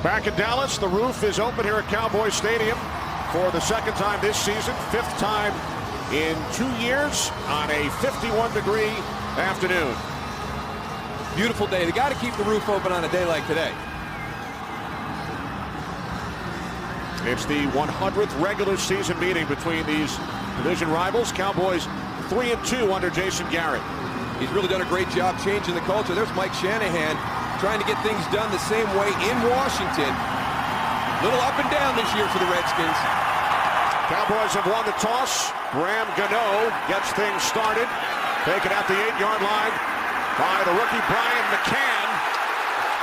Back in Dallas, the roof is open here at Cowboys Stadium for the second time this season, fifth time in 2 years on a 51-degree afternoon. Beautiful day. They got to keep the roof open on a day like today. It's the 100th regular season meeting between these division rivals. Cowboys 3-2 under Jason Garrett. He's really done a great job changing the culture. There's Mike Shanahan trying to get things done the same way in Washington. Little up and down this year for the Redskins. Cowboys have won the toss. Graham Gano gets things started. Taken at the 8-yard line by the rookie Brian McCann.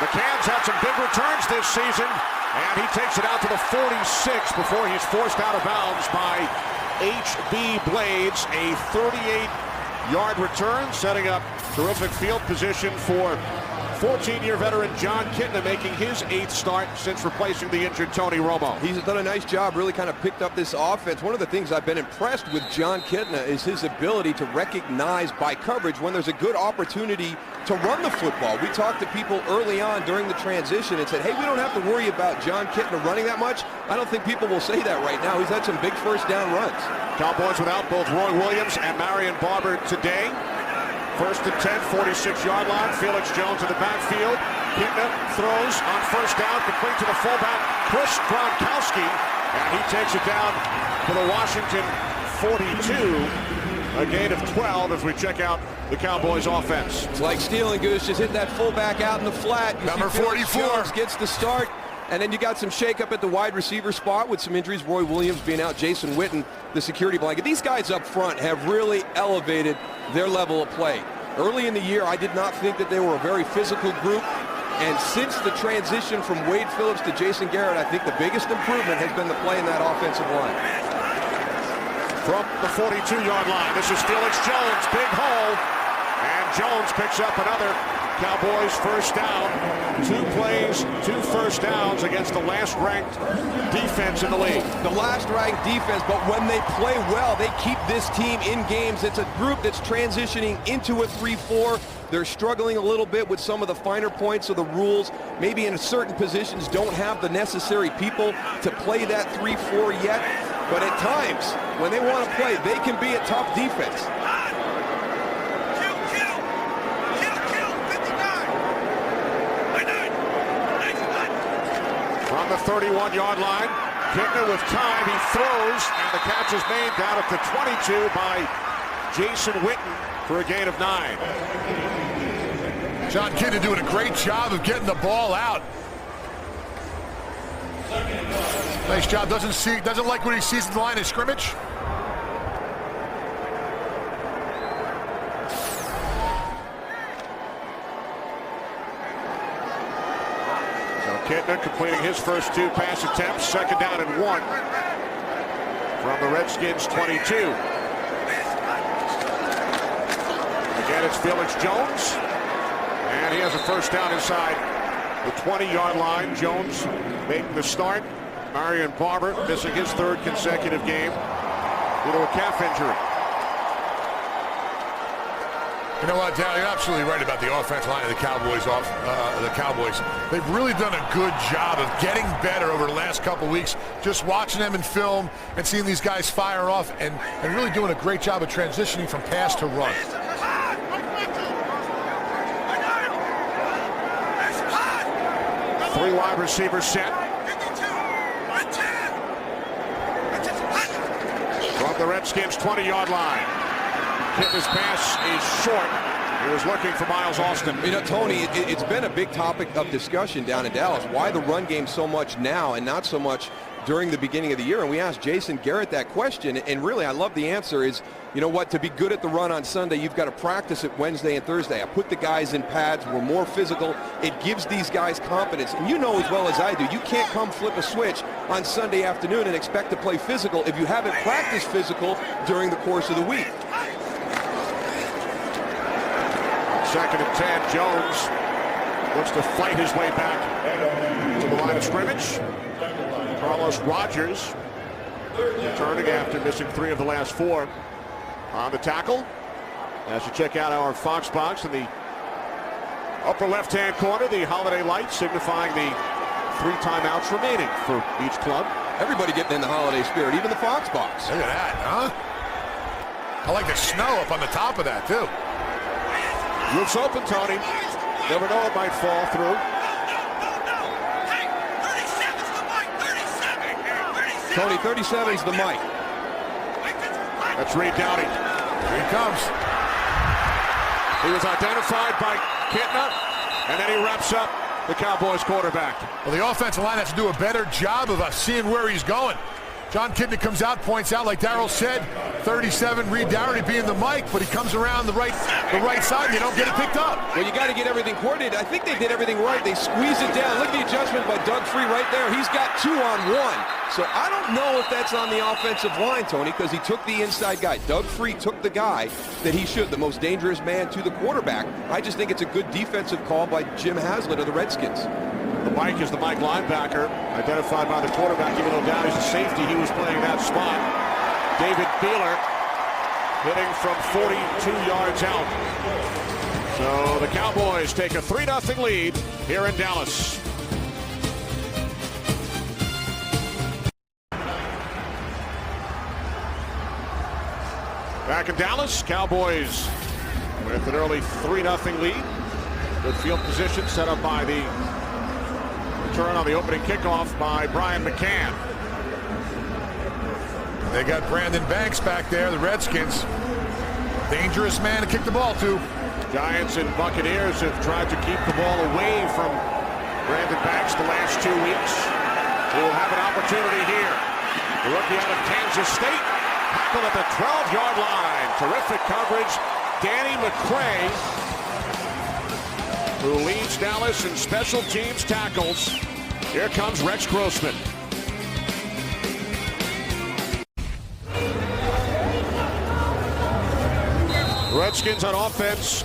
McCann's had some big returns this season, and he takes it out to the 46 before he's forced out of bounds by H.B. Blades. A 38-yard return, setting up terrific field position for 14-year veteran John Kitna, making his 8th start since replacing the injured Tony Romo. He's done a nice job, really kind of picked up this offense. One of the things I've been impressed with John Kitna is his ability to recognize by coverage when there's a good opportunity to run the football. We talked to people early on during the transition and said, hey, we don't have to worry about John Kitna running that much. I don't think people will say that right now. He's had some big first down runs. Cowboys without both Roy Williams and Marion Barber today. First and 10, 46-yard line. Felix Jones in the backfield. Kitna throws on first down, complete to the fullback, Chris Gronkowski, and he takes it down to the Washington 42. A gain of 12 as we check out the Cowboys offense. It's like stealing, Goose. Just hit that fullback out in the flat. Number 44 Jones gets the start. And then you got some shakeup at the wide receiver spot with some injuries. Roy Williams being out, Jason Witten, the security blanket. These guys up front have really elevated their level of play. Early in the year, I did not think that they were a very physical group. And since the transition from Wade Phillips to Jason Garrett, I think the biggest improvement has been the play in that offensive line. From the 42-yard line, this is Felix Jones, big hole. And Jones picks up another Cowboys first down. 2 plays, 2 first downs against the last-ranked defense in the league. The last-ranked defense, but when they play well, they keep this team in games. It's a group that's transitioning into a 3-4. They're struggling a little bit with some of the finer points of the rules. Maybe in certain positions don't have the necessary people to play that 3-4 yet. But at times, when they want to play, they can be a tough defense. From the 31-yard line, Kitna with time, he throws, and the catch is made down at the 22 by Jason Witten for a gain of 9. John Kitna doing a great job of getting the ball out. Nice job. Doesn't like what he sees in the line of scrimmage. Kitna completing his first 2 pass attempts, second down and 1 from the Redskins 22. Again, it's Felix Jones, and he has a first down inside the 20-yard line. Jones making the start. Marion Barber missing his 3rd consecutive game due to a calf injury. You know what, Dal, you're absolutely right about the offensive line of the Cowboys. They've really done a good job of getting better over the last couple weeks, just watching them in film and seeing these guys fire off and really doing a great job of transitioning from pass to run. 3 wide receivers set. From the Redskins 20-yard line. Kitna's pass is short. He was looking for Miles Austin. You know, Tony, it's been a big topic of discussion down in Dallas. Why the run game so much now and not so much during the beginning of the year? And we asked Jason Garrett that question, and really I love the answer is, you know what, to be good at the run on Sunday, you've got to practice it Wednesday and Thursday. I put the guys in pads. We're more physical. It gives these guys confidence. And you know as well as I do, you can't come flip a switch on Sunday afternoon and expect to play physical if you haven't practiced physical during the course of the week. Second and 10, Jones looks to fight his way back to the line of scrimmage. Carlos Rogers returning after missing 3 of the last 4 on the tackle. As you check out our Fox box in the upper left-hand corner, the holiday lights signifying the 3 timeouts remaining for each club. Everybody getting in the holiday spirit, even the Fox box. Look at that, huh? I like the snow up on the top of that, too. Roof's open, Tony. Never know, it might fall through. Tony, 37's the mic. That's Reed Dowdy. Here he comes. He was identified by Kitna, and then he wraps up the Cowboys quarterback. Well, the offensive line has to do a better job of us seeing where he's going. John Kitna comes out, points out, like Darryl said, 37, Reed Dowdy being the mic, but he comes around the right side and you don't get it picked up. Well, you got to get everything coordinated. I think they did everything right. They squeezed it down. Look at the adjustment by Doug Free right there. He's got 2-on-1. So I don't know if that's on the offensive line, Tony, because he took the inside guy. Doug Free took the guy that he should, the most dangerous man to the quarterback. I just think it's a good defensive call by Jim Haslett of the Redskins. The Mike is the Mike linebacker, identified by the quarterback, even though Dowdy's a safety, he was playing that spot. David Beeler hitting from 42 yards out. So the Cowboys take a 3-0 lead here in Dallas. Back in Dallas, Cowboys with an early 3-0 lead. Good field position set up by the return on the opening kickoff by Brian McCann. They got Brandon Banks back there, the Redskins. Dangerous man to kick the ball to. Giants and Buccaneers have tried to keep the ball away from Brandon Banks the last 2 weeks. He will have an opportunity here. The rookie out of Kansas State, tackled at the 12-yard line. Terrific coverage. Danny McCray, who leads Dallas in special teams tackles. Here comes Rex Grossman. Redskins on offense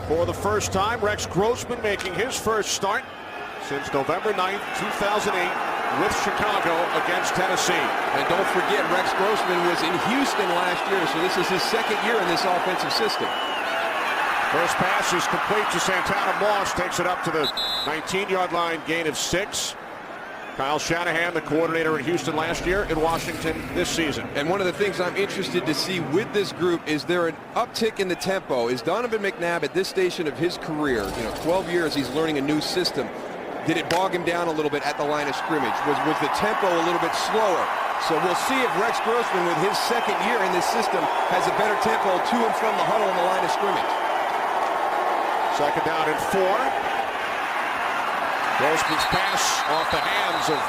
for the first time. Rex Grossman making his first start since November 9th, 2008 with Chicago against Tennessee. And don't forget, Rex Grossman was in Houston last year, so this is his second year in this offensive system. First pass is complete to Santana Moss, takes it up to the 19-yard line, gain of 6. Kyle Shanahan, the coordinator in Houston last year, in Washington this season. And one of the things I'm interested to see with this group is there an uptick in the tempo. Is Donovan McNabb at this station of his career, 12 years, he's learning a new system. Did it bog him down a little bit at the line of scrimmage? Was the tempo a little bit slower? So we'll see if Rex Grossman, with his second year in this system, has a better tempo to and from the huddle on the line of scrimmage. Second down and 4. Grossman's pass off the hands of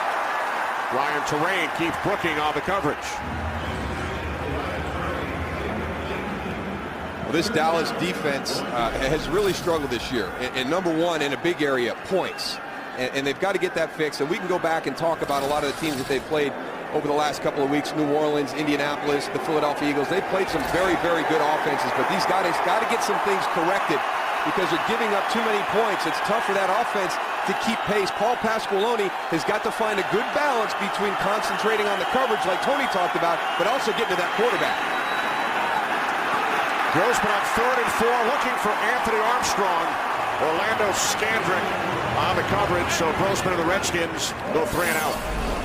Ryan Terrain. Keith Brooking on the coverage. Well, this Dallas defense has really struggled this year. And number one, in a big area, points. And they've got to get that fixed. And we can go back and talk about a lot of the teams that they've played over the last couple of weeks. New Orleans, Indianapolis, the Philadelphia Eagles. They've played some very, very good offenses. But these guys got to get some things corrected because they're giving up too many points. It's tough for that offense to keep pace. Paul Pasqualoni has got to find a good balance between concentrating on the coverage like Tony talked about, but also getting to that quarterback. Grossman on 3rd and 4, looking for Anthony Armstrong. Orlando Scandrick on the coverage, so Grossman and the Redskins go 3 and out.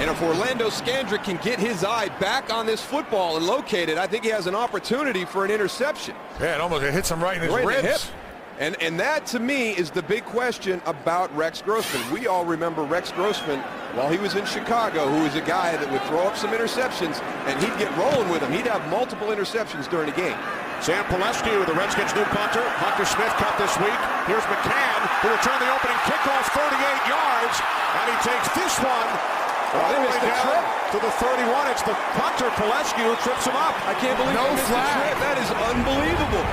And if Orlando Scandrick can get his eye back on this football and locate it, I think he has an opportunity for an interception. Yeah, it almost hits him right in his ribs. And that, to me, is the big question about Rex Grossman. We all remember Rex Grossman while he was in Chicago, who was a guy that would throw up some interceptions, and he'd get rolling with them. He'd have multiple interceptions during the game. Sam Pelescu, the Redskins' new punter. Hunter Smith cut this week. Here's McCann, who returned the opening kickoff 38 yards, and he takes this one all the way down to the 31. It's the punter, Pelescu, who trips him up. I can't believe no he missed the trip. That is unbelievable.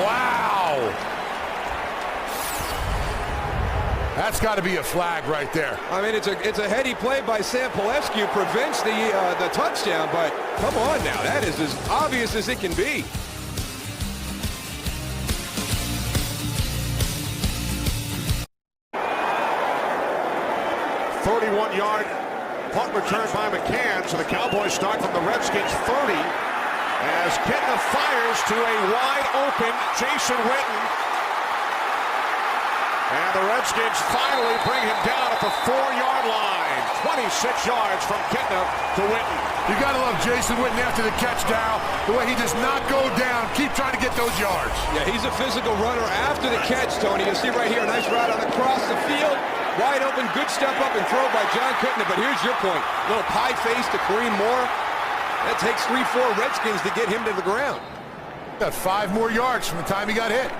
Wow. That's got to be a flag right there. I mean, it's a heady play by Sam Pelescu, prevents the touchdown, but come on now, that is as obvious as it can be. Yard punt return by McCann, so the Cowboys start from the Redskins 30 as Kitna fires to a wide open Jason Witten, and the Redskins finally bring him down at the 4-yard line. yards from Kitna to Witten. You got to love Jason Witten after the catch, Dow. The way he does not go down. Keep trying to get those yards. Yeah, he's a physical runner after the catch, Tony. You see right here, nice route on the cross the field. Wide open, good step up and throw by John Kitna. But here's your point. Little pie face to Kareem Moore. That takes 3-4 Redskins to get him to the ground. Got 5 more yards from the time he got hit.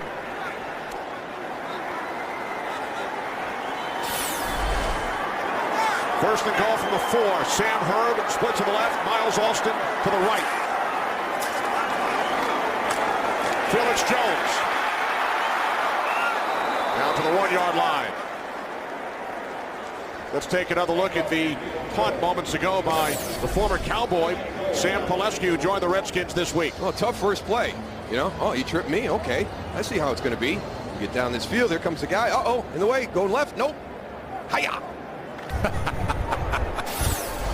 First and goal from the 4. Sam Herb split to the left. Miles Austin to the right. Felix Jones. Now to the 1-yard line. Let's take another look at the punt moments ago by the former Cowboy. Sam Pelescu joined the Redskins this week. Well, tough first play. You know, oh, you tripped me. Okay, I see how it's going to be. You get down this field. Here comes the guy. Uh-oh, in the way. Going left. Nope. Hiya.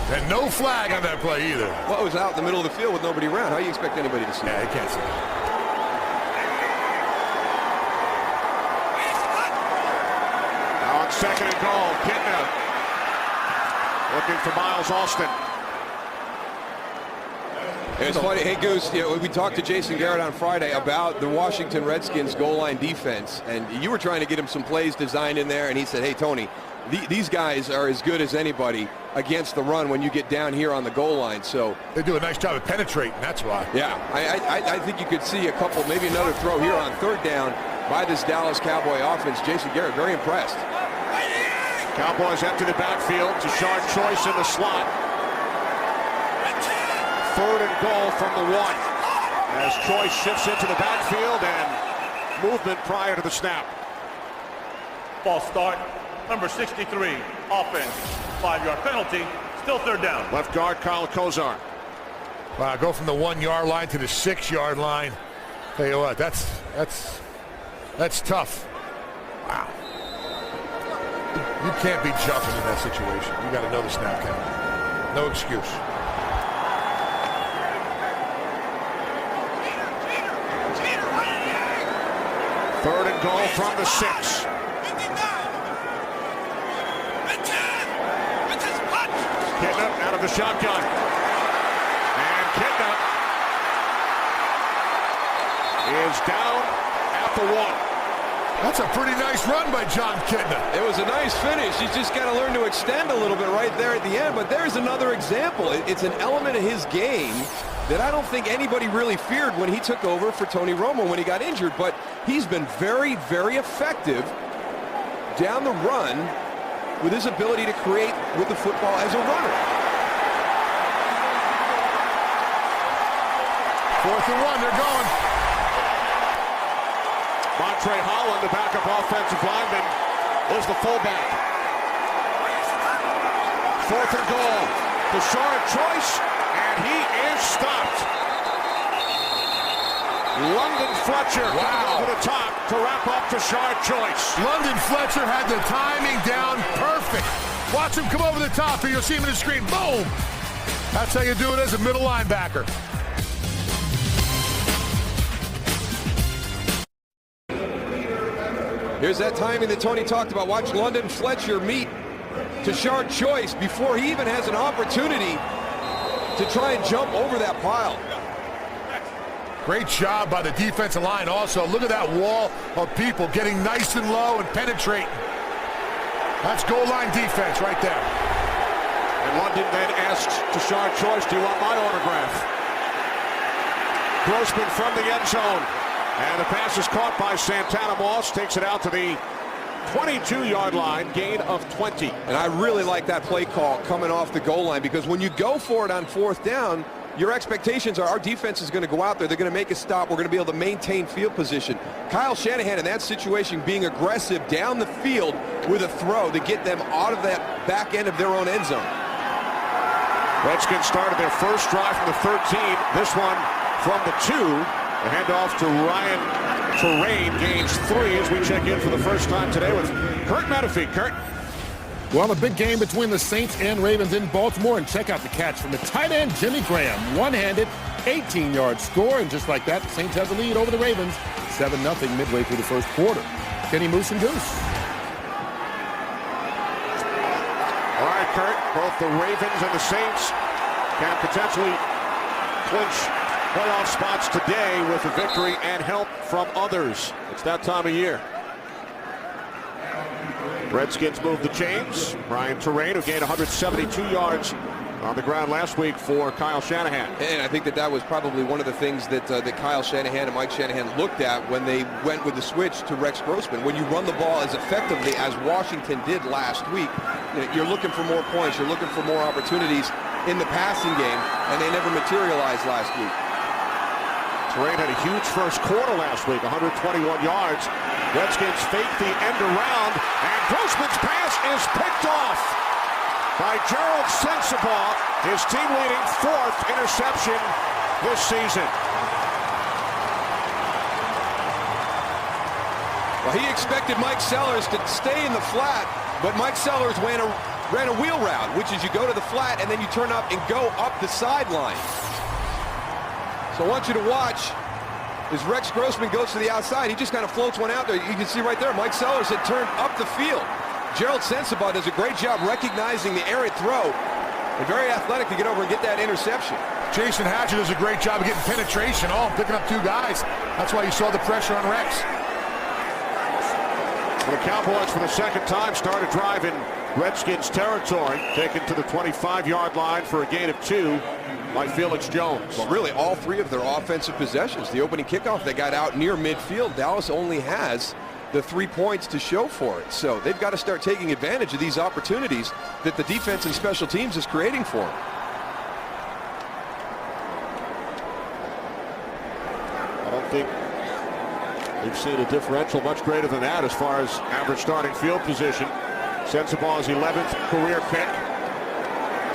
And no flag on that play either. Well, it was out in the middle of the field with nobody around. How do you expect anybody to see Yeah, it? you can't see it. Now on second and goal, Kitna looking for Miles Austin. It's funny. Hey, Goose, you know, we talked to Jason Garrett on Friday about the Washington Redskins goal line defense, and you were trying to get him some plays designed in there, and he said, hey, Tony, these guys are as good as anybody against the run when you get down here on the goal line. So they do a nice job of penetrating, that's why. Yeah, I think you could see a couple, maybe another throw here on third down by this Dallas Cowboy offense. Jason Garrett, very impressed. Cowboys empty the backfield to Shard Choice in the slot. Third and goal from the 1. As Choice shifts into the backfield and movement prior to the snap. False start. Number 63, offense. 5-yard penalty. Still third down. Left guard Kyle Kozar. Wow, go from the 1-yard line to the 6-yard line. Tell you what, that's tough. Wow. You can't be jumping in that situation. You got to know the snap count. No excuse. Third and goal from the 6. Kitna out of the shotgun. And Kitna is down at the 1. That's a pretty nice run by John Kitna. It was a nice finish. He's just got to learn to extend a little bit right there at the end. But there's another example. It's an element of his game that I don't think anybody really feared when he took over for Tony Romo when he got injured. But he's been very, very effective down the run with his ability to create with the football as a runner. 4th and 1, they're going. Montre Holland, the backup offensive lineman, is the fullback. 4th and goal. Shard Choice, and he is stopped. London Fletcher over the top to wrap up Shard Choice. London Fletcher had the timing down perfect. Watch him come over the top, and you'll see him in the screen. Boom! That's how you do it as a middle linebacker. Here's that timing that Tony talked about. Watch London Fletcher meet Shard Choice before he even has an opportunity to try and jump over that pile. Great job by the defensive line also. Look at that wall of people getting nice and low and penetrating. That's goal line defense right there. And London then asks Shard Choice, do you want my autograph? Grossman from the end zone. And the pass is caught by Santana Moss. Takes it out to the 22-yard line, gain of 20. And I really like that play call coming off the goal line, because when you go for it on 4th down, your expectations are our defense is going to go out there. They're going to make a stop. We're going to be able to maintain field position. Kyle Shanahan in that situation being aggressive down the field with a throw to get them out of that back end of their own end zone. Redskins started their first drive from the 13. This one from the 2. The handoff to Ryan Terrain, gains 3 as we check in for the first time today with Kurt Menefee. Kurt. Well, a big game between the Saints and Ravens in Baltimore, and check out the catch from the tight end Jimmy Graham. One-handed, 18-yard score, and just like that, the Saints have the lead over the Ravens, 7-0 midway through the first quarter. Kenny Moose and Goose. All right, Kurt. Both the Ravens and the Saints can potentially clinch playoff spots today with a victory and help from others. It's that time of year. Redskins move the chains. Brian Terrain, who gained 172 yards on the ground last week for Kyle Shanahan. And I think that was probably one of the things that Kyle Shanahan and Mike Shanahan looked at when they went with the switch to Rex Grossman. When you run the ball as effectively as Washington did last week, you're looking for more points, you're looking for more opportunities in the passing game, and they never materialized last week. Terrain had a huge first quarter last week, 121 yards. Redskins fake the end around, and Grossman's pass is picked off by Gerald Sensabaugh, his team-leading 4th interception this season. Well, he expected Mike Sellers to stay in the flat, but Mike Sellers ran a wheel route, which is you go to the flat and then you turn up and go up the sideline. So I want you to watch as Rex Grossman goes to the outside. He just kind of floats one out there. You can see right there, Mike Sellers had turned up the field. Gerald Sensabaugh does a great job recognizing the errant throw and very athletic to get over and get that interception. Jason Hatcher does a great job of getting penetration. Picking up 2 guys. That's why you saw the pressure on Rex. The Cowboys, for the second time, start a drive in Redskins territory, taken to the 25-yard line for a gain of 2 by Felix Jones. Well, really, all 3 of their offensive possessions. The opening kickoff, they got out near midfield. Dallas only has the 3 points to show for it. So they've got to start taking advantage of these opportunities that the defense and special teams is creating for them. I don't think we've seen a differential much greater than that as far as average starting field position. Sensabaugh's 11th career pick.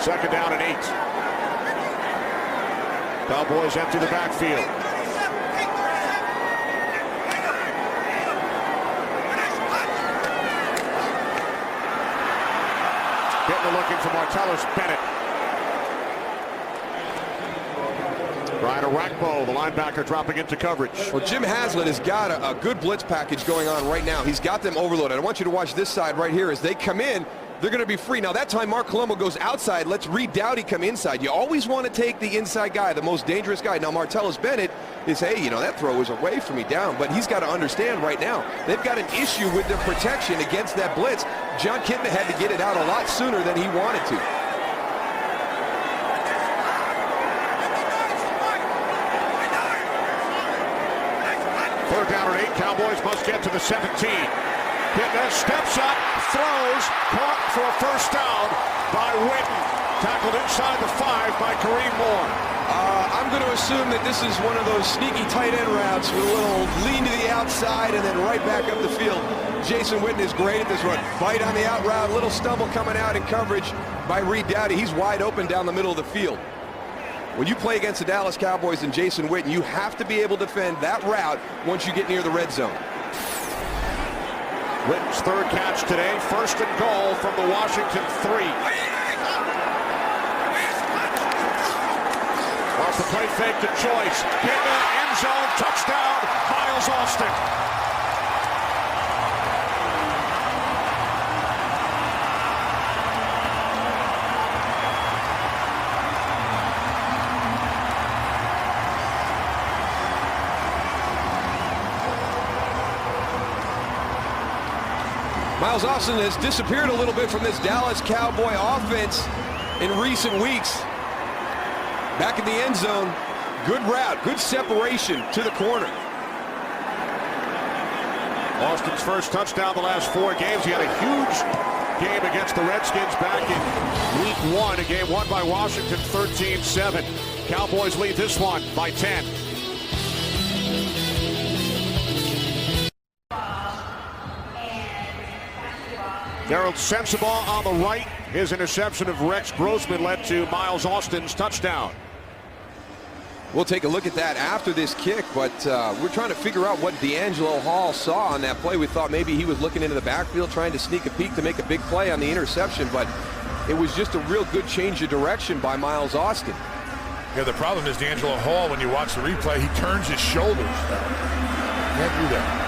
2nd down and 8. Cowboys empty the backfield. Getting looking for Martellus Bennett. Brian Arakpo, the linebacker, dropping into coverage. Well, Jim Haslett has got a good blitz package going on right now. He's got them overloaded. I want you to watch this side right here. As they come in, they're going to be free. Now, that time, Mark Colombo goes outside. Let's Reed Doughty come inside. You always want to take the inside guy, the most dangerous guy. Now, Martellus Bennett is, hey, that throw was away from me down. But he's got to understand right now, they've got an issue with their protection against that blitz. John Kitna had to get it out a lot sooner than he wanted to. Third down and 8. Cowboys must get to the 17. Kitna steps up, throws, caught for a first down by Witten. Tackled inside the 5 by Kareem Moore. I'm going to assume that this is one of those sneaky tight end routes with a little lean to the outside and then right back up the field. Jason Witten is great at this run. Bite on the out route, little stumble coming out in coverage by Reed Doughty. He's wide open down the middle of the field. When you play against the Dallas Cowboys and Jason Witten, you have to be able to defend that route once you get near the red zone. Witten's 3rd catch today, 1st and goal from the Washington 3. Off the play fake to Joyce. Kitna, end zone, touchdown, Miles Austin. Miles Austin has disappeared a little bit from this Dallas Cowboy offense in recent weeks. Back in the end zone, good route, good separation to the corner. Austin's first touchdown the last 4 games. He had a huge game against the Redskins back in week 1, a game won by Washington 13-7. Cowboys lead this one by 10. Gerald Sensabaugh on the right. His interception of Rex Grossman led to Miles Austin's touchdown. We'll take a look at that after this kick, but we're trying to figure out what D'Angelo Hall saw on that play. We thought maybe he was looking into the backfield, trying to sneak a peek to make a big play on the interception, but it was just a real good change of direction by Miles Austin. Yeah, the problem is D'Angelo Hall, when you watch the replay, he turns his shoulders down. Can't do that.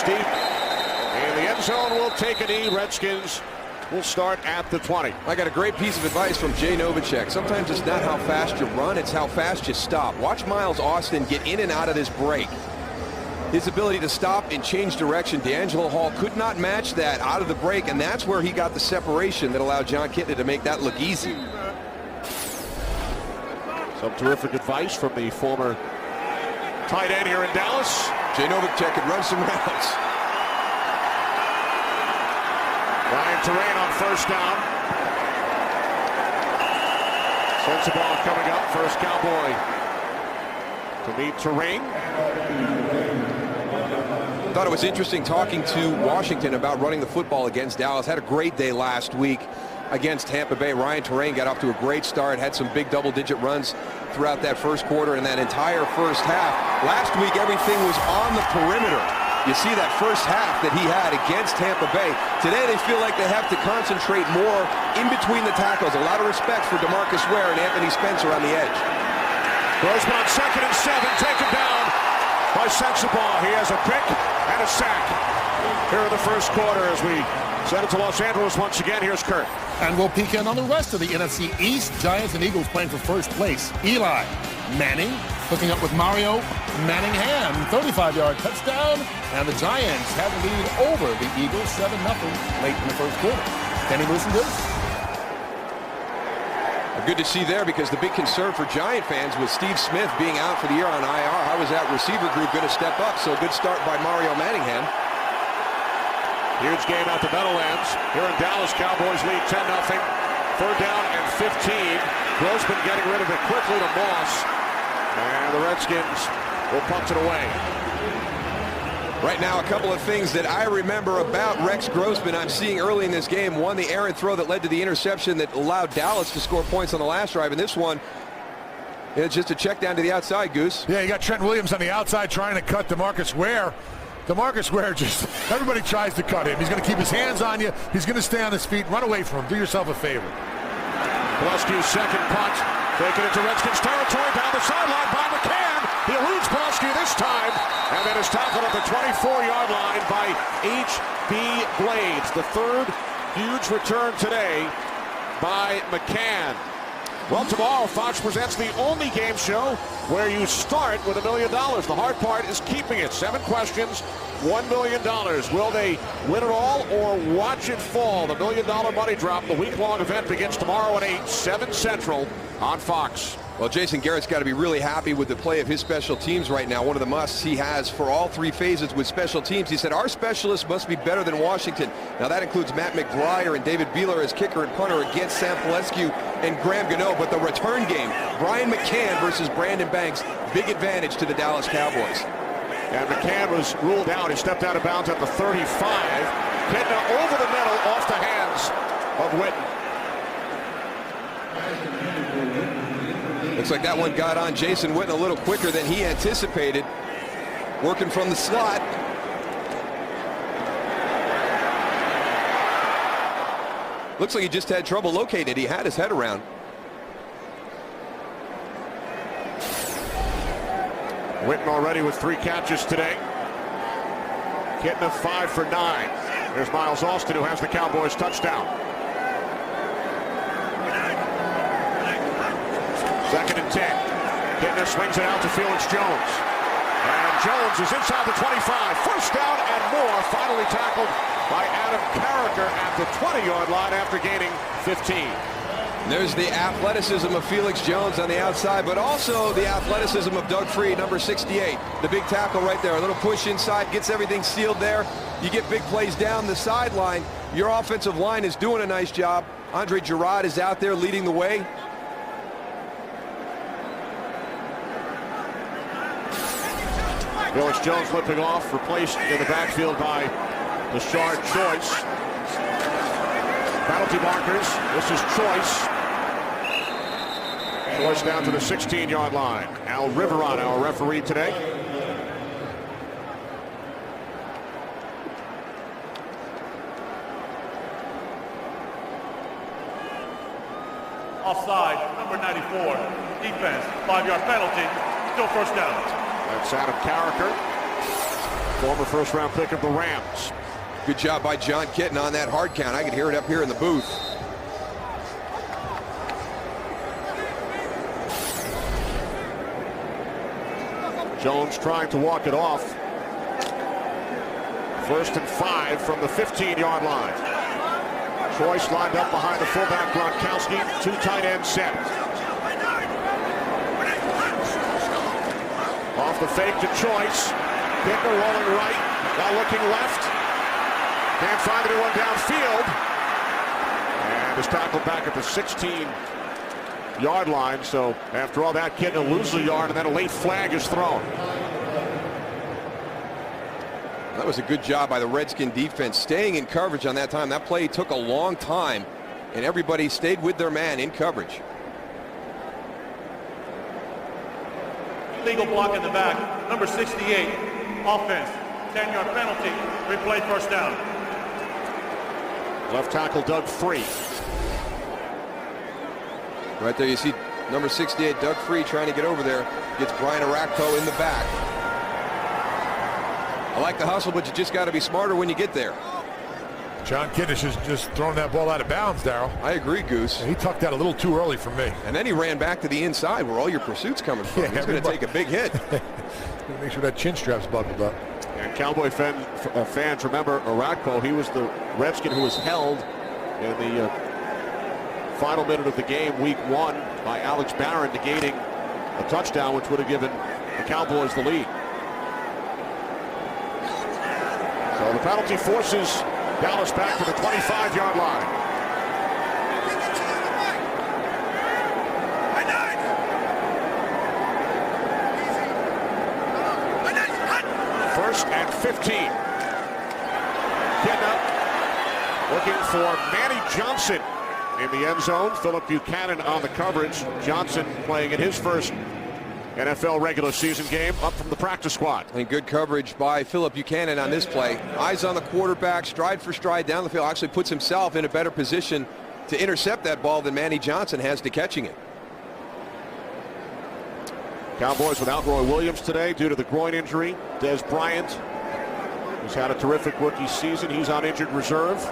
It's deep. And the end zone will take a knee. Redskins will start at the 20. I got a great piece of advice from Jay Novacek. Sometimes it's not how fast you run, it's how fast you stop. Watch Miles Austin get in and out of this break. His ability to stop and change direction, D'Angelo Hall could not match that out of the break, and that's where he got the separation that allowed John Kitna to make that look easy. Some terrific advice from the former tight end here in Dallas. Jay Novacek could run some routes. Ryan Terrain on first down. Sends the ball coming up. First Cowboy to meet Terrain. Thought it was interesting talking to Washington about running the football against Dallas. Had a great day last week against Tampa Bay. Ryan Terrain got off to a great start, had some big double-digit runs throughout that first quarter and that entire first half. Last week, everything was on the perimeter. You see that first half that he had against Tampa Bay. Today, they feel like they have to concentrate more in between the tackles. A lot of respect for DeMarcus Ware and Anthony Spencer on the edge. Grossman on 2nd and 7, taken down by Sensabaugh. He has a pick and a sack here in the first quarter as we send it to Los Angeles once again. Here's Kurt. And we'll peek in on the rest of the NFC East. Giants and Eagles playing for first place. Eli Manning hooking up with Mario Manningham. 35-yard touchdown. And the Giants have the lead over the Eagles 7-0 late in the first quarter. Kenny Moose and Goose. Good to see there because the big concern for Giant fans was Steve Smith being out for the year on IR. How was that receiver group going to step up? So good start by Mario Manningham. Huge game at the Meadowlands. Here in Dallas, Cowboys lead 10-0. 3rd down and 15. Grossman getting rid of it quickly to Moss. And the Redskins will punt it away. Right now, a couple of things that I remember about Rex Grossman I'm seeing early in this game. One, the errant throw that led to the interception that allowed Dallas to score points on the last drive. And this one, it's just a check down to the outside, Goose. Yeah, you got Trent Williams on the outside trying to cut DeMarcus Ware. DeMarcus Ware just, everybody tries to cut him. He's going to keep his hands on you. He's going to stay on his feet. Run away from him. Do yourself a favor. Pulaski's second punt. Taking it to Redskins territory down the sideline by McCann. He eludes Pulaski this time. And then is tackled at the 24-yard line by H.B. Blades. The 3rd huge return today by McCann. Well, tomorrow, Fox presents the only game show where you start with $1 million. The hard part is keeping it. 7 questions, $1 million. Will they win it all or watch it fall? The $1 million money drop. The week-long event begins tomorrow at 8, 7 Central on Fox. Well, Jason Garrett's got to be really happy with the play of his special teams right now. One of the musts he has for all 3 phases with special teams. He said, our specialists must be better than Washington. Now, that includes Matt McBriar and David Beeler as kicker and punter against Sam Pelescu and Graham Gano. But the return game, Brian McCann versus Brandon Banks, big advantage to the Dallas Cowboys. And McCann was ruled out. He stepped out of bounds at the 35. Kitna over the middle, off the hands of Witten. Looks like that one got on Jason Witten a little quicker than he anticipated. Working from the slot. Looks like he just had trouble locating it. He had his head around. Witten already with 3 catches today. Kitna 5 for 9. There's Miles Austin who has the Cowboys touchdown. 2nd and 10. Kitna swings it out to Felix Jones. And Jones is inside the 25. First down and more. Finally tackled by Adam Carricker at the 20-yard line after gaining 15. There's the athleticism of Felix Jones on the outside, but also the athleticism of Doug Freed, number 68. The big tackle right there. A little push inside, gets everything sealed there. You get big plays down the sideline. Your offensive line is doing a nice job. Andre Gerard is out there leading the way. Felix Jones limping off, replaced in the backfield by Rashard Choice. Penalty markers. This is Choice. Choice down to the 16-yard line. Al Riveron, our referee today. Offside, number 94. Defense, 5-yard penalty. Still first down. That's Adam Carricker. former first-round pick of the Rams. Good job by John Kitten on that hard count. I could hear it up here in the booth. Jones trying to walk it off. 1st and 5 from the 15-yard line. Choice lined up behind the fullback Gronkowski. 2 tight ends set. Off the fake to Choice. Pittman rolling right. Now looking left. Can't find anyone downfield. And is tackled back at the 16-yard line. So after all that, Kitten will lose a yard, and then a late flag is thrown. That was a good job by the Redskin defense, staying in coverage on that time. That play took a long time, and everybody stayed with their man in coverage. Legal block in the back, number 68, offense, 10-yard penalty, replay first down. Left tackle Doug Free. Right there you see number 68, Doug Free, trying to get over there. Gets Brian Arakpo in the back. I like the hustle, but you just got to be smarter when you get there. John Kiddish is just throwing that ball out of bounds, Darryl. I agree, Goose. He tucked that a little too early for me. And then he ran back to the inside where all your pursuit's coming from. Yeah, he's going to take a big hit. Make sure that chin strap's buckled up. And Cowboy fans remember Arakpo. He was the Redskin who was held in the final minute of the game, week 1, by Alex Barron, negating a touchdown, which would have given the Cowboys the lead. So the penalty forces Dallas back to the 25-yard line. First and 15. Kidna looking for Manny Johnson in the end zone. Philip Buchanan on the coverage. Johnson playing in his first NFL regular season game, up from the practice squad. And good coverage by Philip Buchanan on this play. Eyes on the quarterback, stride for stride down the field. Actually puts himself in a better position to intercept that ball than Manny Johnson has to catching it. Cowboys without Roy Williams today due to the groin injury. Des Bryant, who's had a terrific rookie season, he's on injured reserve.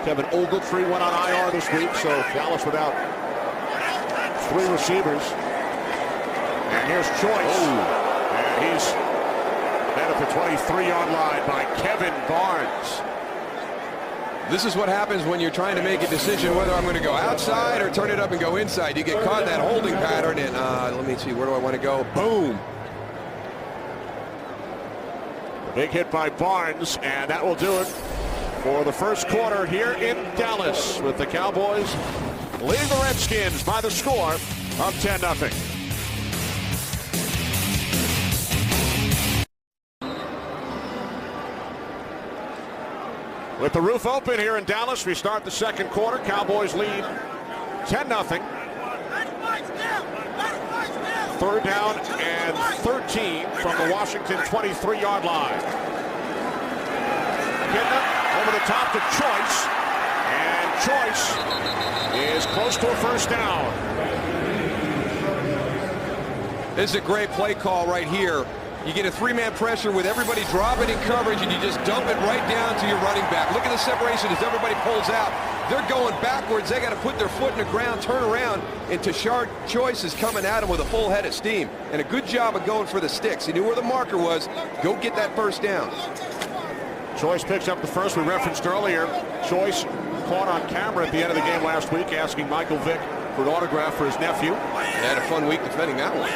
Kevin Ogletree went on IR this week, so Dallas without 3 receivers. And here's Choice. And he's met at the 23-yard line by Kevin Barnes. This is what happens when you're trying to make a decision whether I'm going to go outside or turn it up and go inside. You get caught in that holding pattern, and let me see, where do I want to go? Boom. Big hit by Barnes, and that will do it for the first quarter here in Dallas, with the Cowboys leading the Redskins by the score of 10-0. With the roof open here in Dallas, we start the second quarter. Cowboys lead 10-0. 3rd down and 13 from the Washington 23-yard line. Kidna over the top to Choice, and Choice is close to a first down. This is a great play call right here. You get a 3-man pressure with everybody dropping in coverage, and you just dump it right down to your running back. Look at the separation as everybody pulls out. They're going backwards. They got to put their foot in the ground, turn around, and Tashard Choice is coming at him with a full head of steam. And a good job of going for the sticks. He knew where the marker was. Go get that first down. Choice picks up the first we referenced earlier. Choice caught on camera at the end of the game last week asking Michael Vick for an autograph for his nephew. He had a fun week defending that one.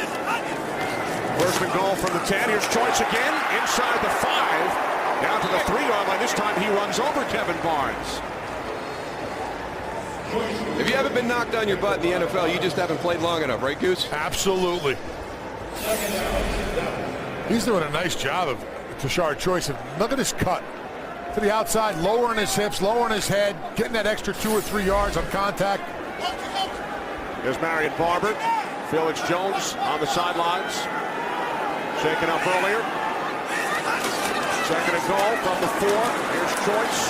First and goal from the 10. Here's Choice again, inside the 5, down to the 3-yard line. This time he runs over Kevin Barnes. If you haven't been knocked on your butt in the NFL, you just haven't played long enough, right, Goose? Absolutely. He's doing a nice job of Tashard Choice. Look at his cut to the outside, lowering his hips, lowering his head, getting that extra 2 or 3 yards on contact. There's Marion Barber. Felix Jones on the sidelines. Shaken up earlier. 2nd and goal from the 4. Here's Choice.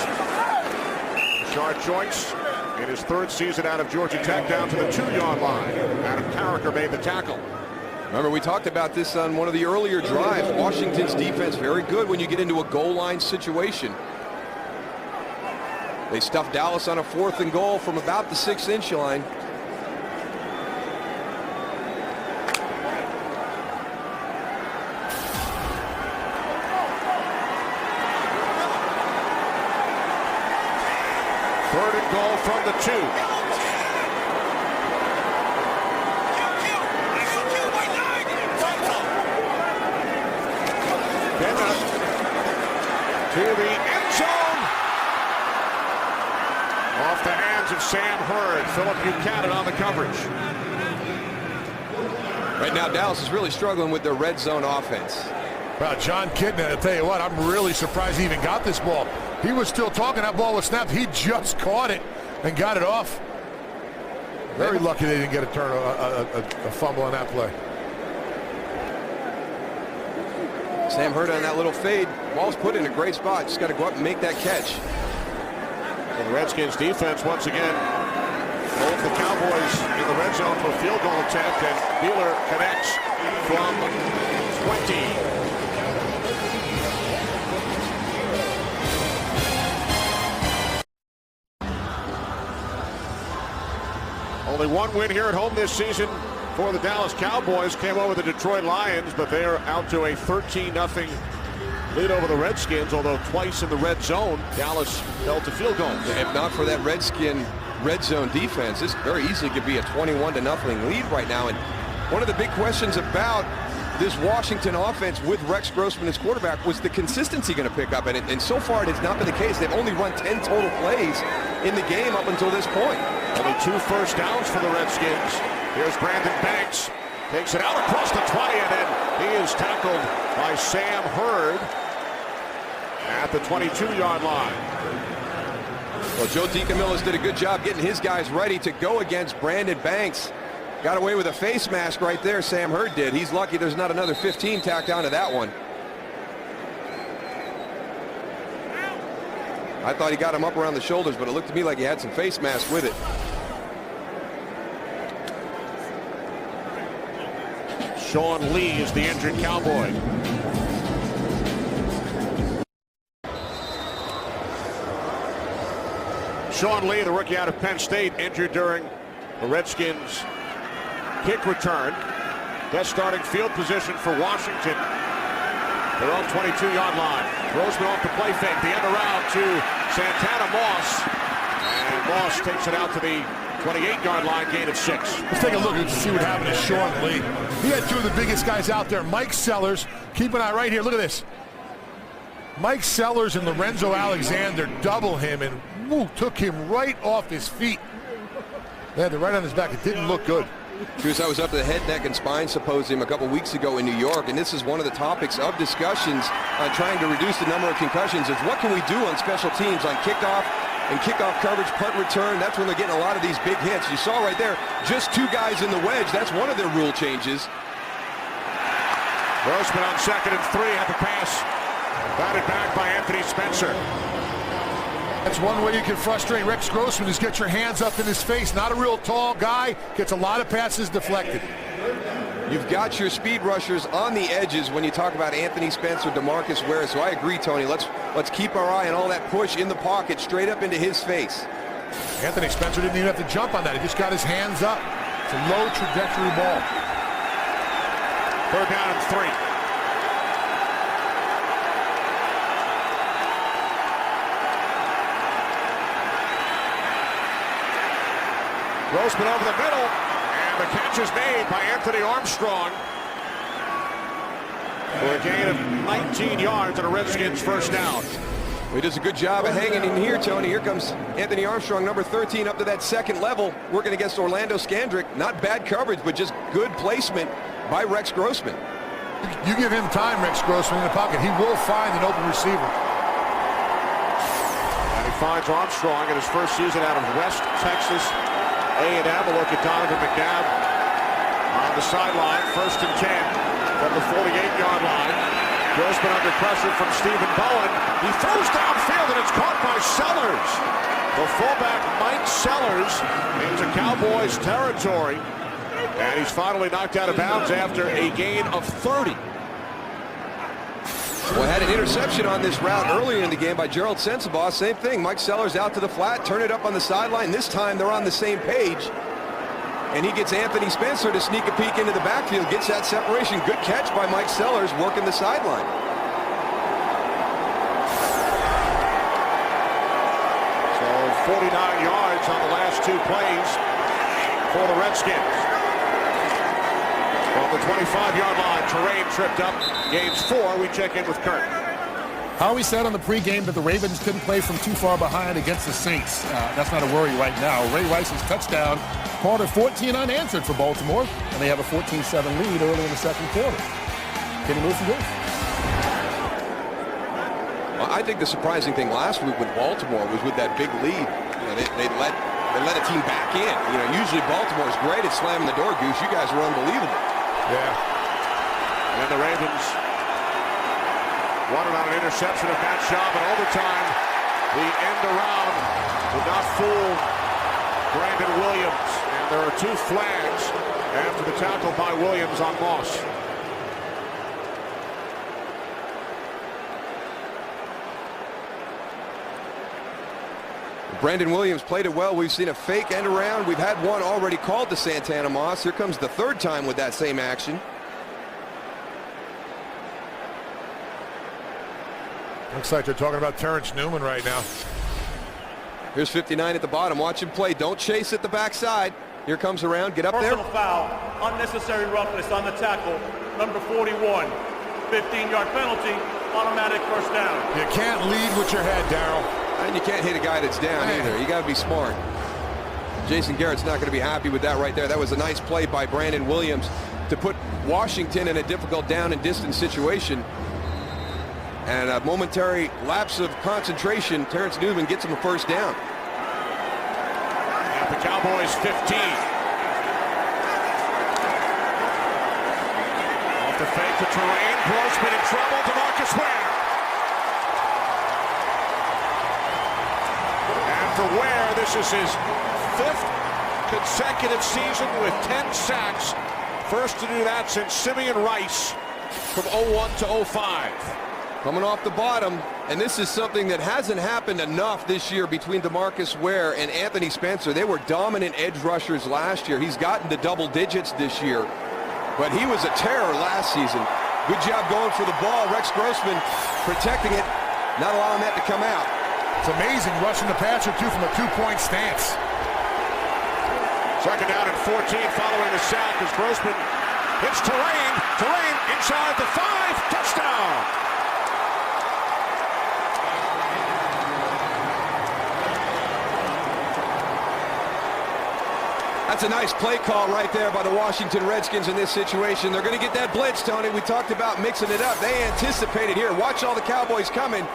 Tashard Choice in his 3rd season out of Georgia Tech, down to the 2-yard line. Adam Carricker made the tackle. Remember, we talked about this on one of the earlier drives. Washington's defense very good when you get into a goal line situation. They stuffed Dallas on a 4th and goal from about the 6-inch line. Third and goal from the 2. To the end zone. Off the hands of Sam Hurd. Philip Buchanan on the coverage. Right now, Dallas is really struggling with their red zone offense. Well, John Kitna, I'll tell you what, I'm really surprised he even got this ball. He was still talking. That ball was snapped. He just caught it and got it off. Very lucky they didn't get a fumble on that play. Sam Hurd on that little fade. Ball's put in a great spot. Just got to go up and make that catch. And the Redskins defense once again holds the Cowboys in the red zone for a field goal attempt, and Wheeler connects from 20. Only one win here at home this season for the Dallas Cowboys. Came over the Detroit Lions, but they are out to a 13-0 lead over the Redskins, although twice in the red zone, Dallas fell to field goals. If not for that Redskin red zone defense, this very easily could be a 21-0 lead right now. And one of the big questions about this Washington offense with Rex Grossman as quarterback was the consistency going to pick up. And so far, it has not been the case. They've only run 10 total plays in the game up until this point. Only 2 first downs for the Redskins. Here's Brandon Banks. Takes it out across the 20, and then he is tackled by Sam Hurd at the 22-yard line. Well, Joe DeCamillis did a good job getting his guys ready to go against Brandon Banks. Got away with a face mask right there, Sam Hurd did. He's lucky there's not another 15 tacked onto that one. I thought he got him up around the shoulders, but it looked to me like he had some face mask with it. Sean Lee is the injured Cowboy. Sean Lee, the rookie out of Penn State, injured during the Redskins' kick return. Best starting field position for Washington. Their own 22-yard line. Grossman off the play fake. The end around to Santana Moss. And Moss takes it out to the 28-yard line, gain of 6. Let's take a look and see what happened to Sean Lee. He had 2 of the biggest guys out there. Mike Sellers, keep an eye right here. Look at this. Mike Sellers and Lorenzo Alexander double him and took him right off his feet. They had it right on his back. It didn't look good. Truce, I was up to the Head, Neck, and Spine Symposium a couple weeks ago in New York, and this is one of the topics of discussions on trying to reduce the number of concussions. Is what can we do on special teams, on kickoff and kickoff coverage, punt return? That's when they're getting a lot of these big hits. You saw right there, just 2 guys in the wedge. That's one of their rule changes. Grossman on 2nd and 3 at the pass. Batted back by Anthony Spencer. That's one way you can frustrate Rex Grossman, is get your hands up in his face. Not a real tall guy, gets a lot of passes deflected. You've got your speed rushers on the edges when you talk about Anthony Spencer, DeMarcus Ware. So I agree, Tony. Let's keep our eye on all that push in the pocket straight up into his face. Anthony Spencer didn't even have to jump on that. He just got his hands up. It's a low trajectory ball. 3rd down and 3. Grossman over the middle, and the catch is made by Anthony Armstrong for a gain of 19 yards and a Redskins first down. He does a good job of hanging in here, Tony. Here comes Anthony Armstrong, number 13, up to that 2nd level, working against Orlando Scandrick. Not bad coverage, but just good placement by Rex Grossman. You give him time, Rex Grossman, in the pocket. He will find an open receiver. And he finds Armstrong in his first season out of West Texas A&M. A look at Donovan McNabb on the sideline. 1st and 10 from the 48-yard line. Grossman under pressure from Stephen Bowen. He throws downfield, and it's caught by Sellers. The fullback, Mike Sellers, into Cowboys territory. And he's finally knocked out of bounds after a gain of 30. Well, had an interception on this route earlier in the game by Gerald Sensabaugh. Same thing. Mike Sellers out to the flat, turn it up on the sideline. This time they're on the same page. And he gets Anthony Spencer to sneak a peek into the backfield, gets that separation. Good catch by Mike Sellers working the sideline. So 49 yards on the last 2 plays for the Redskins. From the 25-yard line, Terrain tripped up, gains 4. We check in with Kurt. Howie said on the pregame that the Ravens couldn't play from too far behind against the Saints. That's not a worry right now. Ray Rice's touchdown, quarter 14 unanswered for Baltimore, and they have a 14-7 lead early in the second quarter. Kenny Wilson goes. Well, I think the surprising thing last week with Baltimore was with that big lead. You know, they let a team back in. You know, usually Baltimore's great at slamming the door, Goose. You guys were unbelievable. Yeah. And the Ravens wanted on an interception of Matt Schaub in overtime. The end around did not fool Brandon Williams. And there are 2 flags after the tackle by Williams on Moss. Brandon Williams played it well. We've seen a fake end around. We've had one already called to Santana Moss. Here comes the 3rd time with that same action. Looks like they're talking about Terrence Newman right now. Here's 59 at the bottom. Watch him play. Don't chase at the backside. Here comes around. Get up there. Personal foul, unnecessary roughness on the tackle, number 41. 15-yard penalty, automatic first down. You can't lead with your head, Darryl. And you can't hit a guy that's down either. You got to be smart. Jason Garrett's not going to be happy with that right there. That was a nice play by Brandon Williams to put Washington in a difficult down and distance situation. And a momentary lapse of concentration, Terrence Newman gets him a first down. At the Cowboys 15. Off the fake to Terrain. Grossman in trouble. DeMarcus Ware. For Ware, this is his 5th consecutive season with 10 sacks. First to do that since Simeon Rice from 01 to 05. Coming off the bottom, and this is something that hasn't happened enough this year between DeMarcus Ware and Anthony Spencer. They were dominant edge rushers last year. He's gotten to double digits this year, but he was a terror last season. Good job going for the ball. Rex Grossman protecting it, not allowing that to come out. It's amazing rushing the passer, too, from a 2-point stance. Second down and 14 following the sack as Grossman hits Terrain. Terrain inside the 5. Touchdown. That's a nice play call right there by the Washington Redskins in this situation. They're going to get that blitz, Tony. We talked about mixing it up. They anticipated here. Watch all the Cowboys coming.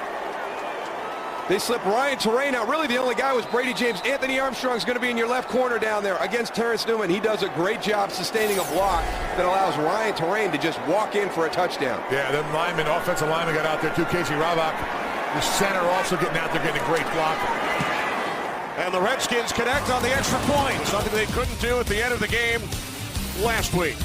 They slip Ryan Terrain out. Really, the only guy was Brady James. Anthony Armstrong's going to be in your left corner down there against Terrence Newman. He does a great job sustaining a block that allows Ryan Terrain to just walk in for a touchdown. Yeah, the lineman, offensive lineman got out there too. Casey Ravak, the center, also getting out there, getting a great block. And the Redskins connect on the extra point, something they couldn't do at the end of the game last week.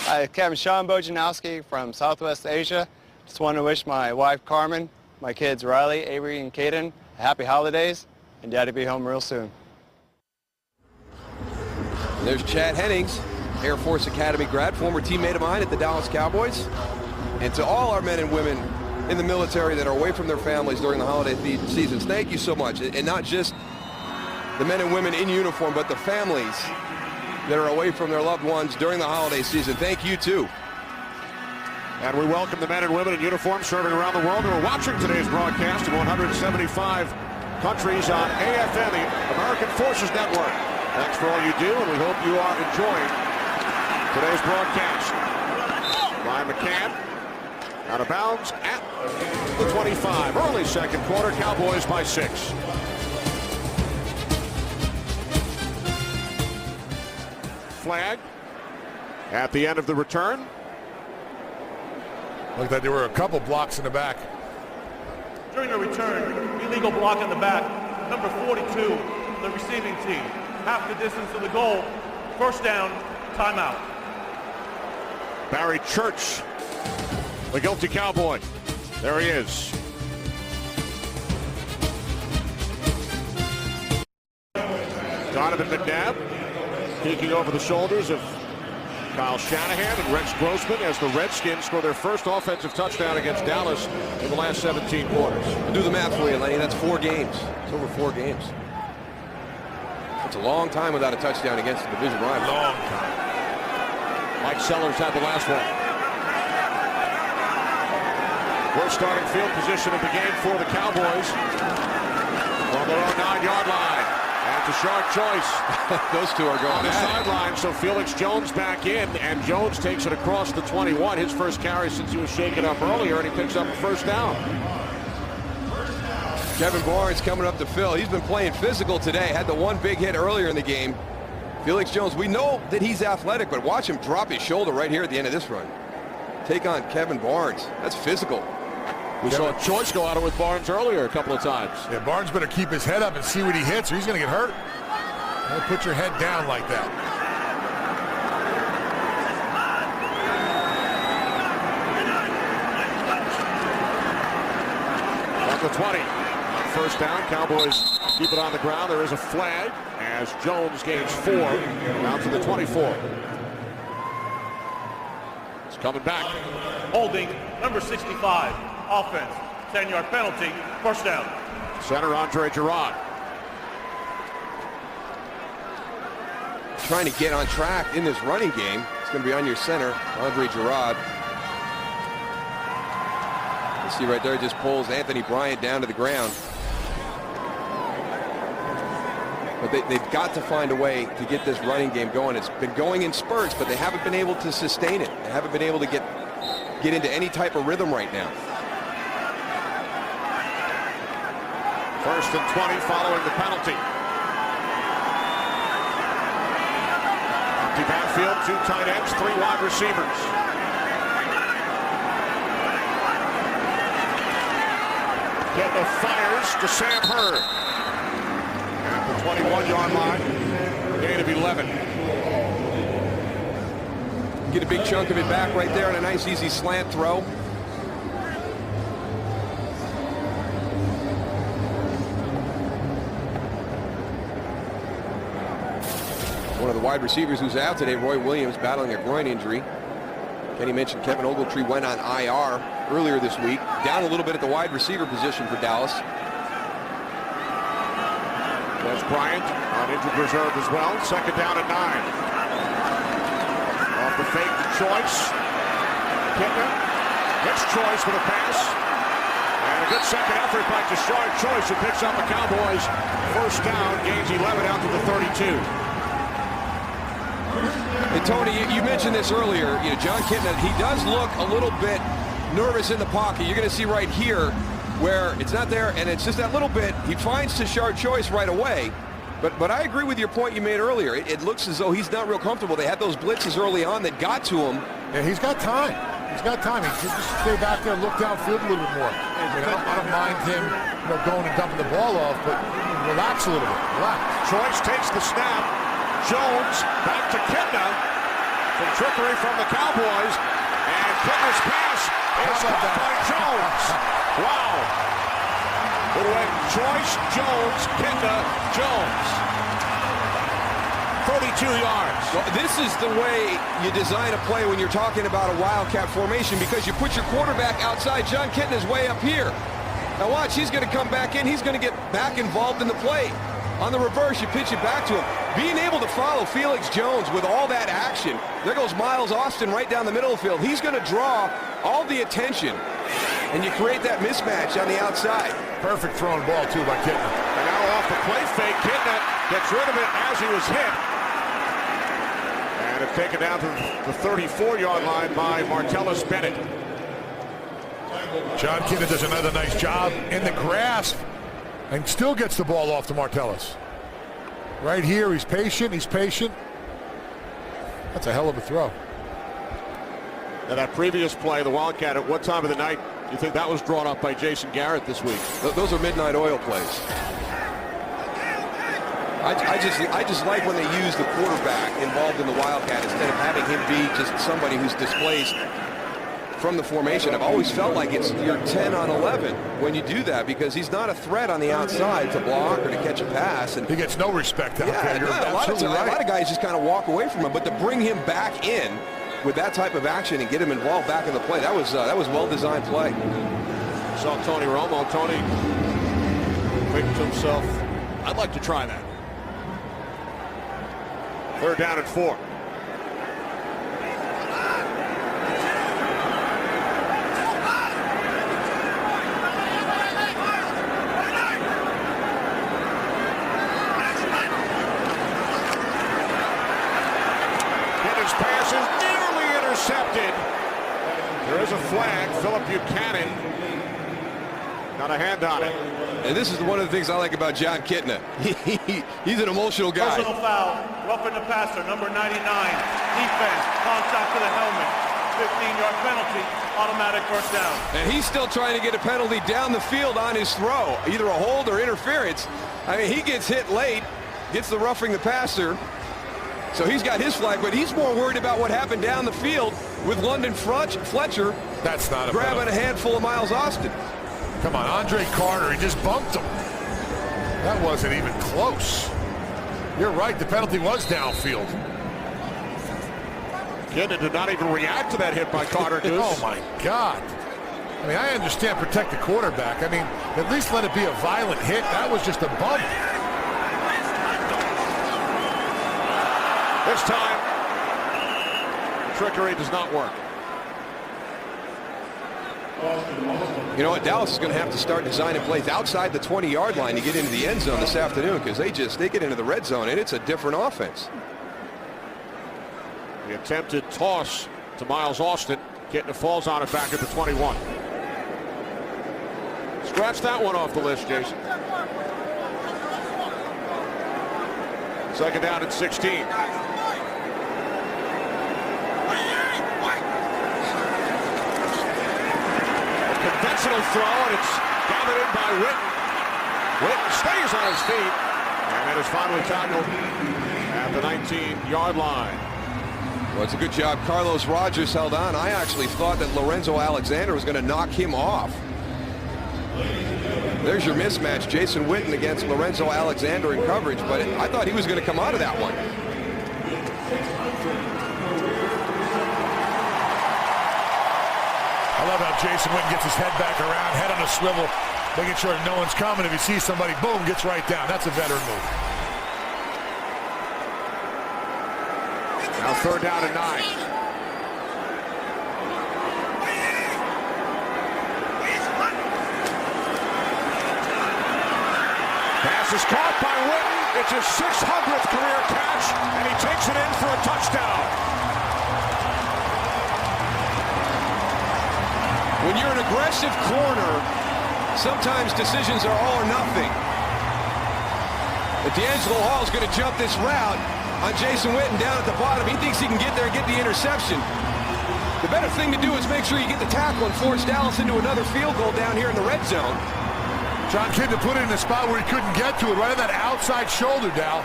Hi, Kevin Sean Bojanowski from Southwest Asia. Just want to wish my wife Carmen, my kids Riley, Avery, and Caden happy holidays, and Daddy be home real soon. There's Chad Hennings, Air Force Academy grad, former teammate of mine at the Dallas Cowboys. And to all our men and women in the military that are away from their families during the holiday seasons, thank you so much. And not just the men and women in uniform, but the families that are away from their loved ones during the holiday season. Thank you, too. And we welcome the men and women in uniform serving around the world who are watching today's broadcast in 175 countries on AFN, the American Forces Network. Thanks for all you do, and we hope you are enjoying today's broadcast. Ryan McCann out of bounds at the 25. Early second quarter, Cowboys by 6. Flag at the end of the return. Looked like there were a couple blocks in the back. During the return, illegal block in the back, number 42, the receiving team. Half the distance to the goal. First down, timeout. Barry Church, the guilty Cowboy. There he is. Donovan McNabb peeking over the shoulders of Kyle Shanahan and Rex Grossman as the Redskins score their first offensive touchdown against Dallas in the last 17 quarters. I'll do the math for you, Lenny. That's 4 games. It's over 4 games. It's a long time without a touchdown against the division rival. Long time. Mike Sellers had the last one. Worst starting field position of the game for the Cowboys from their own 9-yard line. And to Shard Choice. Those two are going on the sideline, so Felix Jones back in, and Jones takes it across the 21. His first carry since he was shaken up earlier, and he picks up a first down. Kevin Barnes coming up to Phil. He's been playing physical today. Had the one big hit earlier in the game. Felix Jones, we know that he's athletic, but watch him drop his shoulder right here at the end of this run. Take on Kevin Barnes. That's physical. We saw Choice go at it with Barnes earlier a couple of times. Yeah, Barnes better keep his head up and see what he hits, or he's going to get hurt. Don't put your head down like that. At the 20. On first down, Cowboys keep it on the ground. There is a flag as Jones gains 4 down to the 24. It's coming back. Holding, number 65. Offense, 10-yard penalty, first down. Center Andre Gerard. Trying to get on track in this running game. It's going to be on your center, Andre Gerard. You see right there, just pulls Anthony Bryant down to the ground. But they've got to find a way to get this running game going. It's been going in spurts, but they haven't been able to sustain it. They haven't been able to get into any type of rhythm right now. First and 20 following the penalty. Empty backfield, 2 tight ends, 3 wide receivers. Getting fires to Sam Hurd. At the 21-yard line, gain of 11. Get a big chunk of it back right there on a nice easy slant throw. One of the wide receivers who's out today, Roy Williams, battling a groin injury. Kenny mentioned Kevin Ogletree went on IR earlier this week. Down a little bit at the wide receiver position for Dallas. There's Bryant on injured reserve as well. Second down and 9. Off the fake to Choice. Kitna. Next Choice with a pass. And a good second effort by Deshaun Choice, who picks up the Cowboys first down, gains 11 out to the 32. And Tony, you mentioned this earlier. You know, John Kitna, he does look a little bit nervous in the pocket. You're going to see right here where it's not there, and it's just that little bit. He finds Tashard Choice right away. But I agree with your point you made earlier. It looks as though he's not real comfortable. They had those blitzes early on that got to him. Yeah, he's got time. He's got time. He should just stay back there and look downfield a little bit more. I don't mind him going and dumping the ball off, but relax a little bit. Relax. Choice takes the snap. Jones back to Kitna. Some trickery from the Cowboys. And Kitna's pass is caught by Jones. Wow. It went Choice, Jones, Kitna, Jones. 32 yards. Well, this is the way you design a play when you're talking about a wildcat formation, because you put your quarterback outside. John Kitna's way up here. Now watch, he's going to come back in. He's going to get back involved in the play. On the reverse, you pitch it back to him. Being able to follow Felix Jones with all that action. There goes Miles Austin right down the middle of the field. He's going to draw all the attention, and you create that mismatch on the outside. Perfect throwing ball, too, by Kitna. And now off the play fake, Kitna gets rid of it as he was hit. And it's taken down to the 34-yard line by Martellus Bennett. John Kitna does another nice job in the grasp and still gets the ball off to Martellus. Right here, he's patient, That's a hell of a throw. Now that previous play, the Wildcat, at what time of the night do you think that was drawn up by Jason Garrett this week? Those are midnight oil plays. I just like when they use the quarterback involved in the Wildcat instead of having him be just somebody who's displaced from the formation. I've always felt like it's your 10 on 11 when you do that, because he's not a threat on the outside to block or to catch a pass. And he gets no respect out there. You're a lot right. of guys just kind of walk away from him. But to bring him back in with that type of action and get him involved back in the play, that was well-designed play. Saw Tony Romo. Tony thinking to himself, I'd like to try that. 3rd down and 4. Pass is nearly intercepted. There is a flag. Philip Buchanan got a hand on it. And this is one of the things I like about John Kitna. He's an emotional guy. Personal foul, roughing the passer, number 99. Defense, contact to the helmet. 15-yard penalty, automatic first down. And he's still trying to get a penalty down the field on his throw, either a hold or interference. I mean, he gets hit late, gets the roughing the passer. So he's got his flag, but he's more worried about what happened down the field with London Fletcher. That's not a grabbing penalty. a handful of Miles Austin. Come on, Andre Carter, he just bumped him. That wasn't even close. You're right, the penalty was downfield. Kitna did not even react to that hit by Carter. Oh my God. I mean, I understand protect the quarterback. I mean, at least let it be a violent hit. That was just a bump. This time, trickery does not work. You know what? Dallas is going to have to start designing plays outside the 20-yard line to get into the end zone this afternoon, because they get into the red zone and it's a different offense. The attempted toss to Miles Austin. Kitna falls on it back at the 21. Scratch that one off the list, Jason. 2nd down and 16. Conventional throw, and it's gathered in by Witten. Witten stays on his feet, and it is finally tackled at the 19-yard line. Well, it's a good job. Carlos Rogers held on. I actually thought that Lorenzo Alexander was going to knock him off. There's your mismatch. Jason Witten against Lorenzo Alexander in coverage, but I thought he was going to come out of that one. I love how Jason Witten gets his head back around, head on a swivel, making sure no one's coming. If he sees somebody, boom, gets right down. That's a veteran move. Now 3rd down and 9. Pass is caught by Witten. It's his 600th career catch, and he takes it in for a touchdown. When you're an aggressive corner, sometimes decisions are all or nothing. But D'Angelo Hall is going to jump this route on Jason Witten down at the bottom. He thinks he can get there and get the interception. The better thing to do is make sure you get the tackle and force Dallas into another field goal down here in the red zone. John Kitna put it in a spot where he couldn't get to it, right on that outside shoulder, Dal.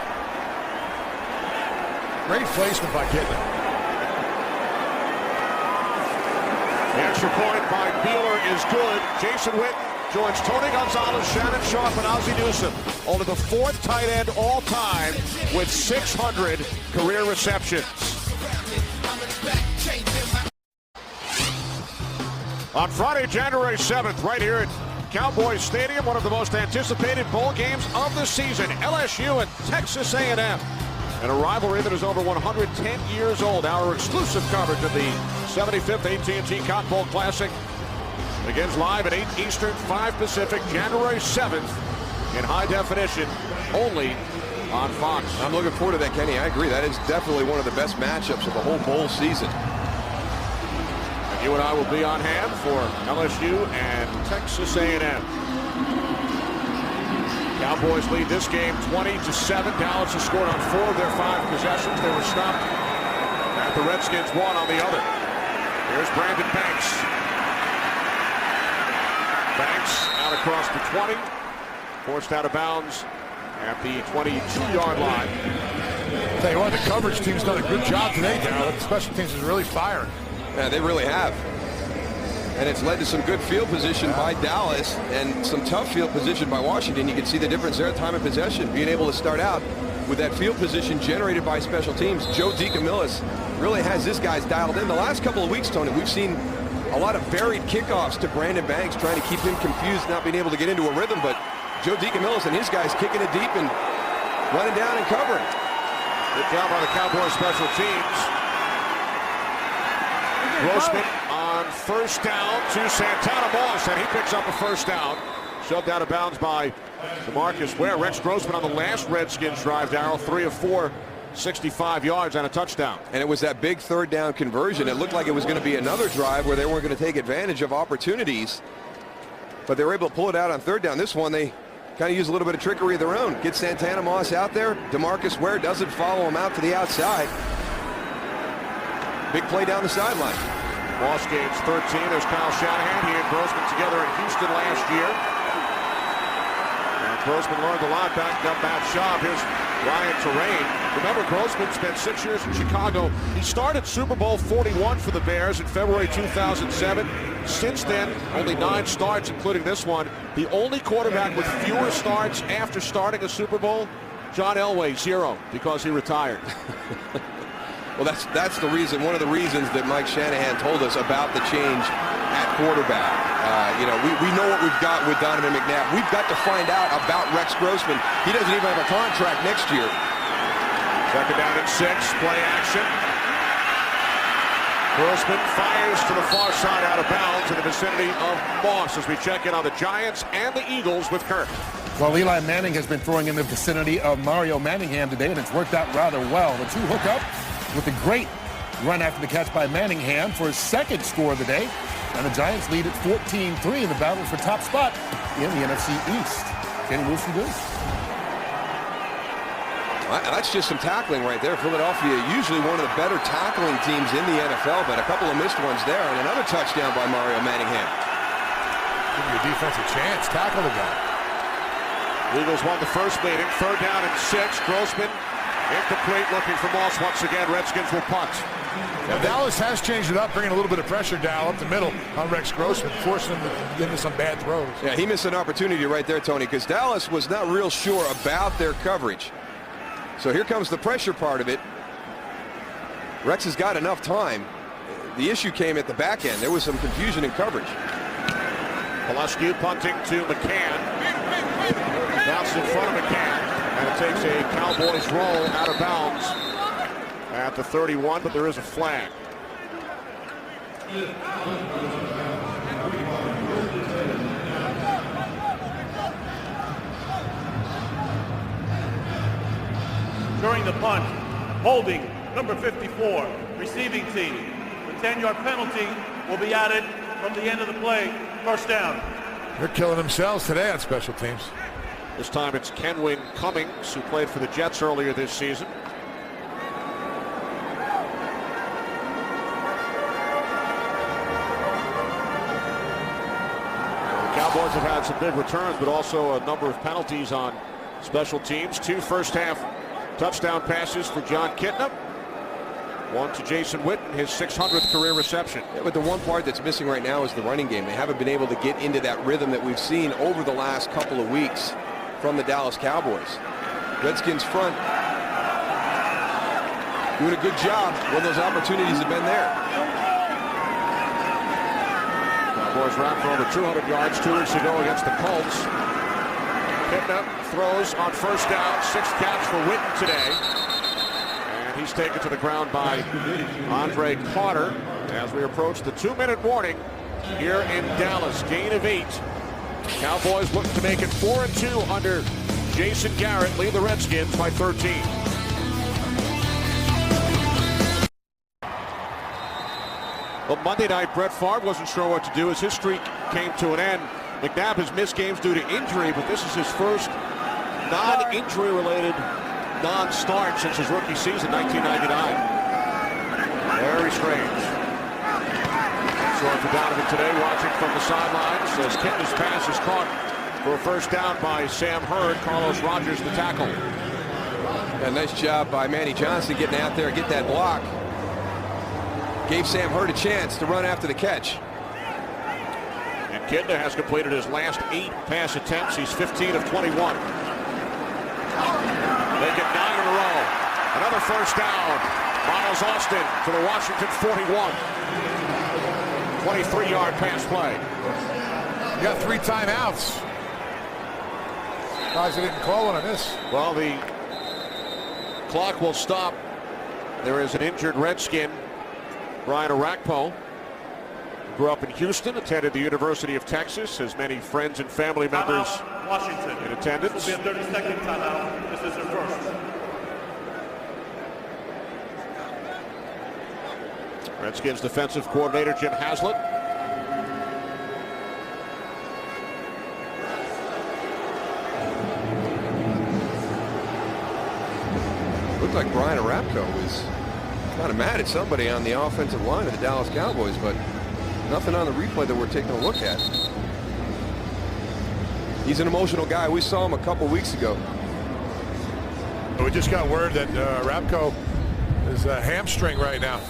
Great placement by Kitna. The extra point by Beeler is good. Jason Witten joins Tony Gonzalez, Shannon Sharp, and Ozzie Newsome. Only the 4th tight end all time with 600 career receptions. On Friday, January 7th, right here at Cowboys Stadium, one of the most anticipated bowl games of the season. LSU and Texas A&M. And a rivalry that is over 110 years old. Our exclusive coverage of the 75th AT&T Cotton Bowl Classic begins live at 8 Eastern, 5 Pacific, January 7th in high definition, only on Fox. I'm looking forward to that, Kenny. I agree. That is definitely one of the best matchups of the whole bowl season. And you and I will be on hand for LSU and Texas A&M. Cowboys lead this game 20-7. Dallas has scored on 4 of their 5 possessions. They were stopped at the Redskins 1 on the other. Here's Brandon Banks. Banks out across the 20. Forced out of bounds at the 22-yard line. Tell you what, the coverage team's done a good job today, Darryl. The special teams is really firing. Yeah, they really have. And it's led to some good field position by Dallas and some tough field position by Washington. You can see the difference there at time of possession, being able to start out with that field position generated by special teams. Joe DeCamillis really has this guy's dialed in. The last couple of weeks, Tony, we've seen a lot of varied kickoffs to Brandon Banks, trying to keep him confused, not being able to get into a rhythm. But Joe DeCamillis and his guys kicking it deep and running down and covering. Good job by the Cowboys special teams. Grossman on first down to Santana Moss, and he picks up a first down. Shoved out of bounds by DeMarcus Ware. Rex Grossman on the last Redskins drive, Darryl, 3 of 4, 65 yards and a touchdown. And it was that big third down conversion. It looked like it was going to be another drive where they weren't going to take advantage of opportunities, but they were able to pull it out on third down. This one, they kind of use a little bit of trickery of their own. Get Santana Moss out there. DeMarcus Ware doesn't follow him out to the outside. Big play down the sideline. Moss gains 13. There's Kyle Shanahan. He and Grossman together in Houston last year. And Grossman learned a lot backing up Matt Schaub. Here's Ryan Terrain. Remember, Grossman spent 6 years in Chicago. He started Super Bowl 41 for the Bears in February 2007. Since then, only 9 starts, including this one. The only quarterback with fewer starts after starting a Super Bowl, John Elway, 0, because he retired. Well, that's the reason, one of the reasons that Mike Shanahan told us about the change at quarterback. We know what we've got with Donovan McNabb. We've got to find out about Rex Grossman. He doesn't even have a contract next year. Second down and 6, play action. Grossman fires to the far side out of bounds in the vicinity of Moss as we check in on the Giants and the Eagles with Kirk. Well, Eli Manning has been throwing in the vicinity of Mario Manningham today, and it's worked out rather well. The two hook up with a great run after the catch by Manningham for his second score of the day. And the Giants lead at 14-3 in the battle for top spot in the NFC East. Kenny Wilson good. That's just some tackling right there. Philadelphia, usually one of the better tackling teams in the NFL, but a couple of missed ones there. And another touchdown by Mario Manningham. Give your defense a chance. Tackle the guy. Eagles won the first meeting. Third down and 6. Grossman incomplete, looking for Moss once again. Redskins will punt. Now, Dallas has changed it up, bringing a little bit of pressure down up the middle on Rex Grossman, forcing him to get into some bad throws. Yeah, he missed an opportunity right there, Tony, because Dallas was not real sure about their coverage. So here comes the pressure part of it. Rex has got enough time. The issue came at the back end. There was some confusion in coverage. Pulaski punting to McCann. Bounces in front of McCann. And it takes a Cowboys roll out of bounds at the 31, but there is a flag. During the punt, holding number 54, receiving team. The 10-yard penalty will be added from the end of the play. First down. They're killing themselves today on special teams. This time it's Kenwin Cummings, who played for the Jets earlier this season. The Cowboys have had some big returns, but also a number of penalties on special teams. 2 first-half touchdown passes for John Kitna. 1 to Jason Witten, his 600th career reception. Yeah, but the one part that's missing right now is the running game. They haven't been able to get into that rhythm that we've seen over the last couple of weeks from the Dallas Cowboys. Redskins front doing a good job when those opportunities have been there. Cowboys ran for over 200 yards 2 weeks ago against the Colts. Kitna throws on first down, 6th catch for Witten today. And he's taken to the ground by Andre Carter as we approach the 2-minute warning here in Dallas. Gain of 8. Cowboys looking to make it 4-2 under Jason Garrett, lead the Redskins by 13. Well, Monday night, Brett Favre wasn't sure what to do as his streak came to an end. McNabb has missed games due to injury, but this is his first non-injury related non-start since his rookie season, 1999. Very strange. Sorry for Donovan today, watching from the sidelines as Kitna's pass is caught for a first down by Sam Hurd. Carlos Rogers the tackle. Yeah, nice job by Manny Johnson getting out there and get that block. Gave Sam Hurd a chance to run after the catch. And Kidna has completed his last 8 pass attempts. He's 15 of 21. They get 9 in a row. Another first down. Miles Austin to the Washington 41. 23-yard pass play. You got 3 timeouts. Guys, they didn't call one on this. Well, the clock will stop. There is an injured Redskin, Brian Arakpo. Grew up in Houston, attended the University of Texas, has many friends and family members Washington. in attendance. This will be a 30-second timeout. This is their first. Redskins defensive coordinator Jim Haslett. Looked like Brian Arakpo was kind of mad at somebody on the offensive line of the Dallas Cowboys, but nothing on the replay that we're taking a look at. He's an emotional guy. We saw him a couple weeks ago. We just got word that Arakpo is a hamstring right now.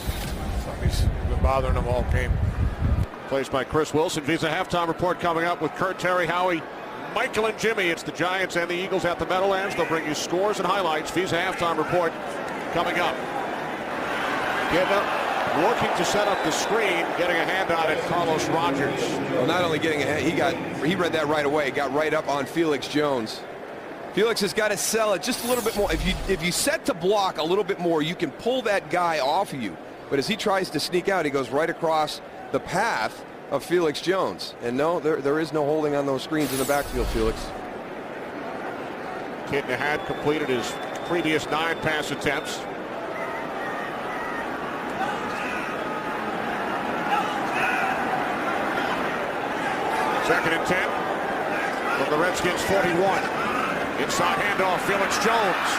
Something's been bothering him all game. Placed by Chris Wilson. Visa halftime report coming up with Kurt, Terry, Howie, Michael, and Jimmy. It's the Giants and the Eagles at the Meadowlands. They'll bring you scores and highlights. Visa halftime report coming up. Looking to set up the screen, getting a hand on it, Carlos Rogers. Well, not only getting a hand, he read that right away. Got right up on Felix Jones. Felix has got to sell it just a little bit more. If you set to block a little bit more, you can pull that guy off of you. But as he tries to sneak out, he goes right across the path of Felix Jones. And no, there is no holding on those screens in the backfield, Felix. Kidna had completed his previous 9 pass attempts. Second and 10 from the Redskins 41. Inside handoff, Felix Jones.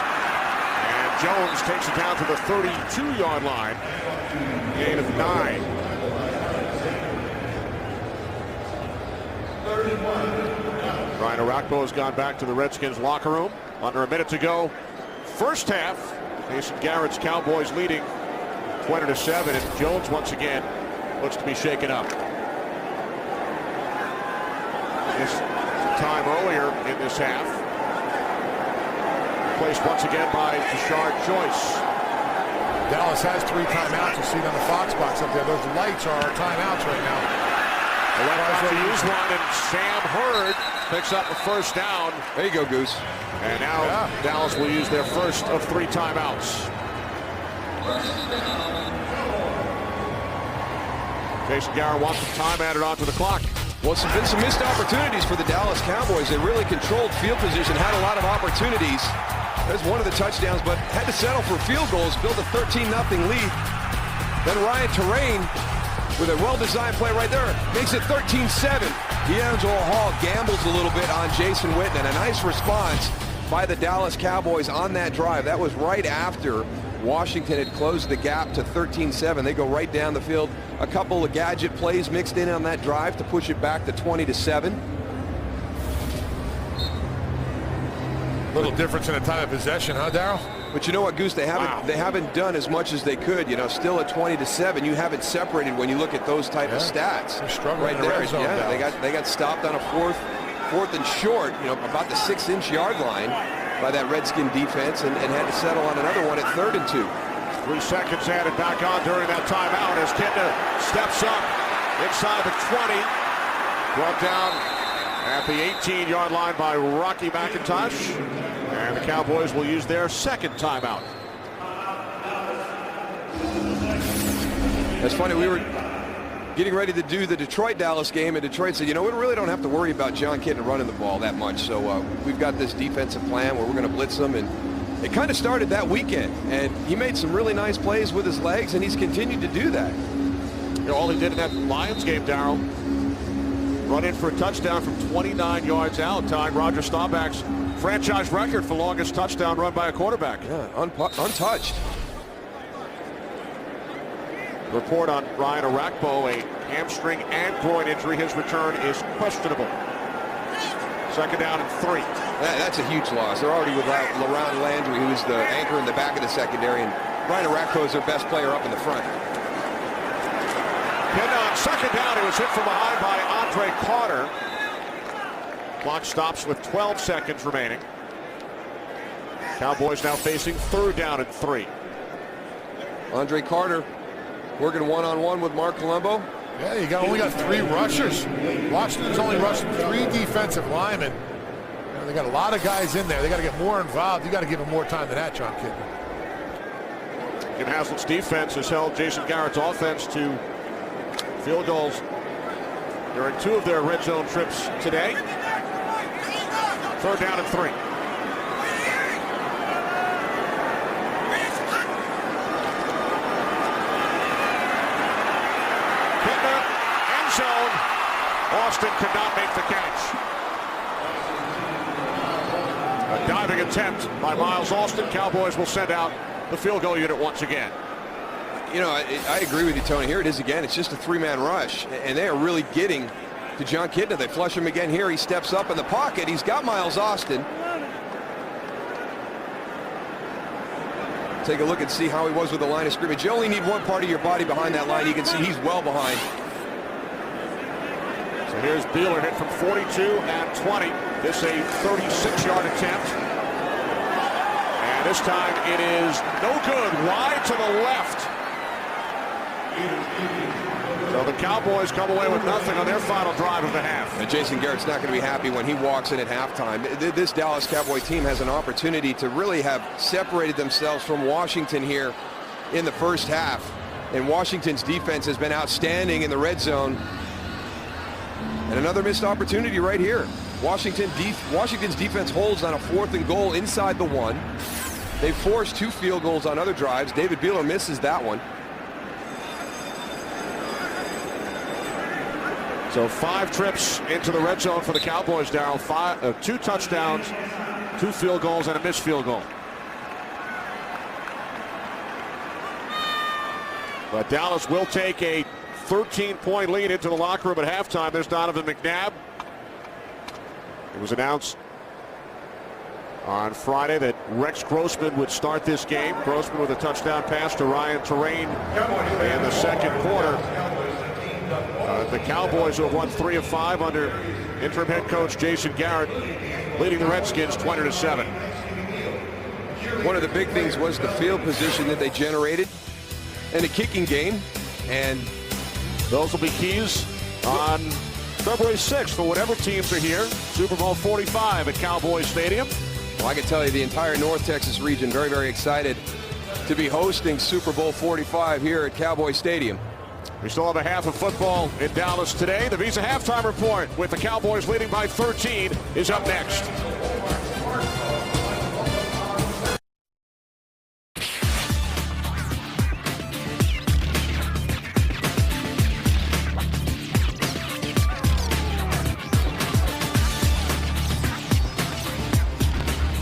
And Jones takes it down to the 32-yard line. Gain of 9. Brian Arakpo has gone back to the Redskins locker room. Under a minute to go. First half, Jason Garrett's Cowboys leading 20-7. And Jones once again looks to be shaken up. This time earlier in this half. Placed once again by Tashard Choice. Dallas has 3 timeouts. You see it on the Fox box up there. Those lights are our timeouts right now. The left to use one, and Sam Hurd picks up a first down. There you go, Goose. And now Dallas will use their first of 3 timeouts. Jason Garrett wants some time added onto the clock. Well, it's been some missed opportunities for the Dallas Cowboys. They really controlled field position, had a lot of opportunities. There's one of the touchdowns, but had to settle for field goals, built a 13-0 lead. Then Ryan Terrain, with a well-designed play right there, makes it 13-7. D'Angelo Hall gambles a little bit on Jason Witten, and a nice response by the Dallas Cowboys on that drive. That was right after Washington had closed the gap to 13-7. They go right down the field. A couple of gadget plays mixed in on that drive to push it back to 20-7. A little difference in the time of possession, huh, Darryl? But you know what, Goose? They haven't done as much as they could. You know, still at 20-7. You haven't separated when you look at those type of stats. They're struggling right in the there. red zone, They got stopped on a fourth and short. You know, about the 6-inch yard line by that Redskin defense, and had to settle on another one at 3rd and 2. 3 seconds added back on during that timeout as Kidna steps up inside the 20. Brought down at the 18-yard line by Rocky McIntosh. And the Cowboys will use their second timeout. That's funny. We were getting ready to do the Detroit-Dallas game, and Detroit said, you know, we really don't have to worry about John Kidna running the ball that much. So we've got this defensive plan where we're going to blitz them. And it kind of started that weekend. And he made some really nice plays with his legs, and he's continued to do that. You know, all he did in that Lions game, Darryl, run in for a touchdown from 29 yards out, tying Roger Staubach's franchise record for longest touchdown run by a quarterback. Yeah, untouched. Report on Brian Arakpo, a hamstring and groin injury. His return is questionable. Second down and 3. That's a huge loss. They're already without LaRon Landry, who's the anchor in the back of the secondary, and Brian Arakpo is their best player up in the front. And on second down, he was hit from behind by Andre Carter. Clock stops with 12 seconds remaining. Cowboys now facing third down and 3. Andre Carter working one-on-one with Mark Colombo. Yeah, you only got 3 rushers. Washington's only rushed 3 defensive linemen. They got a lot of guys in there. They got to get more involved. You got to give them more time than that, John Kidman. Jim Haslett's defense has held Jason Garrett's offense to field goals during 2 of their red zone trips today. Third down and 3. Kidman, end zone. Austin could not make the catch. A diving attempt by Miles Austin. Cowboys will send out the field goal unit once again. You know, I agree with you, Tony. Here it is again. It's just a 3-man rush, and they are really getting to John Kidna. They flush him again here. He steps up in the pocket. He's got Miles Austin. Take a look and see how he was with the line of scrimmage. You only need one part of your body behind that line. You can see he's well behind. So here's Beeler hit from 42 and 20. This a 36-yard attempt. And this time it is no good. Wide to the left. So the Cowboys come away with nothing on their final drive of the half. And Jason Garrett's not going to be happy when he walks in at halftime. This Dallas Cowboy team has an opportunity to really have separated themselves from Washington here in the first half. And Washington's defense has been outstanding in the red zone. And another missed opportunity right here. Washington's defense holds on a 4th and goal inside the 1. They forced 2 field goals on other drives. David Beeler misses that one. So 5 trips into the red zone for the Cowboys, Darryl. 2 touchdowns, 2 field goals, and a missed field goal. But Dallas will take a 13-point lead into the locker room at halftime. There's Donovan McNabb. It was announced on Friday that Rex Grossman would start this game. Grossman with a touchdown pass to Ryan Terrain in the second quarter. The Cowboys, who have won 3 of 5 under interim head coach Jason Garrett, leading the Redskins 20-7. One of the big things was the field position that they generated and the kicking game. And those will be keys on February 6th for whatever teams are here. Super Bowl 45 at Cowboys Stadium. Well, I can tell you the entire North Texas region very, very excited to be hosting Super Bowl 45 here at Cowboy Stadium. We still have a half of football in Dallas today. The Visa halftime report with the Cowboys leading by 13 is up next.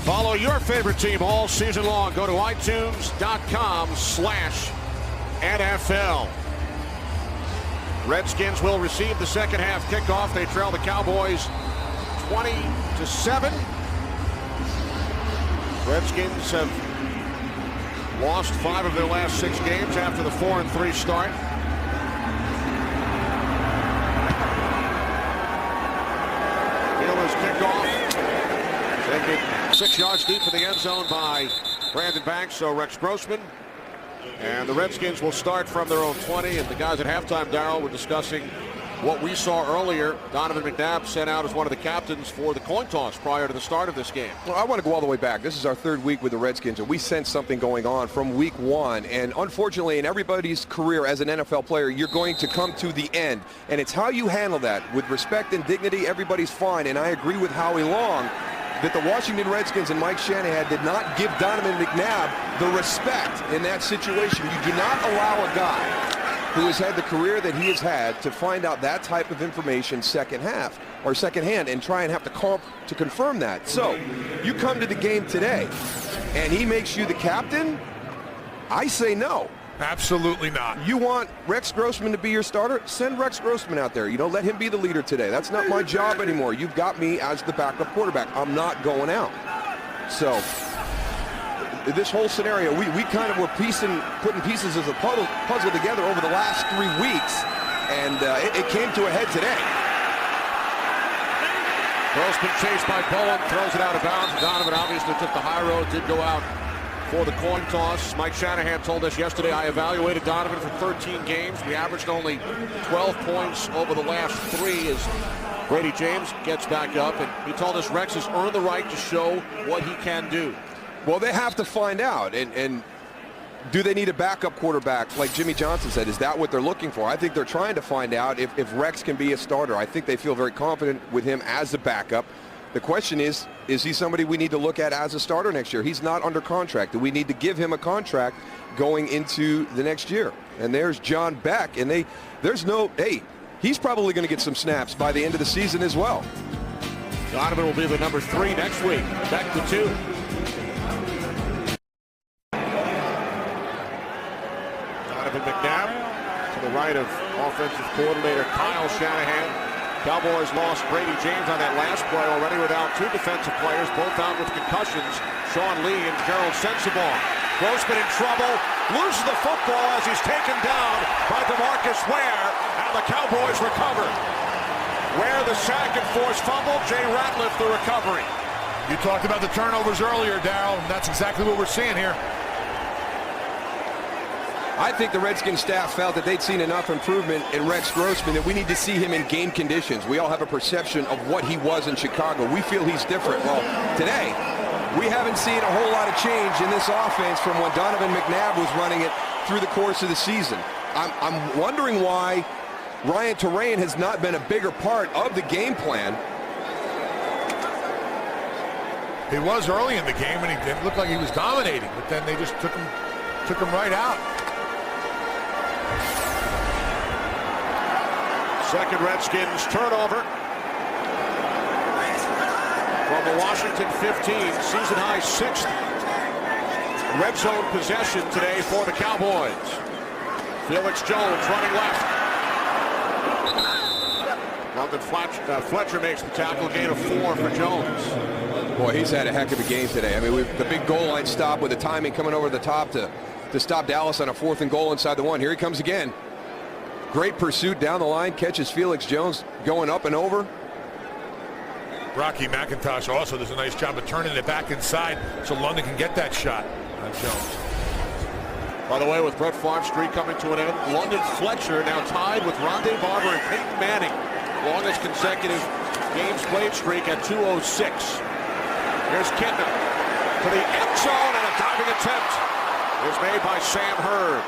Follow your favorite team all season long. Go to iTunes.com/NFL. Redskins will receive the second half kickoff. They trail the Cowboys 20-7. Redskins have lost 5 of their last 6 games after the 4-3 start. Beeler's kickoff. Taken 6 yards deep in the end zone by Brandon Banks, so Rex Grossman. And the Redskins will start from their own 20. And the guys at halftime, Darryl, were discussing what we saw earlier. Donovan McNabb sent out as one of the captains for the coin toss prior to the start of this game. Well, I want to go all the way back. This is our 3rd week with the Redskins, and we sensed something going on from week 1. And unfortunately, in everybody's career as an NFL player, you're going to come to the end. And it's how you handle that. With respect and dignity, everybody's fine. And I agree with Howie Long that the Washington Redskins and Mike Shanahan did not give Donovan McNabb the respect in that situation. You do not allow a guy who has had the career that he has had to find out that type of information second hand and try and have to confirm that. So you come to the game today and he makes you the captain. I say no. Absolutely not. You want Rex Grossman to be your starter? Send Rex Grossman out there. Let him be the leader today. That's not my job anymore. You've got me as the backup quarterback. I'm not going out. So this whole scenario, we kind of were putting pieces of the puzzle together over the last 3 weeks, and it came to a head today. Grossman chased by Bowen, throws it out of bounds. Donovan obviously took the high road, did go out for the coin toss. Mike Shanahan told us yesterday, I evaluated Donovan for 13 games. We averaged only 12 points over the last 3 as Brady James gets back up. And he told us Rex has earned the right to show what he can do. Well, they have to find out. And do they need a backup quarterback like Jimmy Johnson said? Is that what they're looking for? I think they're trying to find out if Rex can be a starter. I think they feel very confident with him as a backup. The question is he somebody we need to look at as a starter next year? He's not under contract. Do we need to give him a contract going into the next year? And there's John Beck, and he's probably going to get some snaps by the end of the season as well. Donovan will be the number 3 next week. Beck the 2. Donovan McNabb to the right of offensive coordinator Kyle Shanahan. Cowboys lost Brady James on that last play already without 2 defensive players, both out with concussions, Sean Lee and Gerald Sensabaugh. Grossman in trouble, loses the football as he's taken down by DeMarcus Ware, and the Cowboys recover. Ware the sack and forced fumble, Jay Ratliff the recovery. You talked about the turnovers earlier, Darryl, and that's exactly what we're seeing here. I think the Redskins staff felt that they'd seen enough improvement in Rex Grossman that we need to see him in game conditions. We all have a perception of what he was in Chicago. We feel he's different. Well, today, we haven't seen a whole lot of change in this offense from when Donovan McNabb was running it through the course of the season. I'm wondering why Ryan Torain has not been a bigger part of the game plan. He was early in the game, and he looked like he was dominating, but then they just took him right out. Second Redskins turnover from the Washington 15, season-high 6th red zone possession today for the Cowboys. Felix Jones running left. London Fletcher makes the tackle, gain of 4 for Jones. Boy, he's had a heck of a game today. I mean, the big goal line stop with the timing coming over the top to stop Dallas on a 4th and goal inside the 1. Here he comes again. Great pursuit down the line, catches Felix Jones going up and over. Rocky McIntosh also does a nice job of turning it back inside so London can get that shot on Jones. By the way, with Brett Favre's streak coming to an end, London Fletcher now tied with Rondé Barber and Peyton Manning. Longest consecutive games played streak at 206. Here's Kitna to the end zone, and a diving attempt is made by Sam Hurd.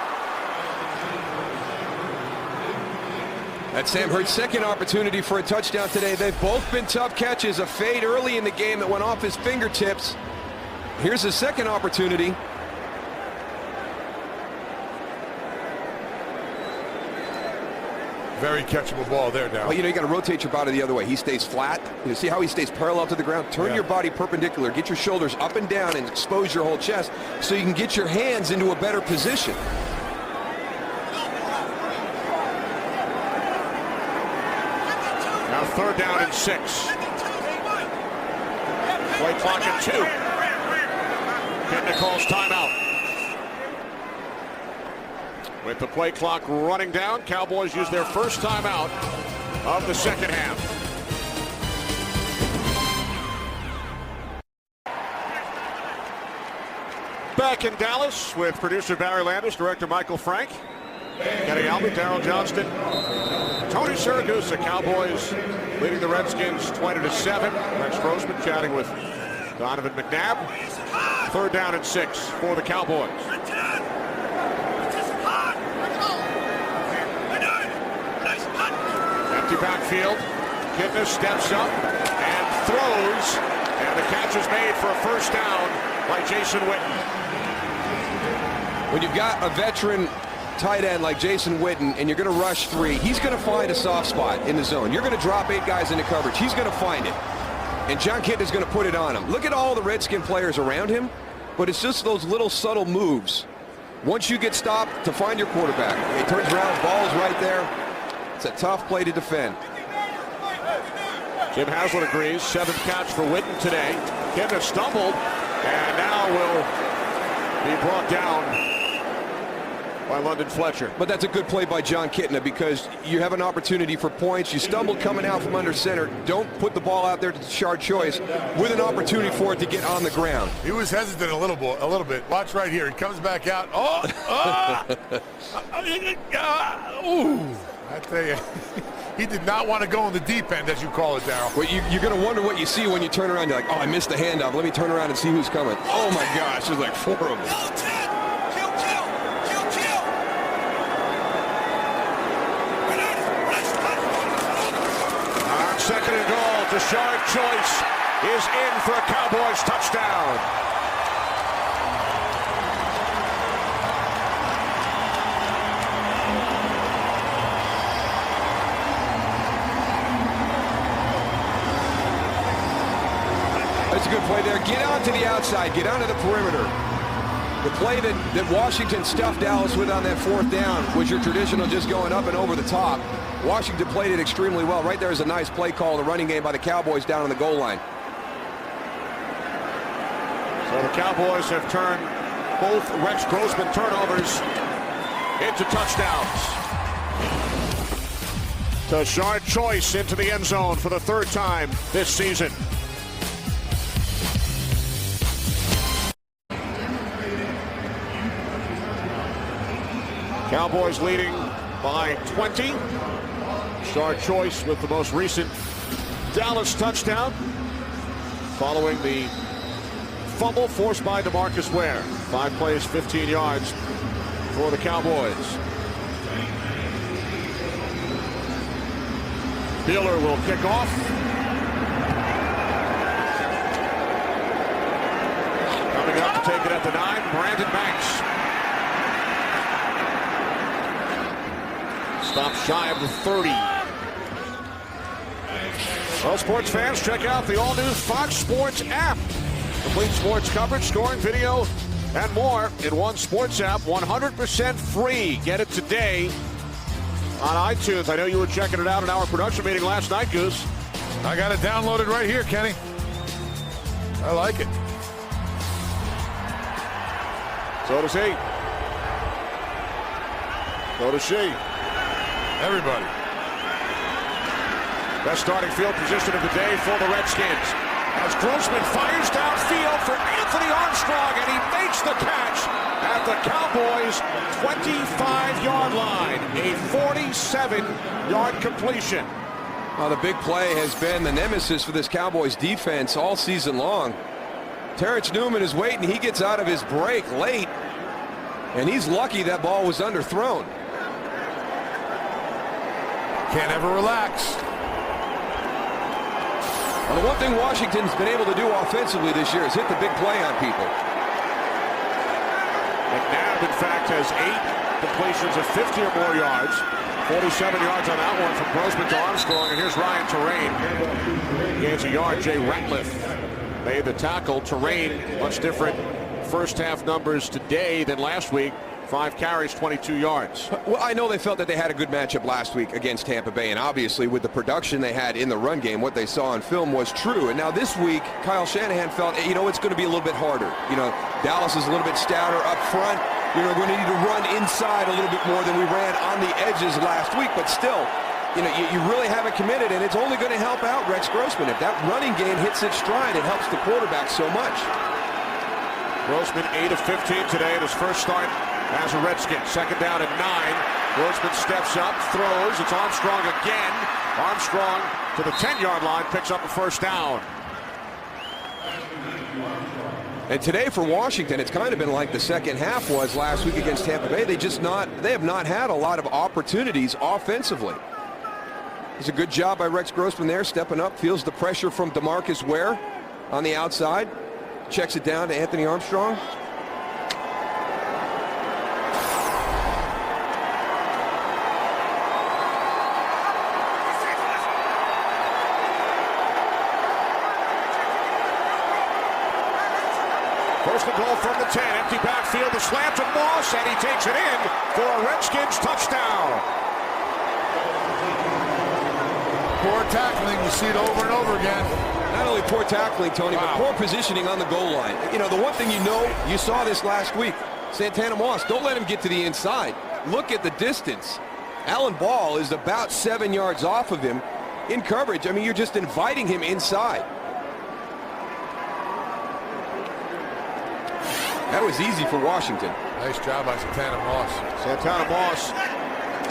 That's Sam Hurd's second opportunity for a touchdown today. They've both been tough catches. A fade early in the game that went off his fingertips. Here's his second opportunity. Very catchable ball there, Darryl. Well, you got to rotate your body the other way. He stays flat. You see how he stays parallel to the ground? Turn your body perpendicular. Get your shoulders up and down and expose your whole chest so you can get your hands into a better position. Now 3rd down and 6. Play clock at 2. Kitna calls timeout. With the play clock running down, Cowboys use their first timeout of the second half. Back in Dallas with producer Barry Landis, director Michael Frank, Kenny Albee, Darryl Johnston, Tony Siragusa. Cowboys leading the Redskins 20-7. Rex Grossman chatting with Donovan McNabb. 3rd down and 6 for the Cowboys. Empty backfield. Kitna steps up and throws, and the catch is made for a first down by Jason Witten. When you've got a veteran tight end like Jason Witten and you're going to rush 3, he's going to find a soft spot in the zone. You're going to drop 8 guys into coverage. He's going to find it. And John Kitna's going to put it on him. Look at all the Redskin players around him, but it's just those little subtle moves once you get stopped, to find your quarterback. He turns around, ball's right there. It's a tough play to defend. Jim Haslett agrees. 7th catch for Witten today. Kitna stumbled and now will be brought down by London Fletcher. But that's a good play by John Kitna, because you have an opportunity for points. You stumbled coming out from under center. Don't put the ball out there to Shard Choice with an opportunity for it to get on the ground. He was hesitant a little bit. Watch right here. He comes back out. Ooh. I tell you, he did not want to go in the deep end, as you call it, Darryl. Well, you're going to wonder what you see when you turn around. You're like, oh, I missed the handoff. Let me turn around and see who's coming. Oh, my gosh. There's like 4 of them. Second and goal. Shard Choice is in for a Cowboys touchdown. That's a good play there. Get out to the outside. Get out of the perimeter. The play that Washington stuffed Dallas with on that 4th down was your traditional just going up and over the top. Washington played it extremely well. Right there is a nice play call, the running game by the Cowboys down on the goal line. So the Cowboys have turned both Rex Grossman turnovers into touchdowns. To Shard Choice into the end zone for the 3rd time this season. Cowboys leading by 20. Shard Choice with the most recent Dallas touchdown, following the fumble forced by DeMarcus Ware. 5 plays, 15 yards for the Cowboys. Beeler will kick off. Coming up to take it at the 9, Brandon Banks. Stop shy of the 30. Well, sports fans, check out the all-new Fox Sports app. Complete sports coverage, scoring, video, and more in one sports app, 100% free. Get it today on iTunes. I know you were checking it out in our production meeting last night, Goose. I got it downloaded right here, Kenny. I like it. So does he. So does she. Everybody. Best starting field position of the day for the Redskins. As Grossman fires downfield for Anthony Armstrong, and he makes the catch at the Cowboys' 25-yard line. A 47-yard completion. Well, the big play has been the nemesis for this Cowboys defense all season long. Terrence Newman is waiting. He gets out of his break late, and he's lucky that ball was underthrown. Can't ever relax. Well, the one thing Washington's been able to do offensively this year is hit the big play on people. McNabb, in fact, has 8 completions of 50 or more yards. 47 yards on that one from Grossman to Armstrong. And here's Ryan Terrain. Gains a yard. Jay Ratliff made the tackle. Terrain, much different first half numbers today than last week. 5 carries, 22 yards. Well, I know they felt that they had a good matchup last week against Tampa Bay, and obviously with the production they had in the run game, what they saw on film was true. And now this week, Kyle Shanahan felt, you know, it's going to be a little bit harder. You know, Dallas is a little bit stouter up front. You know, we're going to need to run inside a little bit more than we ran on the edges last week, but still, you know, you really haven't committed, and it's only going to help out Rex Grossman. If that running game hits its stride, it helps the quarterback so much. Grossman 8 of 15 today at his first start as a Redskin. 2nd down and 9. Grossman steps up, throws. It's Armstrong again. Armstrong to the 10-yard line, picks up a first down. And today for Washington, it's kind of been like the second half was last week against Tampa Bay. They have not had a lot of opportunities offensively. It's a good job by Rex Grossman there, stepping up, feels the pressure from DeMarcus Ware on the outside, checks it down to Anthony Armstrong. fires the goal from the 10. Empty backfield, the slant to Moss, and he takes it in for a Redskins touchdown. Poor tackling. We see it over and over again. Not only poor tackling, Tony, but poor positioning on the goal line. You know, the one thing you saw this last week, Santana Moss, don't let him get to the inside. Look at the distance. Alan Ball is about 7 yards off of him in coverage. I mean, you're just inviting him inside. That was easy for Washington. Nice job by Santana Moss. Santana Moss,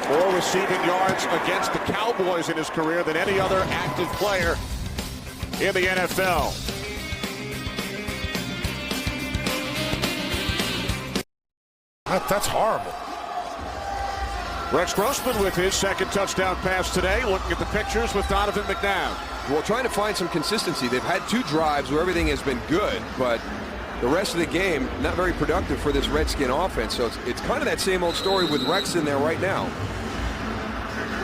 more receiving yards against the Cowboys in his career than any other active player in the NFL. That's horrible. Rex Grossman with his second touchdown pass today. Looking at the pictures with Donovan McNabb. Well, trying to find some consistency. They've had 2 drives where everything has been good, but the rest of the game not very productive for this Redskin offense. So it's kind of that same old story with Rex in there right now.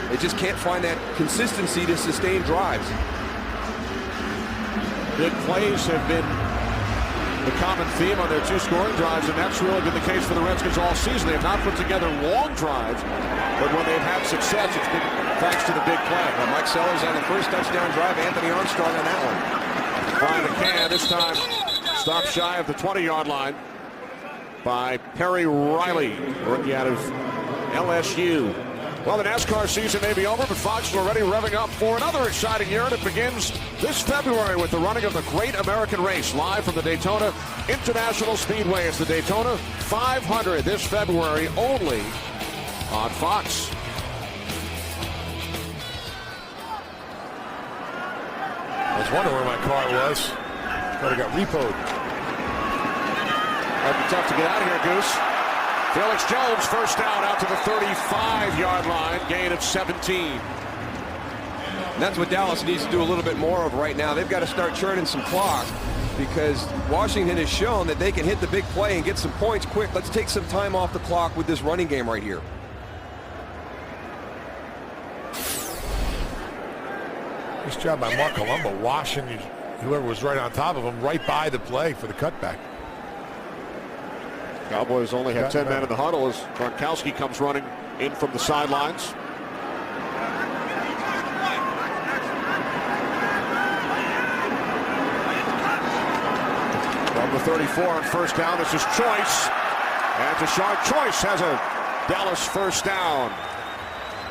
They just can't find that consistency to sustain drives. Big plays have been the common theme on their 2 scoring drives, and that's really been the case for the Redskins all season. They have not put together long drives, but when they've had success, it's been thanks to the big play. Well, Mike Sellers on the first touchdown drive, Anthony Armstrong on that one. Brian McCann this time stopped shy of the 20-yard line by Perry Riley, rookie out of LSU. Well, the NASCAR season may be over, but Fox is already revving up for another exciting year, and it begins this February with the running of the Great American Race, live from the Daytona International Speedway. It's the Daytona 500 this February, only on Fox. I was wondering where my car was. But it got repoed. That'd be tough to get out of here, Goose. Felix Jones first down out to the 35-yard line, gain of 17. And that's what Dallas needs to do a little bit more of right now. They've got to start churning some clock because Washington has shown that they can hit the big play and get some points quick. Let's take some time off the clock with this running game right here. Nice job by Mark Colombo washing whoever was right on top of him right by the play for the cutback. Cowboys only have 10 men in the huddle as Gronkowski comes running in from the sidelines. From the 34 on first down, this is Choice. And Tashard Choice has a Dallas first down.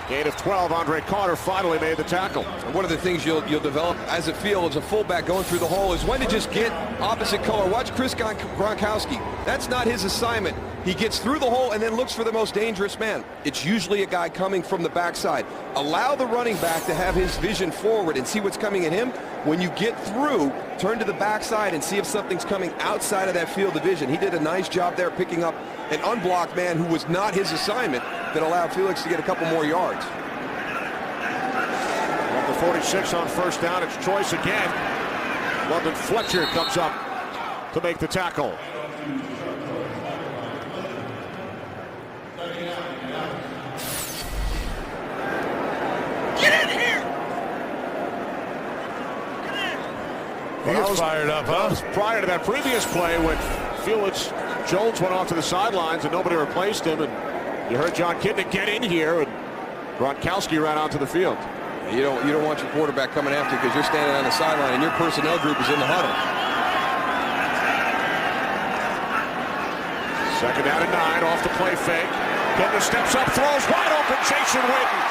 Gain of 12. Andre Carter finally made the tackle. And one of the things you'll develop as a field as a fullback going through the hole is when to just get opposite color. Watch Chris Gronkowski. That's not his assignment. He gets through the hole and then looks for the most dangerous man. It's usually a guy coming from the backside. Allow the running back to have his vision forward and see what's coming at him. When you get through, turn to the backside and see if something's coming outside of that field of vision. He did a nice job there picking up an unblocked man who was not his assignment that allowed Felix to get a couple more yards. From the 46 on first down, it's Choice again. London Fletcher comes up to make the tackle. Get in here! He gets fired up, huh? Prior to that previous play when Felix Jones went off to the sidelines and nobody replaced him, and you heard John Kidnick get in here, and Gronkowski ran onto the field. You don't want your quarterback coming after you because you're standing on the sideline and your personnel group is in the huddle. Second down and 9 off the play fake. Kidnick steps up, throws wide open, Jason Witten.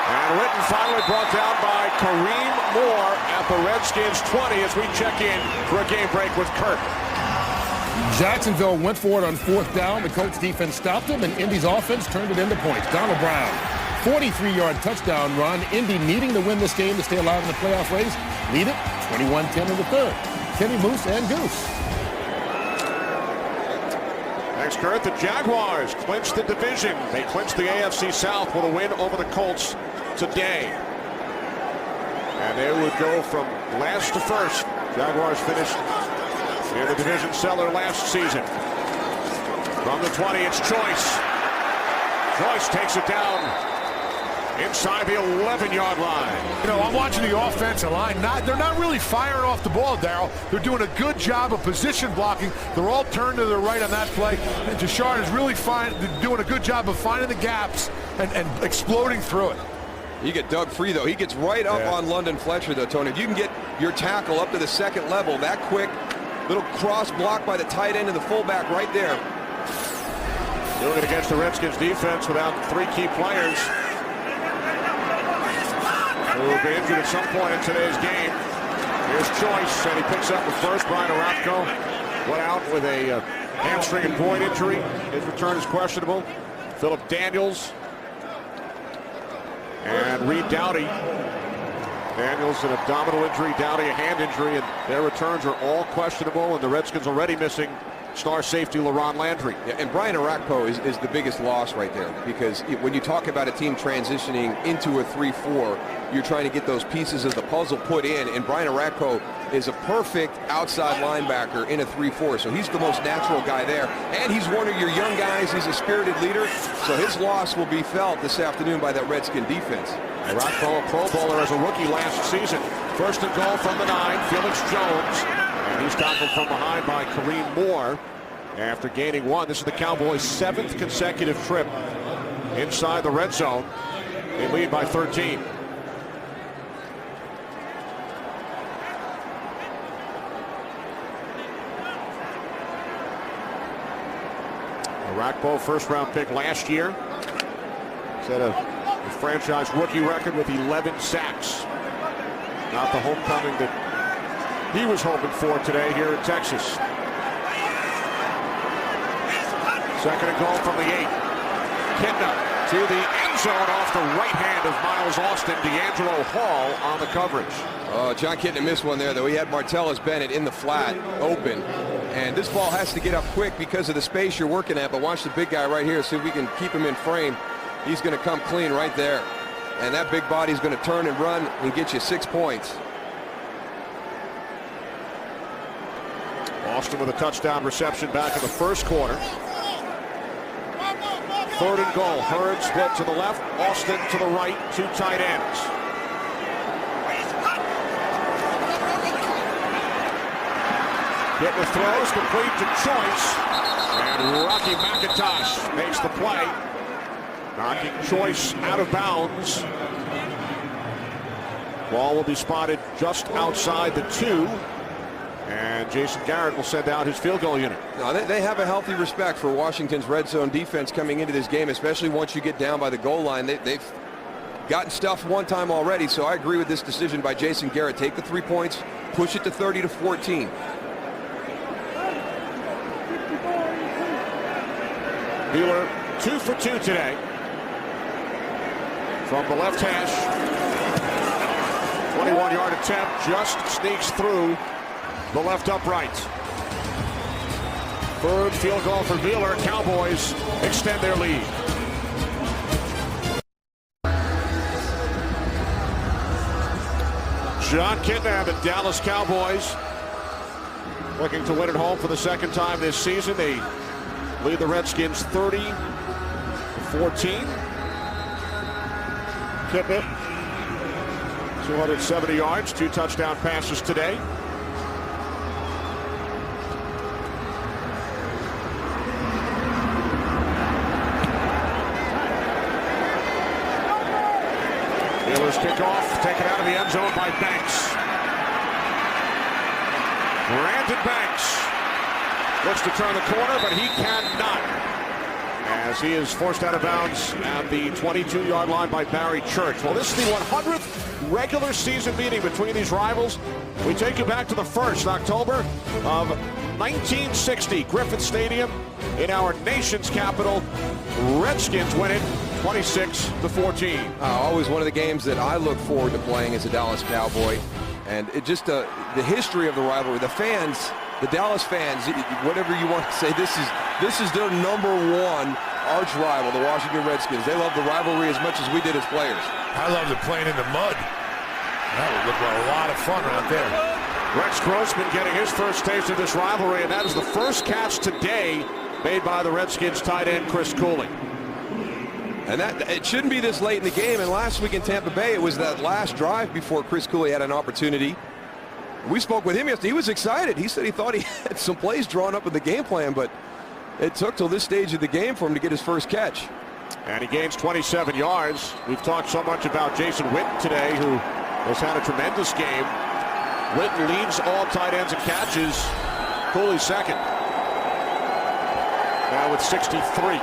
And Witten finally brought down by Kareem Moore at the Redskins 20 as we check in for a game break with Kurt. Jacksonville went for it on fourth down. The Colts defense stopped them, and Indy's offense turned it into points. Donald Brown, 43-yard touchdown run. Indy needing to win this game to stay alive in the playoff race. Lead it 21-10 in the third. Kenny Moose and Goose. Thanks, Kurt. The Jaguars clinched the division. They clinched the AFC South with a win over the Colts today. And they would go from last to first. Jaguars finished in the division cellar last season. From the 20, it's Choice. Choice takes it down inside the 11-yard line. You know, I'm watching the offensive line. They're not really firing off the ball, Darryl. They're doing a good job of position blocking. They're all turned to the right on that play. And Jashard is really doing a good job of finding the gaps and exploding through it. You get Doug free, though. He gets right up on London Fletcher, though, Tony. If you can get your tackle up to the second level that quick, little cross block by the tight end and the fullback right there. Doing it against the Redskins defense without 3 key players who will be injured at some point in today's game. Here's Choice, and he picks up the first. Brian Orakpo went out with a hamstring and groin injury. His return is questionable. Philip Daniels and Reed Dowdy. Daniels an abdominal injury, Dowdy a hand injury, and their returns are all questionable, and the Redskins already missing star safety LaRon Landry. Yeah, and Brian Orakpo is the biggest loss right there, because when you talk about a team transitioning into a 3-4, you're trying to get those pieces of the puzzle put in, and Brian Orakpo is a perfect outside linebacker in a 3-4, so he's the most natural guy there, and he's one of your young guys. He's a spirited leader, so his loss will be felt this afternoon by that Redskin defense. Orakpo, a Pro Bowler as a rookie last season. First and goal from the 9, Felix Jones. And he's tackled from behind by Kareem Moore after gaining 1. This is the Cowboys' 7th consecutive trip inside the red zone. They lead by 13. Orakpo, first-round pick last year. Set a franchise rookie record with 11 sacks. Not the homecoming that he was hoping for today here in Texas. Second and goal from the 8. Kidna to the end zone off the right hand of Miles Austin. D'Angelo Hall on the coverage. Oh, John Kidna missed one there, though. He had Martellus Bennett in the flat, open. And this ball has to get up quick because of the space you're working at. But watch the big guy right here. See if we can keep him in frame. He's going to come clean right there. And that big body's going to turn and run and get you 6 points. Austin with a touchdown reception back in the first quarter. Third and goal. Hurd split to the left. Austin to the right. 2 tight ends. Kidna throws complete to Choice. And Rocky McIntosh makes the play. Knocking Choice out of bounds. Ball will be spotted just outside the 2. And Jason Garrett will send out his field goal unit. No, they have a healthy respect for Washington's red zone defense coming into this game, especially once you get down by the goal line. They've gotten stuffed one time already, so I agree with this decision by Jason Garrett. Take the 3 points, push it to 30-14. Wheeler 2 for 2 today. From the left hash. 21-yard attempt, just sneaks through the left upright. Third field goal for Wheeler. Cowboys extend their lead. John Kidna and the Dallas Cowboys looking to win at home for the second time this season. They lead the Redskins 30-14. Kidna, 270 yards, 2 touchdown passes today. Wheeler's kickoff taken out of the end zone by Banks. Brandon Banks looks to turn the corner, but he cannot, as he is forced out of bounds at the 22-yard line by Barry Church. Well, this is the 100th regular season meeting between these rivals. We take you back to the 1st, October of 1960, Griffith Stadium in our nation's capital. Redskins win it 26-14. Always one of the games that I look forward to playing as a Dallas Cowboy. And it just the history of the rivalry, the fans, the Dallas fans, whatever you want to say, this is their number 1 arch rival, the Washington Redskins. They love the rivalry as much as we did as players. I love the playing in the mud. That would look like a lot of fun right there. Rex Grossman getting his first taste of this rivalry, and that is the first catch today made by the Redskins tight end Chris Cooley. And it shouldn't be this late in the game. And last week in Tampa Bay, it was that last drive before Chris Cooley had an opportunity. We spoke with him yesterday. He was excited. He said he thought he had some plays drawn up in the game plan, but it took till this stage of the game for him to get his first catch. And he gains 27 yards. We've talked so much about Jason Witten today, who has had a tremendous game. Witten leads all tight ends in catches. Cooley second. Now with 63.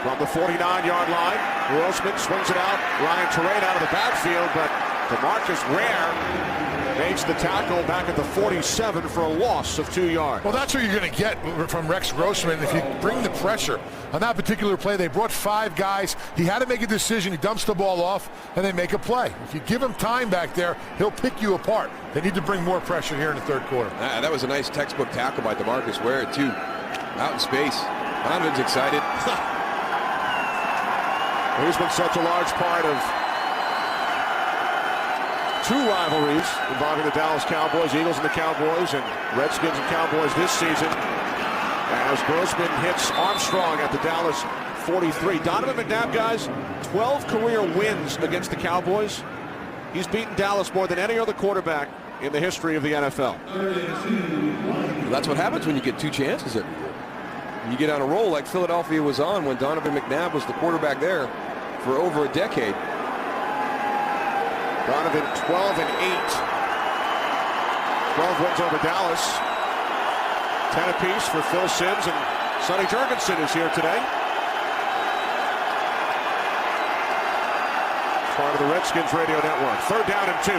From the 49-yard line, Grossman swings it out. Ryan Terrain out of the backfield, but DeMarcus Ware makes the tackle back at the 47 for a loss of 2 yards. Well, that's what you're going to get from Rex Grossman if you bring the pressure. On that particular play, they brought 5 guys. He had to make a decision. He dumps the ball off, and they make a play. If you give him time back there, he'll pick you apart. They need to bring more pressure here in the third quarter. That was a nice textbook tackle by DeMarcus Ware, too. Out in space. Donovan's excited. He's been such a large part of 2 rivalries involving the Dallas Cowboys, Eagles and the Cowboys, and Redskins and Cowboys this season. As Grossman hits Armstrong at the Dallas 43. Donovan McNabb, guys, 12 career wins against the Cowboys. He's beaten Dallas more than any other quarterback in the history of the NFL. Well, that's what happens when you get 2 chances every year. You get on a roll like Philadelphia was on when Donovan McNabb was the quarterback there for over a decade. Donovan 12-8. 12 wins over Dallas. 10 apiece for Phil Simms, and Sonny Jurgensen is here today. Part of the Redskins radio network. 3rd down and 2.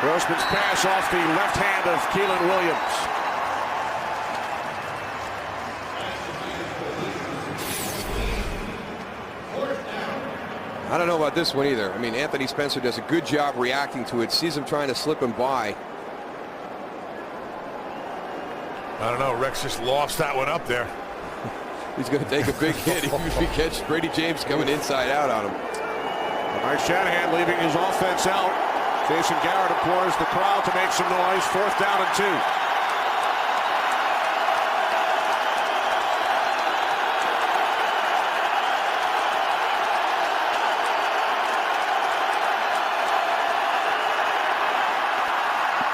Grossman's pass off the left hand of Keelan Williams. I don't know about this one either. I mean, Anthony Spencer does a good job reacting to it. Sees him trying to slip him by. I don't know. Rex just lost that one up there. He's going to take a big hit if he catches Brady James coming inside out on him. Mike Shanahan leaving his offense out. Jason Garrett implores the crowd to make some noise. 4th down and 2.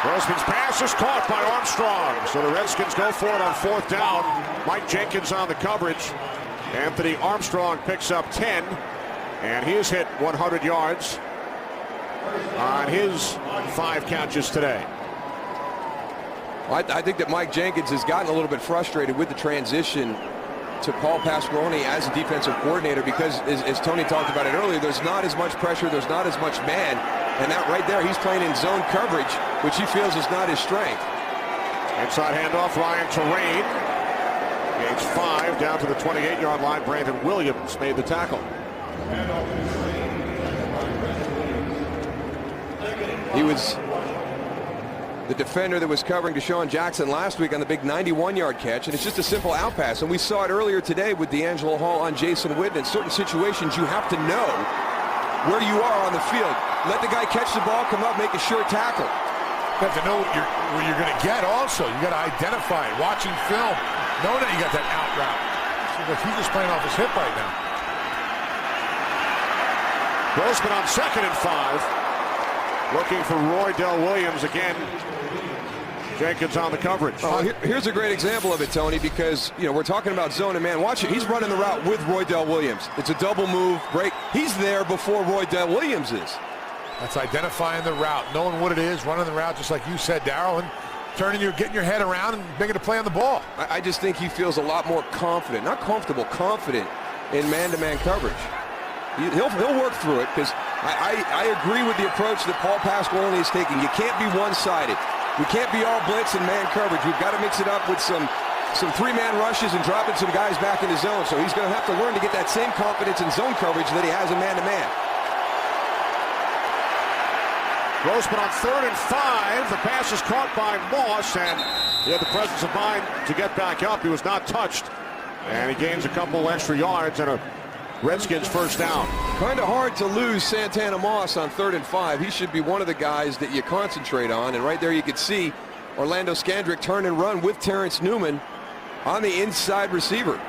Grossman's pass is caught by Armstrong. So the Redskins go for it on 4th down. Mike Jenkins on the coverage. Anthony Armstrong picks up 10. And he has hit 100 yards on his 5 catches today. I think that Mike Jenkins has gotten a little bit frustrated with the transition to Paul Pasqualoni as a defensive coordinator because, as Tony talked about it earlier, there's not as much pressure, there's not as much man, and that right there, he's playing in zone coverage, which he feels is not his strength. Inside handoff, Ryan Terrain gains 5 down to the 28-yard line. Brandon Williams made the tackle. He was the defender that was covering Deshaun Jackson last week on the big 91-yard catch, and it's just a simple out pass. And we saw it earlier today with D'Angelo Hall on Jason Witten. In certain situations, you have to know where you are on the field. Let the guy catch the ball, come up, make a sure tackle. You have to know what you're going to get also. You got to identify it, watching film, knowing that you got that out route. Seems like he's just playing off his hip right now. Grossman on 2nd and 5. Looking for Roydell Williams again. Jenkins on the coverage. Here's a great example of it, Tony, because, you know, we're talking about zone and man. Watch it. He's running the route with Roydell Williams. It's a double move break. He's there before Roydell Williams is. That's identifying the route, knowing what it is, running the route, just like you said, Darryl, and getting your head around and making a play on the ball. I just think he feels a lot more confident, not comfortable, confident in man-to-man coverage. He'll work through it because I agree with the approach that Paul Pasqualoni is taking. You can't be one-sided. We can't be all blitz and man coverage. We've got to mix it up with some 3-man rushes and dropping some guys back in the zone. So he's going to have to learn to get that same confidence in zone coverage that he has in man-to-man. Grossman on 3rd and 5. The pass is caught by Moss, and he had the presence of mind to get back up. He was not touched, and he gains a couple extra yards and a Redskins 1st down. Kind of hard to lose Santana Moss on 3rd and 5. He should be one of the guys that you concentrate on. And right there you could see Orlando Scandrick turn and run with Terrence Newman. on the inside receiver.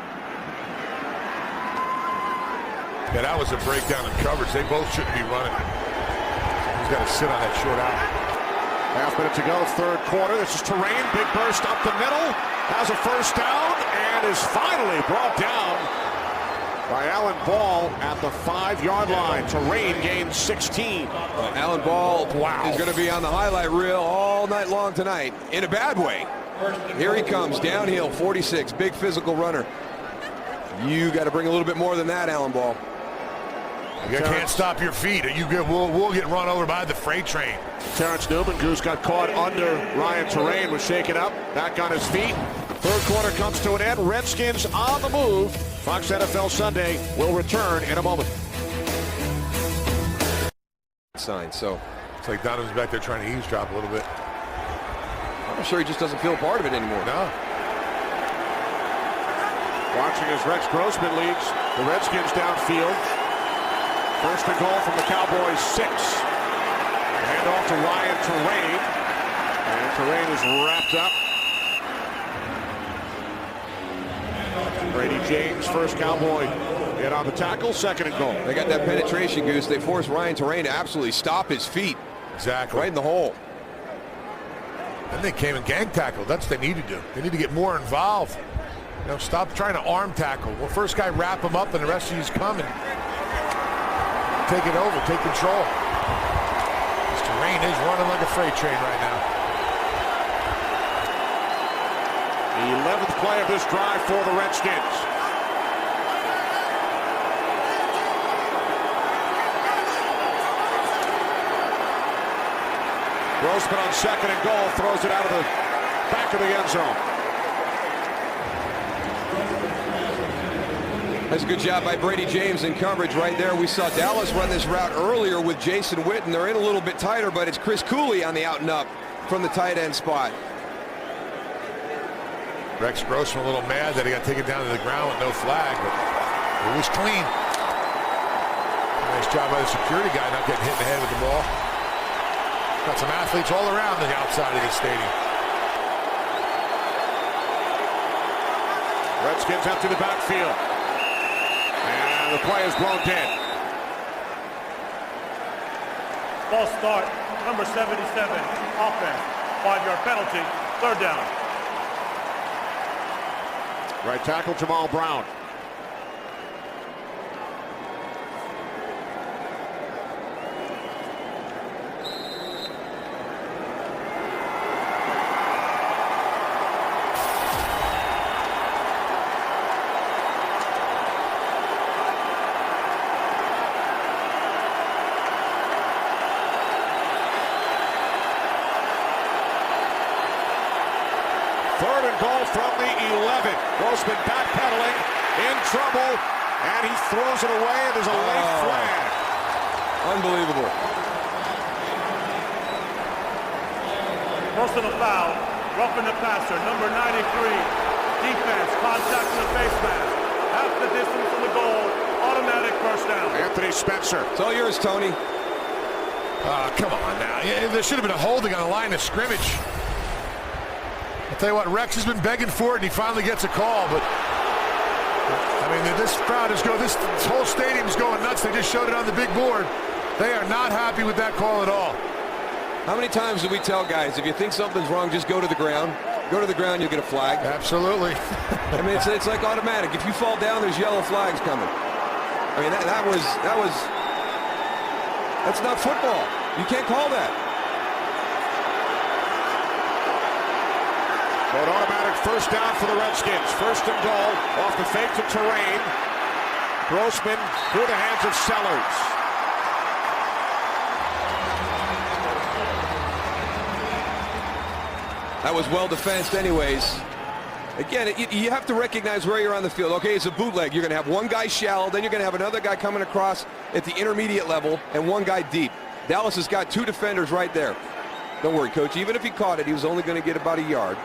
Yeah, that was a breakdown in coverage. They both shouldn't be running. He's got to sit on that short out. Half minute to go, third quarter. This is Terrain. Big burst up the middle. Has a first down and is finally brought down by Alan Ball at the 5-yard line. Terrain gains 16. Alan Ball is going to be on the highlight reel all night long tonight in a bad way. Here he comes downhill, 46, big physical runner. You got to bring a little bit more than that, Alan Ball. You can't stop your feet. We'll get run over by the freight train. Terrence Newman, Goose got caught under Ryan Terrain, was shaken up, back on his feet. Third quarter comes to an end. Redskins on the move. Fox NFL Sunday will return in a moment. Sign, so It's like Donovan's back there trying to eavesdrop a little bit. I'm sure he just doesn't feel part of it anymore. No. Watching as Rex Grossman leads the Redskins downfield. First and goal from the Cowboys 6. Hand off to Ryan Terrain. And Terrain is wrapped up. Brady James, first Cowboy, get on the tackle, second and goal. They got that penetration, Goose. They forced Ryan Terrain to absolutely stop his feet. Exactly. Right in the hole. Then they came and gang tackled. That's what they need to do. They need to get more involved. You know, stop trying to arm tackle. Well, first guy wrap him up and the rest of you's coming. Take it over, take control. This Terrain is running like a freight train right now. The 11th play of this drive for the Redskins. Grossman on second and goal throws it out of the back of the end zone. That's a good job by Brady James in coverage right there. We saw Dallas run this route earlier with Jason Witten. They're in a little bit tighter, but it's Chris Cooley on the out and up from the tight end spot. Rex Grossman a little mad that he got taken down to the ground with no flag, but it was clean. Nice job by the security guy not getting hit in the head with the ball. Got some athletes all around the outside of the stadium. Redskins empty the backfield. And the play is blown dead. False start, number 77, offense. 5-yard penalty, third down. Right tackle Jamal Brown. Third and goal from the 11. Grossman backpedaling, in trouble, and he throws it away. And there's a late flag. Unbelievable. Personal foul, roughing the passer, number 93. Defense, contact to the face mask. Half the distance from the goal, automatic first down. Anthony Spencer. It's all yours, Tony. Come on now. Yeah, there should have been a holding on the line of scrimmage. I'll tell you what, Rex has been begging for it, and he finally gets a call. But I mean, this crowd is going. This whole stadium is going nuts. They just showed it on the big board. They are not happy with that call at all. How many times do we tell guys, if you think something's wrong, just go to the ground. Go to the ground, you'll get a flag. Absolutely. I mean, it's like automatic. If you fall down, there's yellow flags coming. I mean, that's not football. You can't call that. So an automatic first down for the Redskins. First and goal off the fake to Terrain. Grossman through the hands of Sellers. That was well defensed anyways. Again, you have to recognize where you're on the field. Okay, it's a bootleg. You're going to have one guy shallow, then you're going to have another guy coming across at the intermediate level, and one guy deep. Dallas has got two defenders right there. Don't worry, Coach. Even if he caught it, he was only going to get about a yard.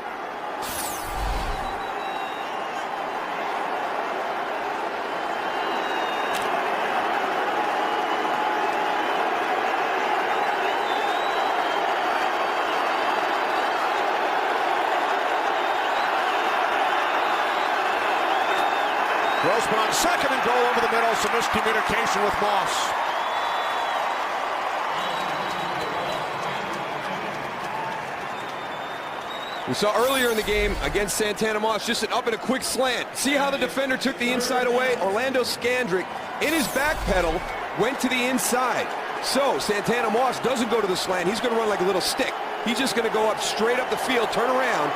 on second and goal over the middle. Some miscommunication with Moss. We saw earlier in the game against Santana Moss just an up and a quick slant. See how the defender took the inside away? Orlando Scandrick, in his back pedal, went to the inside. So Santana Moss doesn't go to the slant. He's going to run like a little stick. He's just going to go up straight up the field, turn around,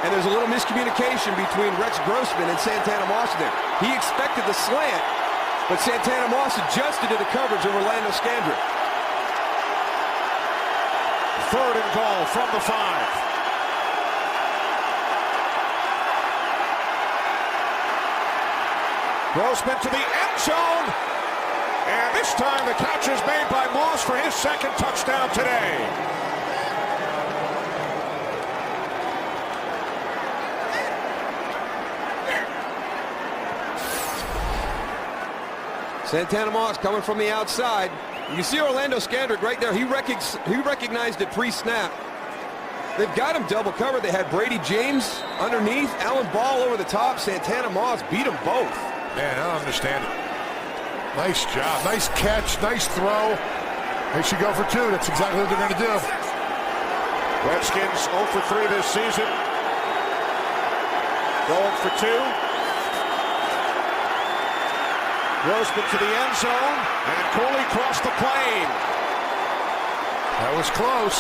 and there's a little miscommunication between Rex Grossman and Santana Moss there. He expected the slant, but Santana Moss adjusted to the coverage of Orlando Scandrick. Third and goal from the 5. Grossman to the end zone. And this time the catch is made by Moss for his second touchdown today. Santana Moss coming from the outside. You see Orlando Scandrick right there. He recognized it pre-snap. They've got him double covered. They had Brady James underneath, Allen Ball over the top. Santana Moss beat them both. Man, I don't understand it. Nice job. Nice catch. Nice throw. They should go for 2. That's exactly what they're going to do. Redskins 0 for 3 this season. Going for 2. Grossman to the end zone. And Cooley crossed the plane. That was close.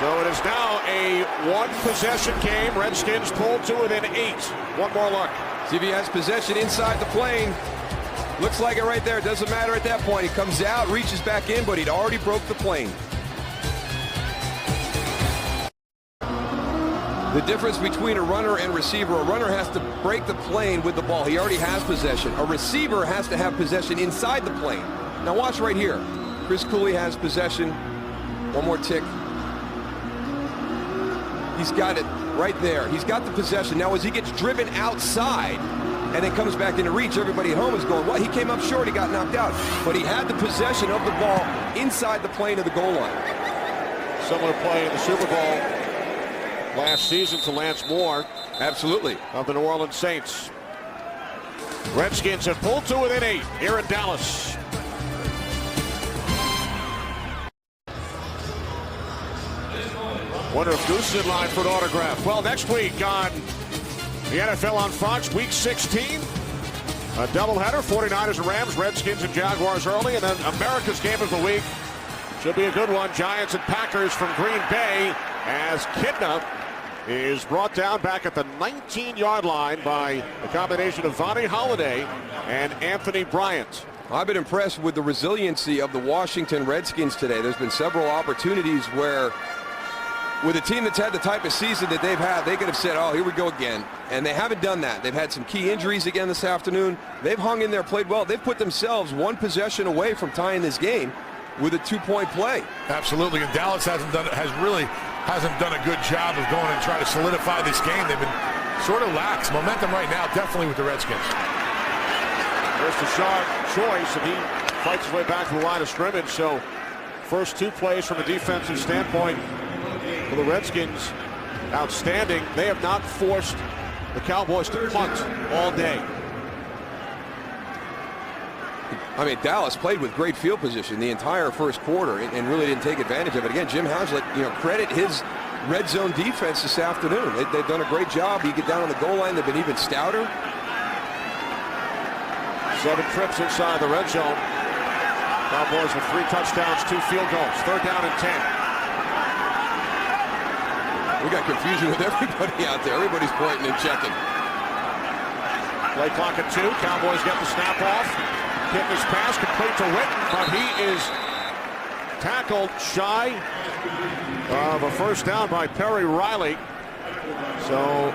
So it is now a 1-possession game. Redskins pulled to within 8. One more look. See if he has possession inside the plane. Looks like it right there. It doesn't matter at that point. He comes out, reaches back in, but he'd already broke the plane. The difference between a runner and receiver, a runner has to break the plane with the ball. He already has possession. A receiver has to have possession inside the plane. Now watch right here. Chris Cooley has possession. One more tick. He's got it right there. He's got the possession. Now as he gets driven outside and then comes back into reach, everybody at home is going, what? He came up short. He got knocked out. But he had the possession of the ball inside the plane of the goal line. Similar play in the Super Bowl last season to Lance Moore. Absolutely. Of the New Orleans Saints. Redskins have pulled to within 8 here in Dallas. Wonder if Goose is in line for an autograph. Well, next week on the NFL on Fox, Week 16. A doubleheader, 49ers and Rams, Redskins and Jaguars early, and then America's Game of the Week. Should be a good one. Giants and Packers from Green Bay as Kidna is brought down back at the 19-yard line by a combination of Vonnie Holliday and Anthony Bryant. I've been impressed with the resiliency of the Washington Redskins today. There's been several opportunities where with a team that's had the type of season that they've had, they could have said, oh, here we go again. And they haven't done that. They've had some key injuries again this afternoon. They've hung in there, played well. They've put themselves 1 possession away from tying this game with a 2-point play. Absolutely, and Dallas really hasn't done a good job of going and trying to solidify this game. They've been sort of lax. Momentum right now, definitely with the Redskins. There's the sharp choice, and he fights his way back to the line of scrimmage. So first 2 plays from a defensive standpoint for the Redskins, outstanding. They have not forced the Cowboys to punt all day. I mean, Dallas played with great field position the entire first quarter and really didn't take advantage of it. Again, Jim Haslett, credit his red zone defense this afternoon. They've done a great job. You get down on the goal line, they've been even stouter. 7 trips inside the red zone. Cowboys with 3 touchdowns, 2 field goals. 3rd down and 10. We got confusion with everybody out there. Everybody's pointing and checking. Play clock at 2. Cowboys get the snap off. Hit this pass complete to Witten, but he is tackled shy of a first down by Perry Riley. So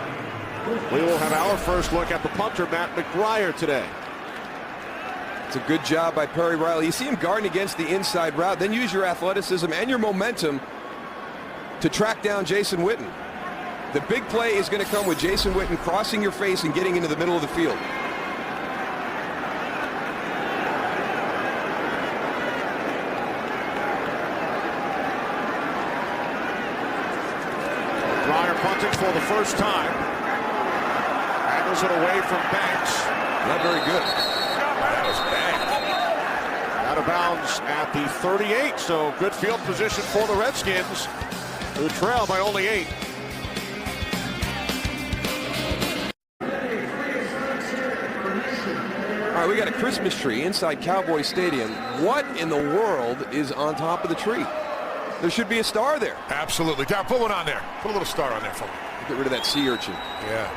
we will have our first look at the punter, Matt McBriar, today. It's a good job by Perry Riley. You see him guarding against the inside route, then use your athleticism and your momentum to track down Jason Witten. The big play is going to come with Jason Witten crossing your face and getting into the middle of the field. Breyer punting for the first time. Handles it away from Banks. Not very good. That was bad. Out of bounds at the 38, so good field position for the Redskins, who trail by only 8. All right, we got a Christmas tree inside Cowboy Stadium. What in the world is on top of the tree? There should be a star there. Absolutely. Darren, put one on there. Put a little star on there for me. Get rid of that sea urchin. Yeah.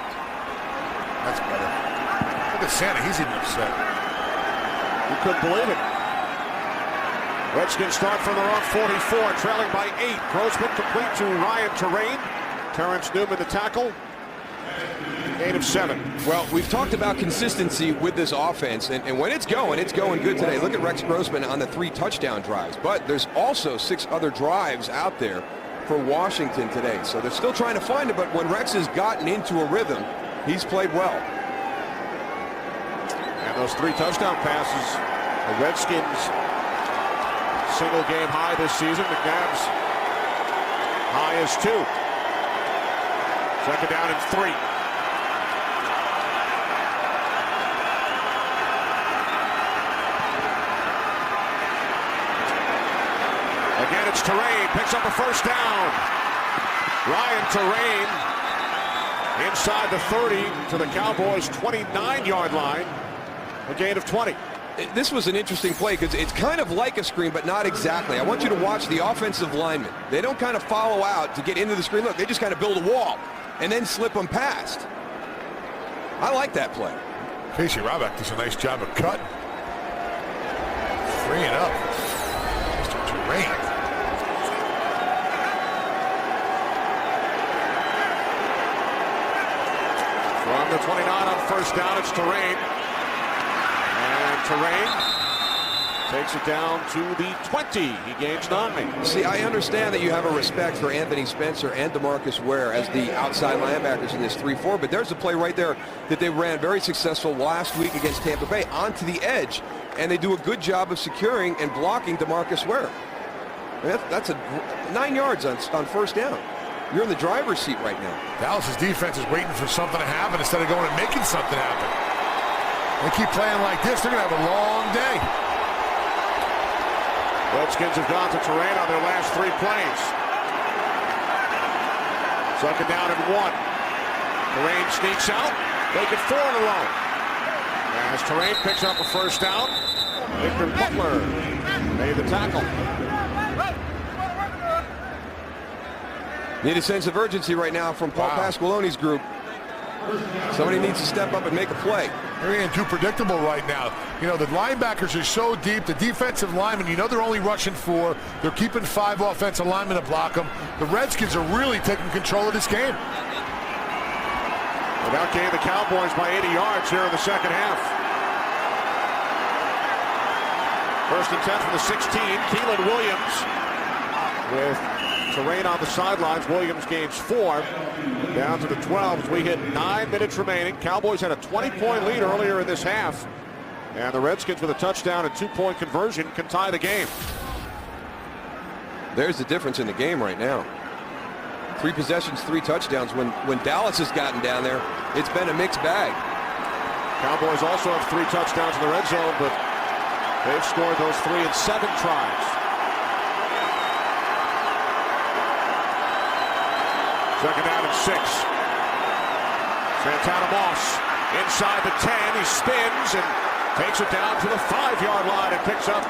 That's better. Look at Santa. He's even upset. You couldn't believe it. Redskins start from their own 44, trailing by 8. Grossman complete to Ryan Terrain. Terrence Newman the tackle. 8 of 7. Well, we've talked about consistency with this offense, and when it's going good today. Look at Rex Grossman on the 3 touchdown drives, but there's also 6 other drives out there for Washington today. So they're still trying to find it, but when Rex has gotten into a rhythm, he's played well. And those 3 touchdown passes, the Redskins single game high this season. McNabb's high is 2. Second down and 3. Again, it's Terrain, picks up a first down. Ryan Terrain inside the 30 to the Cowboys' 29-yard line. A gain of 20. This was an interesting play because it's kind of like a screen, but not exactly. I want you to watch the offensive linemen. They don't kind of follow out to get into the screen. Look, they just kind of build a wall and then slip them past. I like that play. Casey Roback does a nice job of cutting. Freeing up. Mr. Terrain. From the 29 on first down, it's Terrain. And Terrain takes it down to the 20. He gains 9. See, I understand that you have a respect for Anthony Spencer and DeMarcus Ware as the outside linebackers in this 3-4, but there's a play right there that they ran very successful last week against Tampa Bay onto the edge, and they do a good job of securing and blocking DeMarcus Ware. That's 9 yards on first down. You're in the driver's seat right now. Dallas's defense is waiting for something to happen instead of going and making something happen. They keep playing like this, they're going to have a long day. Redskins have gone to Terrain on their last 3 plays. Second down and 1. Terrain sneaks out. Make it 4 in a row. As Terrain picks up a first down, Victor Butler made the tackle. Need a sense of urgency right now from Paul Pasqualoni's group. Somebody needs to step up and make a play. They're getting too predictable right now. You know, the linebackers are so deep. The defensive linemen, you know they're only rushing 4. They're keeping 5 offensive linemen to block them. The Redskins are really taking control of this game. Without getting the Cowboys by 80 yards here in the second half. First and 10 from the 16. Keelan Williams with Terrain on the sidelines. Williams gains 4. Down to the 12 as we hit 9 minutes remaining. Cowboys had a 20-point lead earlier in this half. And the Redskins with a touchdown and 2-point conversion can tie the game. There's the difference in the game right now. 3 possessions, 3 touchdowns. When Dallas has gotten down there, it's been a mixed bag. Cowboys also have 3 touchdowns in the red zone, but they've scored those 3 in 7 tries. Second down and 6. Santana Moss inside the 10. He spins and takes it down to the 5-yard line and picks up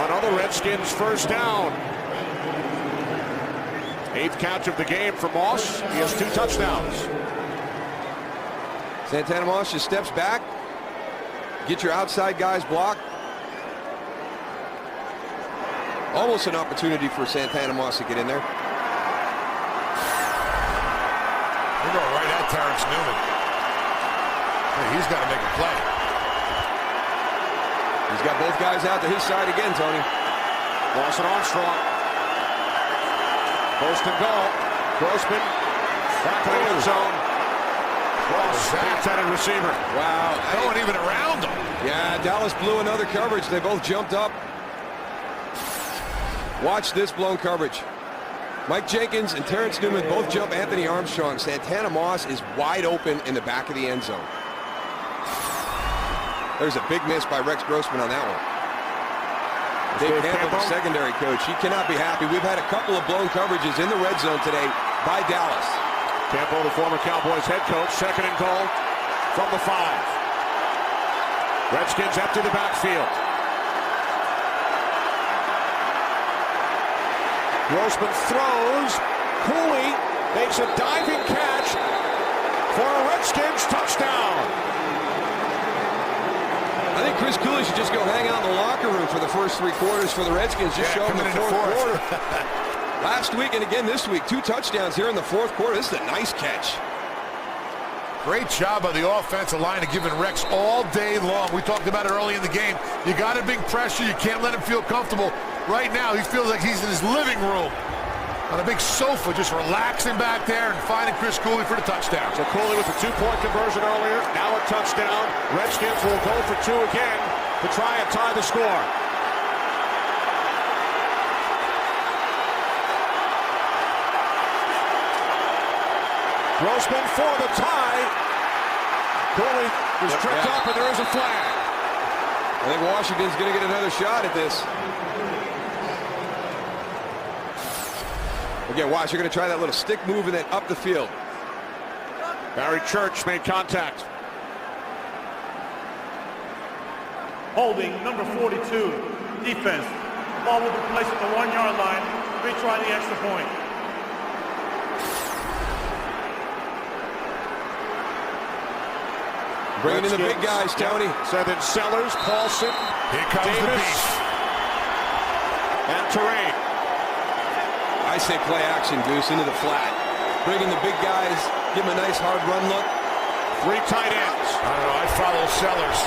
another Redskins first down. 8th catch of the game for Moss. He has 2 touchdowns. Santana Moss just steps back. Get your outside guys blocked. Almost an opportunity for Santana Moss to get in there. They're going right at Terrence Newman. Hey, he's got to make a play. He's got both guys out to his side again, Tony. Lawson Armstrong. First and goal. Grossman back to the end zone. Cross the intended receiver. Wow. No one even around him. Yeah, Dallas blew another coverage. They both jumped up. Watch this blown coverage. Mike Jenkins and Terrence Newman both jump Anthony Armstrong. Santana Moss is wide open in the back of the end zone. There's a big miss by Rex Grossman on that one. Dave Campbell, the secondary coach, he cannot be happy. We've had a couple of blown coverages in the red zone today by Dallas. Campbell, the former Cowboys head coach, 2nd and goal from the 5. Redskins empty the backfield. Grossman throws. Cooley makes a diving catch for a Redskins touchdown. I think Chris Cooley should just go hang out in the locker room for the first 3 quarters for the Redskins. Just show them the fourth quarter. Last week and again this week, 2 touchdowns here in the 4th quarter. This is a nice catch. Great job by the offensive line of giving Rex all day long. We talked about it early in the game. You got to bring pressure. You can't let him feel comfortable. Right now, he feels like he's in his living room on a big sofa, just relaxing back there and finding Chris Cooley for the touchdown. So Cooley with the 2-point conversion earlier. Now a touchdown. Redskins will go for 2 again to try and tie the score. Grossman for the tie. Cooley was tripped up, and there is a flag. I think Washington's going to get another shot at this. Again, watch, you're going to try that little stick move and then up the field. Barry Church made contact. Holding number 42, defense. The ball will be placed at the 1-yard line. Retry the extra point. Bringing in the big guys, Tony. So then Sellers, Paulson, Here comes Davis, the beast. and Terrain. I say play action, Goose, into the flat. Bring in the big guys, give them a nice hard run look. 3 tight ends. I don't know, I follow Sellers.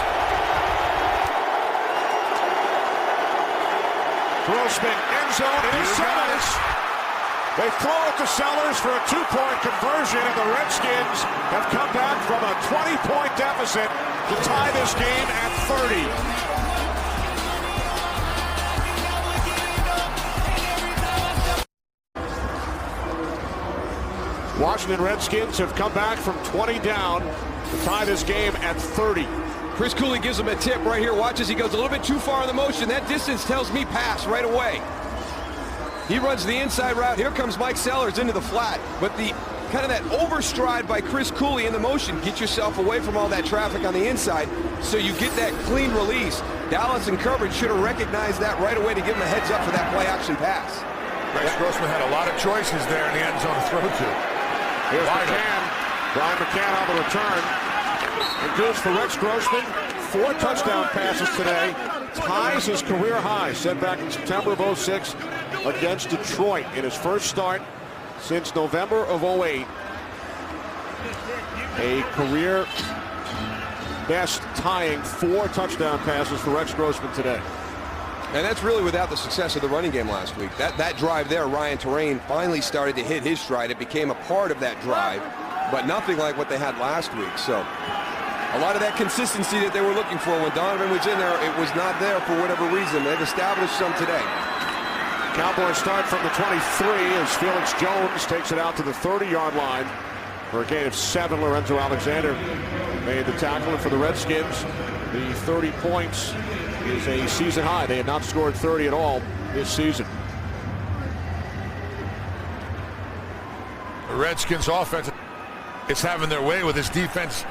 Grossman, end zone, and Sellers. They throw it to Sellers for a 2-point conversion, and the Redskins have come back from a 20-point deficit to tie this game at 30. Washington Redskins have come back from 20 down to tie this game at 30. Chris Cooley gives him a tip right here. Watch as he goes a little bit too far in the motion. That distance tells me pass right away. He runs the inside route. Here comes Mike Sellers into the flat. But the kind of that overstride by Chris Cooley in the motion. Get yourself away from all that traffic on the inside so you get that clean release. Dallas in coverage should have recognized that right away to give him a heads up for that play action pass. Rex Grossman had a lot of choices there in the end zone to throw to. Here's McCann. Brian McCann on the return. And goes for Rex Grossman. 4 touchdown passes today. Ties his career high set back in September of 06 against Detroit in his first start since November of 08. A career best tying 4 touchdown passes for Rex Grossman today. And that's really without the success of the running game last week. That drive there, Ryan Terrain finally started to hit his stride. It became a part of that drive, but nothing like what they had last week. So a lot of that consistency that they were looking for when Donovan was in there, it was not there for whatever reason. They've established some today. Cowboys start from the 23 as Felix Jones takes it out to the 30-yard line for a gain of 7. Lorenzo Alexander made the tackle, and for the Redskins, the 30 points is a season high. They had not scored 30 at all this season. The Redskins offense is having their way with this defense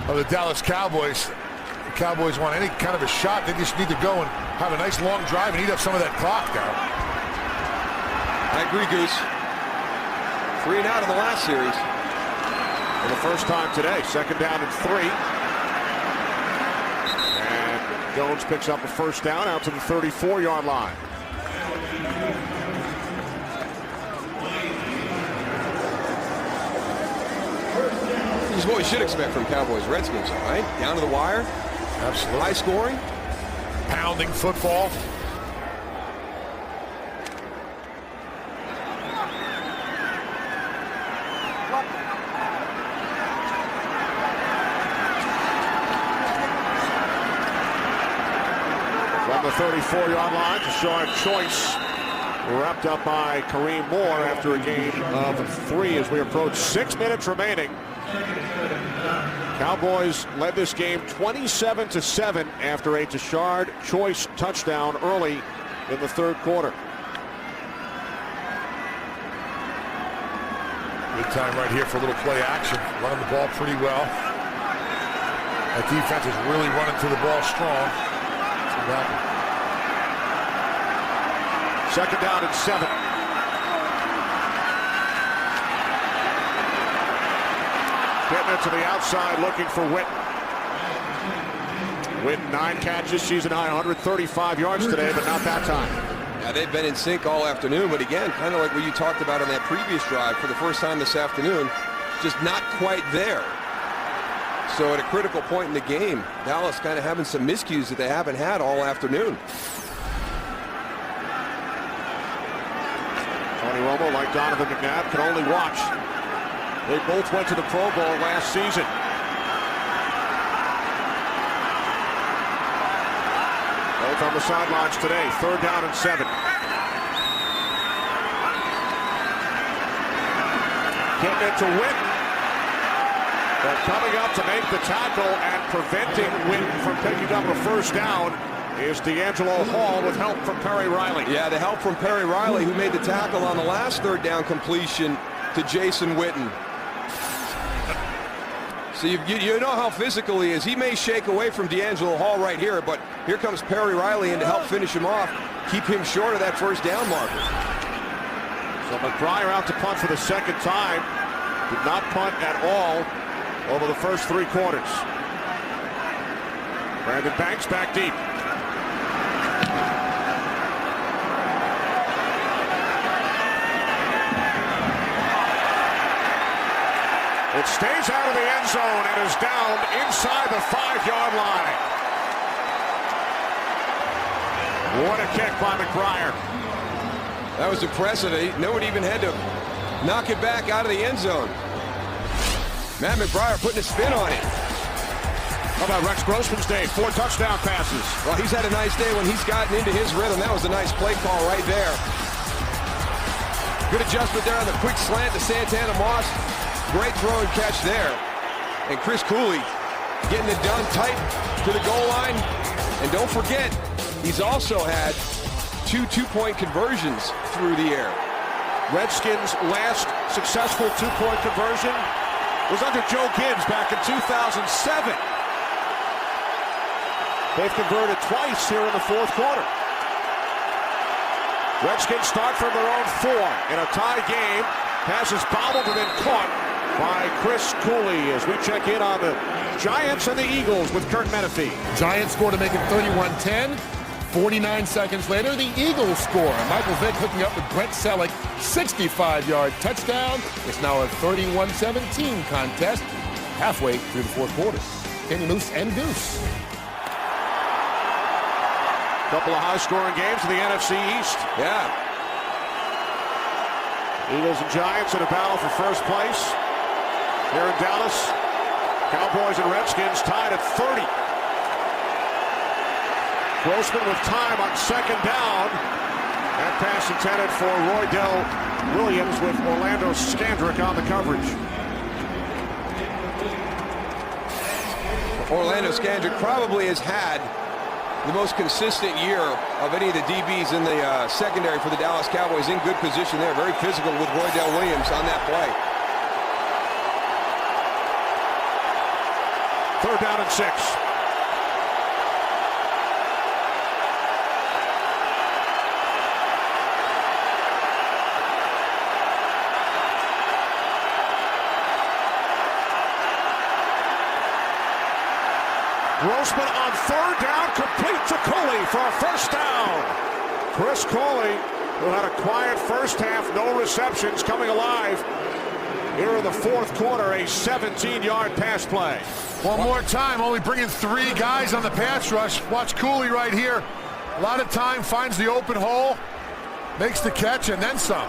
of the Dallas Cowboys. The Cowboys want any kind of a shot. They just need to go and have a nice long drive and eat up some of that clock now. I agree, Goose. 3 and out in the last series. For the first time today, 2nd down and 3. Jones picks up a first down out to the 34-yard line. This is what we should expect from Cowboys Redskins, right? Down to the wire. Absolutely. High scoring. Pounding football. From the 34-yard line, Tashard Choice wrapped up by Kareem Moore after a gain of 3 as we approach 6 minutes remaining Cowboys led this game 27-7 after a Tashard Choice touchdown early in the third quarter. Good time right here for a little play action. Running the ball pretty well. That defense is really running to the ball strong. Second down and 7. Getting it to the outside, looking for Witten. Witten, 9 catches, season high, 135 yards today, but not that time. Yeah, they've been in sync all afternoon, but again, kind of like what you talked about on that previous drive for the first time this afternoon, just not quite there. So at a critical point in the game, Dallas kind of having some miscues that they haven't had all afternoon. Tony Romo, like Donovan McNabb, can only watch. They both went to the Pro Bowl last season. Both on the sidelines today. Third down and 7. Getting it to Witten. But coming up to make the tackle and preventing Witten from picking up a first down is D'Angelo Hall with help from Perry Riley. Yeah, the help from Perry Riley, who made the tackle on the last third down completion to Jason Witten. So you know how physical he is. He may shake away from D'Angelo Hall right here, but here comes Perry Riley in to help finish him off, keep him short of that first down marker. So McBride out to punt for the second time. Did not punt at all over the first 3 quarters. Brandon Banks back deep. It stays out of the end zone and is down inside the 5-yard line. What a kick by McBride. That was impressive. Nobody even had to knock it back out of the end zone. Matt McBride putting a spin on it. How about Rex Grossman's day? 4 touchdown passes. Well, he's had a nice day when he's gotten into his rhythm. That was a nice play call right there. Good adjustment there on the quick slant to Santana Moss. Great throw and catch there. And Chris Cooley getting it done tight to the goal line. And don't forget, he's also had 2 two-point conversions through the air. Redskins' last successful 2-point conversion was under Joe Gibbs back in 2007. They've converted twice here in the fourth quarter. Redskins start from their own 4 in a tie game. Pass is bobbled and then caught by Chris Cooley as we check in on the Giants and the Eagles with Kurt Menefee. Giants score to make it 31-10. 49 seconds later, the Eagles score. Michael Vick hooking up with Brent Selleck. 65-yard touchdown. It's now a 31-17 contest halfway through the fourth quarter. Kenny Moose and Goose. Couple of high-scoring games in the NFC East. Yeah. Eagles and Giants in a battle for first place. Here in Dallas, Cowboys and Redskins tied at 30. Grossman with time on second down. That pass intended for Roydell Williams with Orlando Scandrick on the coverage. Orlando Scandrick probably has had the most consistent year of any of the DBs in the secondary for the Dallas Cowboys. In good position there. Very physical with Roydell Williams on that play. Third down and 6. Grossman on third down, complete to Cooley for a first down. Chris Cooley, who had a quiet first half, no receptions, coming alive here in the fourth quarter, a 17-yard pass play. One more time, only bringing 3 guys on the pass rush. Watch Cooley right here. A lot of time, finds the open hole, makes the catch, and then some.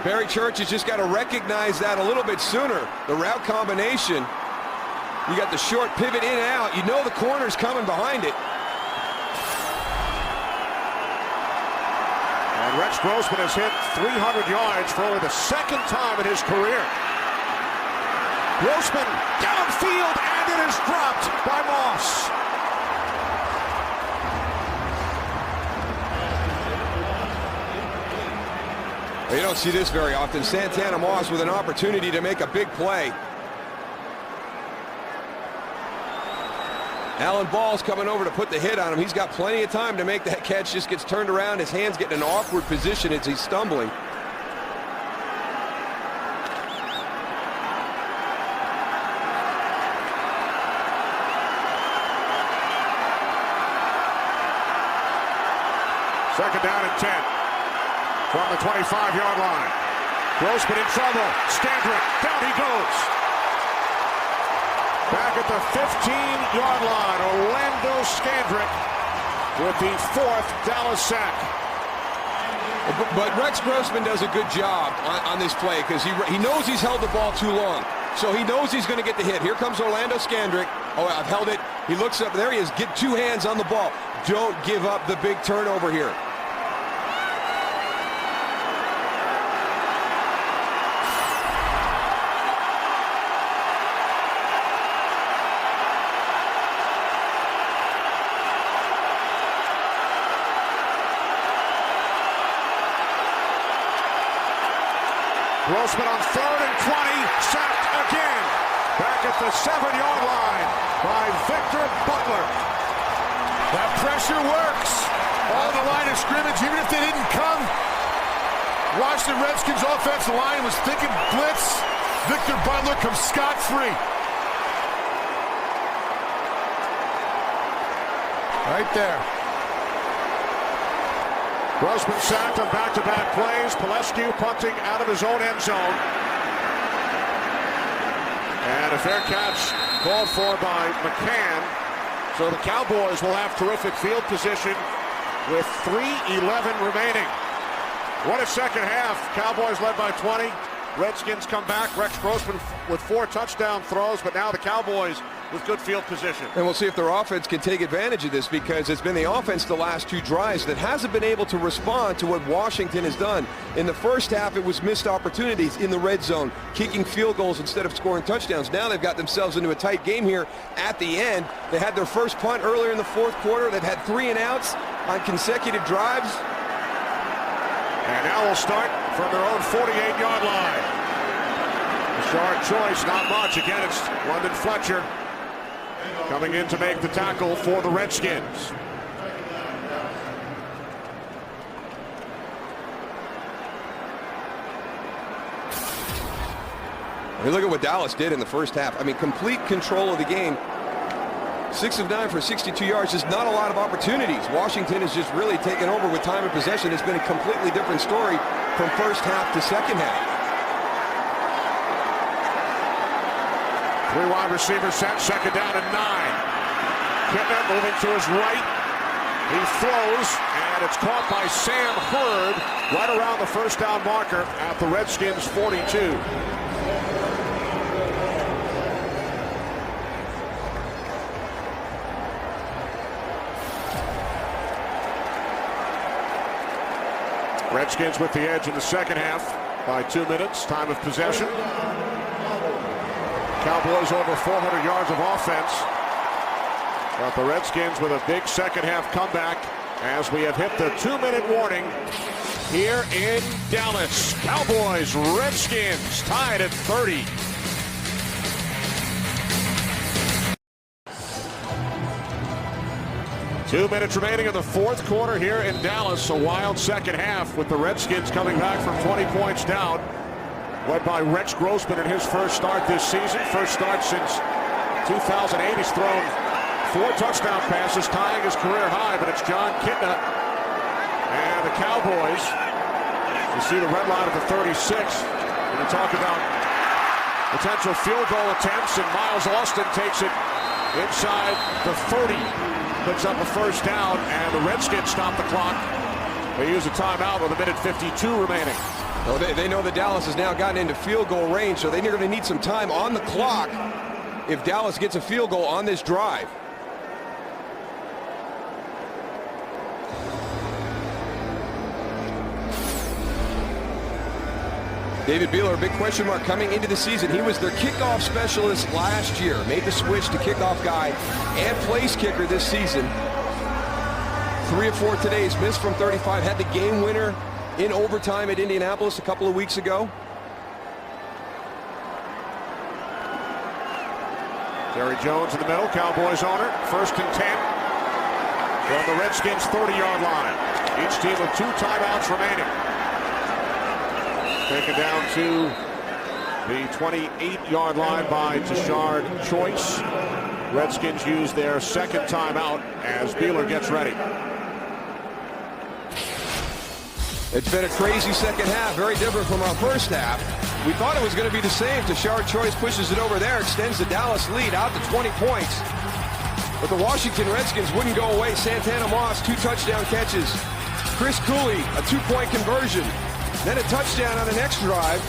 Barry Church has just got to recognize that a little bit sooner. The route combination. You got the short pivot in and out. You know the corner's coming behind it. And Rex Grossman has hit 300 yards for only the second time in his career. Grossman downfield, and it is dropped by Moss. You don't see this very often. Santana Moss with an opportunity to make a big play. Alan Ball's coming over to put the hit on him. He's got plenty of time to make that catch. Just gets turned around. His hands get in an awkward position as he's stumbling. Second down and 10 from the 25-yard line. Grossman in trouble. Scandrick, down he goes. Back at the 15-yard line, Orlando Scandrick with the 4th Dallas sack. But Rex Grossman does a good job on this play because he knows he's held the ball too long. So he knows he's going to get the hit. Here comes Orlando Scandrick. Oh, I've held it. He looks up. There he is. Get 2 hands on the ball. Don't give up the big turnover here. Grossman on 3rd and 20, sacked again. Back at the 7-yard line by Victor Butler. That pressure works. On the line of scrimmage, even if they didn't come. Washington Redskins offensive line was thinking blitz. Victor Butler comes scot-free. Right there. Grossman sacked on back-to-back plays. Pelescu punting out of his own end zone. And a fair catch called for by McCann. So the Cowboys will have terrific field position with 3:11 remaining. What a second half. Cowboys led by 20. Redskins come back. Rex Grossman with 4 touchdown throws, but now the Cowboys with good field position. And we'll see if their offense can take advantage of this because it's been the offense the last 2 drives that hasn't been able to respond to what Washington has done. In the first half, it was missed opportunities in the red zone, kicking field goals instead of scoring touchdowns. Now they've got themselves into a tight game here at the end. They had their first punt earlier in the 4th quarter. They've had 3 and outs on consecutive drives. And now we'll start from their own 48-yard line. A short choice, not much. Again, it's London Fletcher coming in to make the tackle for the Redskins. Hey, look at what Dallas did in the first half. I mean, complete control of the game. 6 of 9 for 62 yards. Just not a lot of opportunities. Washington has just really taken over with time of possession. It's been a completely different story from first half to second half. 3 wide receivers set, second down and 9. Kitna moving to his right. He throws, and it's caught by Sam Hurd right around the first down marker at the Redskins 42. Redskins with the edge in the second half by 2 minutes. Time of possession. Cowboys over 400 yards of offense. But the Redskins with a big second half comeback as we have hit the 2-minute warning here in Dallas. Cowboys, Redskins tied at 30. Two minutes remaining in the 4th quarter here in Dallas. A wild second half with the Redskins coming back from 20 points down. Led by Rex Grossman in his first start this season. First start since 2008. He's thrown 4 touchdown passes, tying his career high, but it's John Kitna. And the Cowboys, you see the red line at the 36. When we talk about potential field goal attempts, and Miles Austin takes it inside the 30. Picks up a first down, and the Redskins stop the clock. They use a timeout with 1:52 remaining. Well, they know that Dallas has now gotten into field goal range, so they're going to need some time on the clock if Dallas gets a field goal on this drive. David Beeler, a big question mark coming into the season. He was their kickoff specialist last year. Made the switch to kickoff guy and place kicker this season. 3 of 4 today. He's missed from 35. Had the game winner in overtime at Indianapolis a couple of weeks ago. Jerry Jones in the middle, Cowboys owner, 1st and 10 from the Redskins 30-yard line. Each team with 2 timeouts remaining. Taken down to the 28-yard line by Tashard Choice. Redskins use their 2nd timeout as Beeler gets ready. It's been a crazy second half, very different from our first half. We thought it was going to be the same. Tashard Choice pushes it over there, extends the Dallas lead out to 20 points. But the Washington Redskins wouldn't go away. Santana Moss, 2 touchdown catches. Chris Cooley, a 2-point conversion. Then a touchdown on the next drive.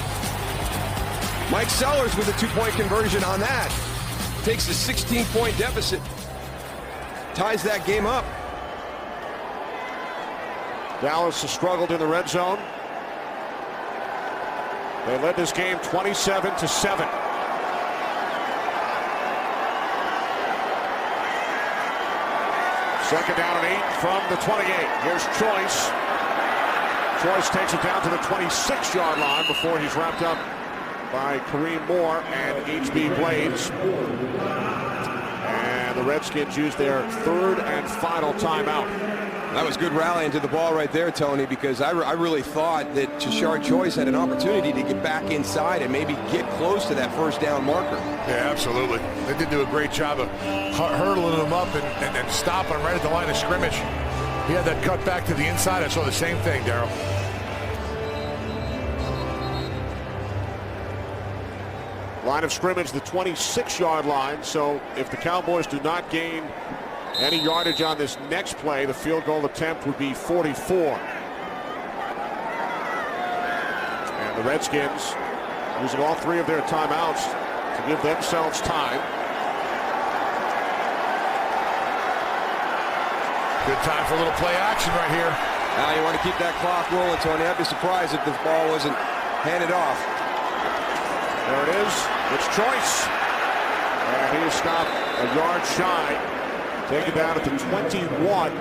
Mike Sellers with a 2-point conversion on that. Takes a 16-point deficit. Ties that game up. Dallas has struggled in the red zone. They led this game 27-7. 2nd down and 8 from the 28. Here's Choice. Choice takes it down to the 26-yard line before he's wrapped up by Kareem Moore and H.B. Blades. And the Redskins use their 3rd and final timeout. That was good rallying to the ball right there, Tony, because I really thought that Tashard Choice had an opportunity to get back inside and maybe get close to that 1st down marker. Yeah, absolutely. They did do a great job of hurdling him up and stopping him right at the line of scrimmage. He had that cut back to the inside. I saw the same thing, Darryl. Line of scrimmage, the 26-yard line. So if the Cowboys do not gain any yardage on this next play, the field goal attempt would be 44. And the Redskins using all 3 of their timeouts to give themselves time. Good time for a little play action right here. Now you want to keep that clock rolling, Tony. I'd be surprised if the ball wasn't handed off. There it is. It's Choice. And he is stopped a yard shy. Taken down at the 21.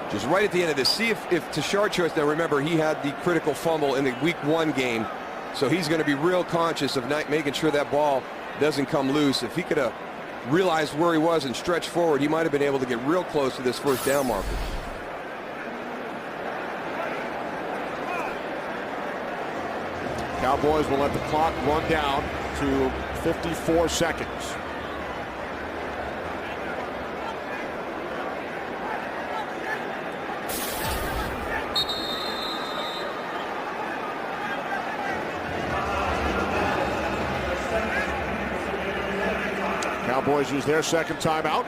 Just right at the end of this. See if Tashard Choice, now remember, he had the critical fumble in the Week 1 game. So he's going to be real conscious of not making sure that ball doesn't come loose. If he could have realized where he was and stretched forward, he might have been able to get real close to this 1st down marker. Cowboys will let the clock run down to 54 seconds. Cowboys use their 2nd timeout.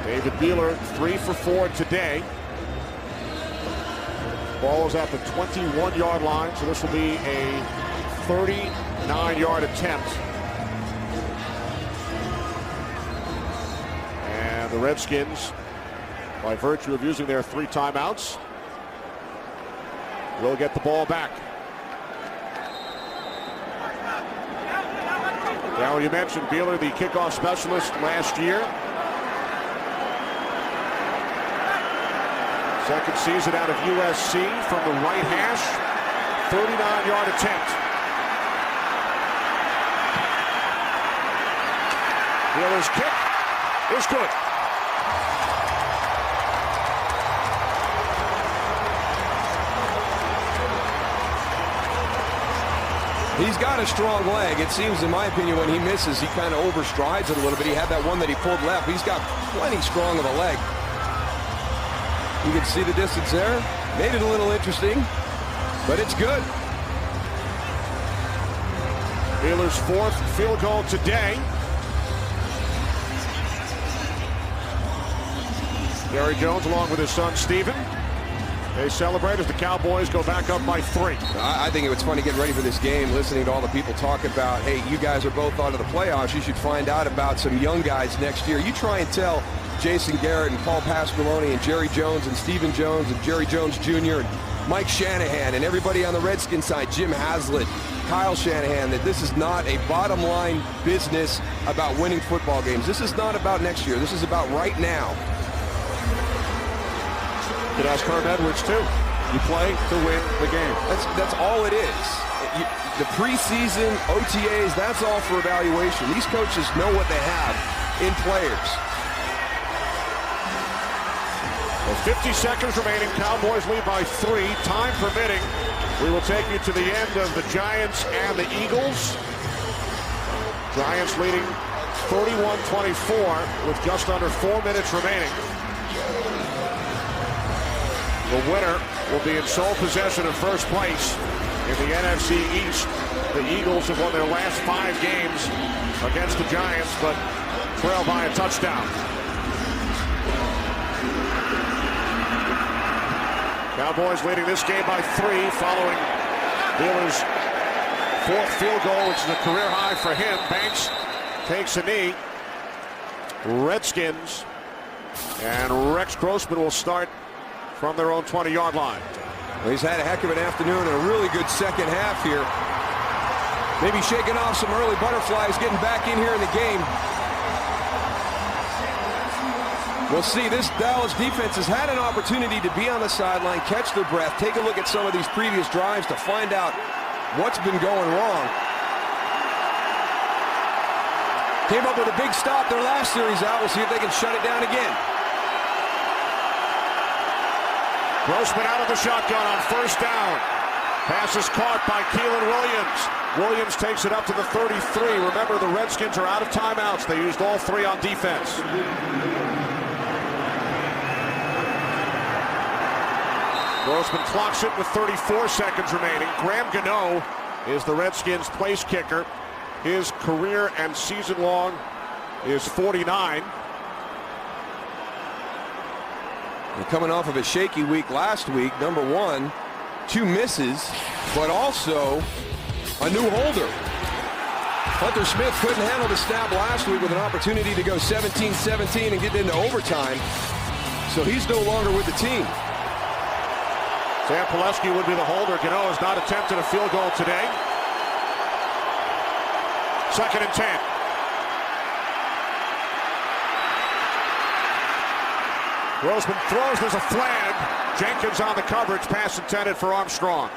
David Beeler 3 for 4 today. Ball is at the 21-yard line, so this will be a 39-yard attempt. And the Redskins, by virtue of using their 3 timeouts, will get the ball back. Now, you mentioned Beeler, the kickoff specialist last year. 2nd season out of USC from the right hash. 39-yard attempt. Beeler's kick is good. He's got a strong leg. It seems, in my opinion, when he misses, he kind of overstrides it a little bit. He had that one that he pulled left. He's got plenty strong of a leg. You can see the distance there. Made it a little interesting, but it's good. Beeler's 4th field goal today. Jerry Jones along with his son Steven. They celebrate as the Cowboys go back up by 3. I think it was funny getting ready for this game, listening to all the people talk about, hey, you guys are both out of the playoffs. You should find out about some young guys next year. You try and tell Jason Garrett and Paul Pasqualoni and Jerry Jones and Stephen Jones and Jerry Jones Jr. and Mike Shanahan and everybody on the Redskins side, Jim Haslett, Kyle Shanahan, that this is not a bottom line business about winning football games. This is not about next year. This is about right now. You could ask Herb Edwards too. You play to win the game. That's all it is. The preseason, OTAs, that's all for evaluation. These coaches know what they have in players. Well, 50 seconds remaining. Cowboys lead by 3. Time permitting, we will take you to the end of the Giants and the Eagles. Giants leading 31-24 with just under 4 minutes remaining. The winner will be in sole possession of first place in the NFC East. The Eagles have won their last 5 games against the Giants, but trail by a touchdown. Cowboys leading this game by 3 following Wheeler's 4th field goal, which is a career high for him. Banks takes a knee. Redskins and Rex Grossman will start from their own 20-yard line. Well, he's had a heck of an afternoon and a really good second half here. Maybe shaking off some early butterflies, getting back in here in the game. We'll see. This Dallas defense has had an opportunity to be on the sideline, catch their breath, take a look at some of these previous drives to find out what's been going wrong. Came up with a big stop their last series out. We'll see if they can shut it down again. Grossman out of the shotgun on first down. Pass is caught by Keelan Williams. Williams takes it up to the 33. Remember, the Redskins are out of timeouts. They used all 3 on defense. Grossman clocks it with 34 seconds remaining. Graham Gano is the Redskins' place kicker. His career and season long is 49. And coming off of a shaky week last week, number 1, 2 misses, but also a new holder. Hunter Smith couldn't handle the snap last week with an opportunity to go 17-17 and get into overtime. So he's no longer with the team. Sam Pileski would be the holder. Gano has not attempted a field goal today. 2nd and 10. Grossman throws, there's a flag. Jenkins on the coverage, pass intended for Armstrong.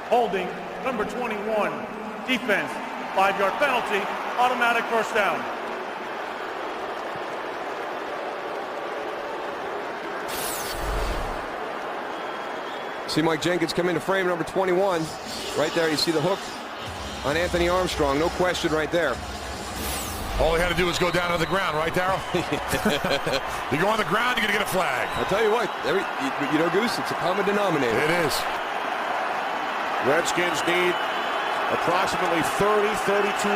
Holding, number 21, defense, 5-yard penalty, automatic first down. See Mike Jenkins come into frame, number 21. Right there, you see the hook on Anthony Armstrong. No question right there. All he had to do was go down on the ground, right, Darryl? You go on the ground, you're going to get a flag. I'll tell you what, you know, Goose, it's a common denominator. It is. Redskins need approximately 32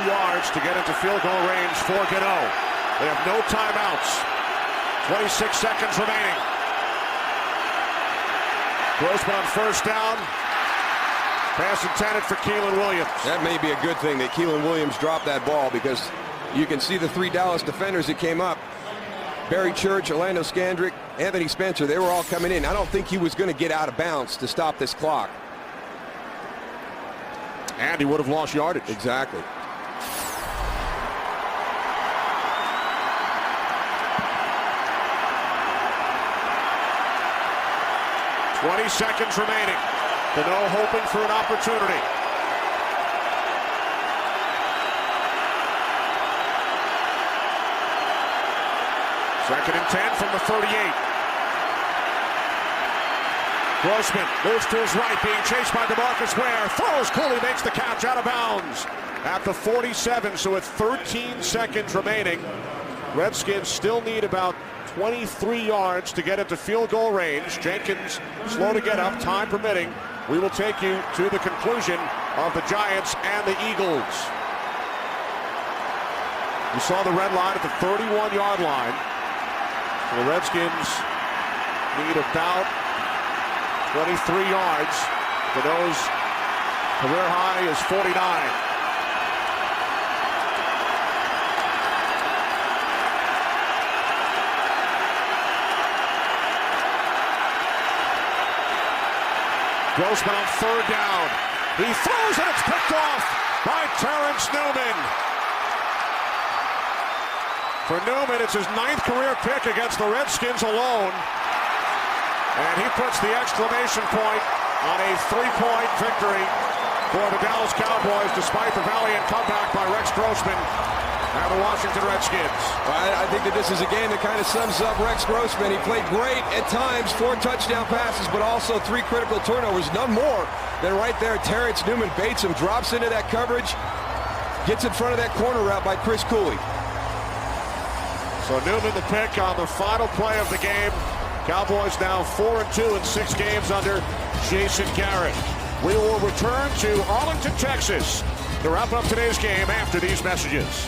yards to get into field goal range for Gano. They have no timeouts. 26 seconds remaining. Grossman on first down. Pass intended for Keelan Williams. That may be a good thing that Keelan Williams dropped that ball, because you can see the 3 Dallas defenders that came up. Barry Church, Orlando Scandrick, Anthony Spencer, they were all coming in. I don't think he was going to get out of bounds to stop this clock. And he would have lost yardage. Exactly. "20 seconds remaining. Gano hoping for an opportunity. Second and 10 from the 38. Grossman moves to his right, being chased by DeMarcus Ware. Throws, Cooley makes the catch out of bounds at the 47. So with 13 seconds remaining, Redskins still need about 23 yards to get into field goal range. Jenkins slow to get up, time permitting. We will take you to the conclusion of the Giants and the Eagles. You saw the red line at the 31-yard line. The Redskins need about 23 yards. Gano's career high is 49. Grossman on third down. He throws and it's picked off by Terrence Newman. For Newman, it's his 9th career pick against the Redskins alone. And he puts the exclamation point on a 3-point victory for the Dallas Cowboys, despite the valiant comeback by Rex Grossman and the Washington Redskins. I think that this is a game that kind of sums up Rex Grossman. He played great at times, 4 touchdown passes, but also 3 critical turnovers. None more than right there. Terrence Newman baits him, drops into that coverage, gets in front of that corner route by Chris Cooley. So Newman the pick on the final play of the game. Cowboys now 4-2 in 6 games under Jason Garrett. We will return to Arlington, Texas to wrap up today's game after these messages.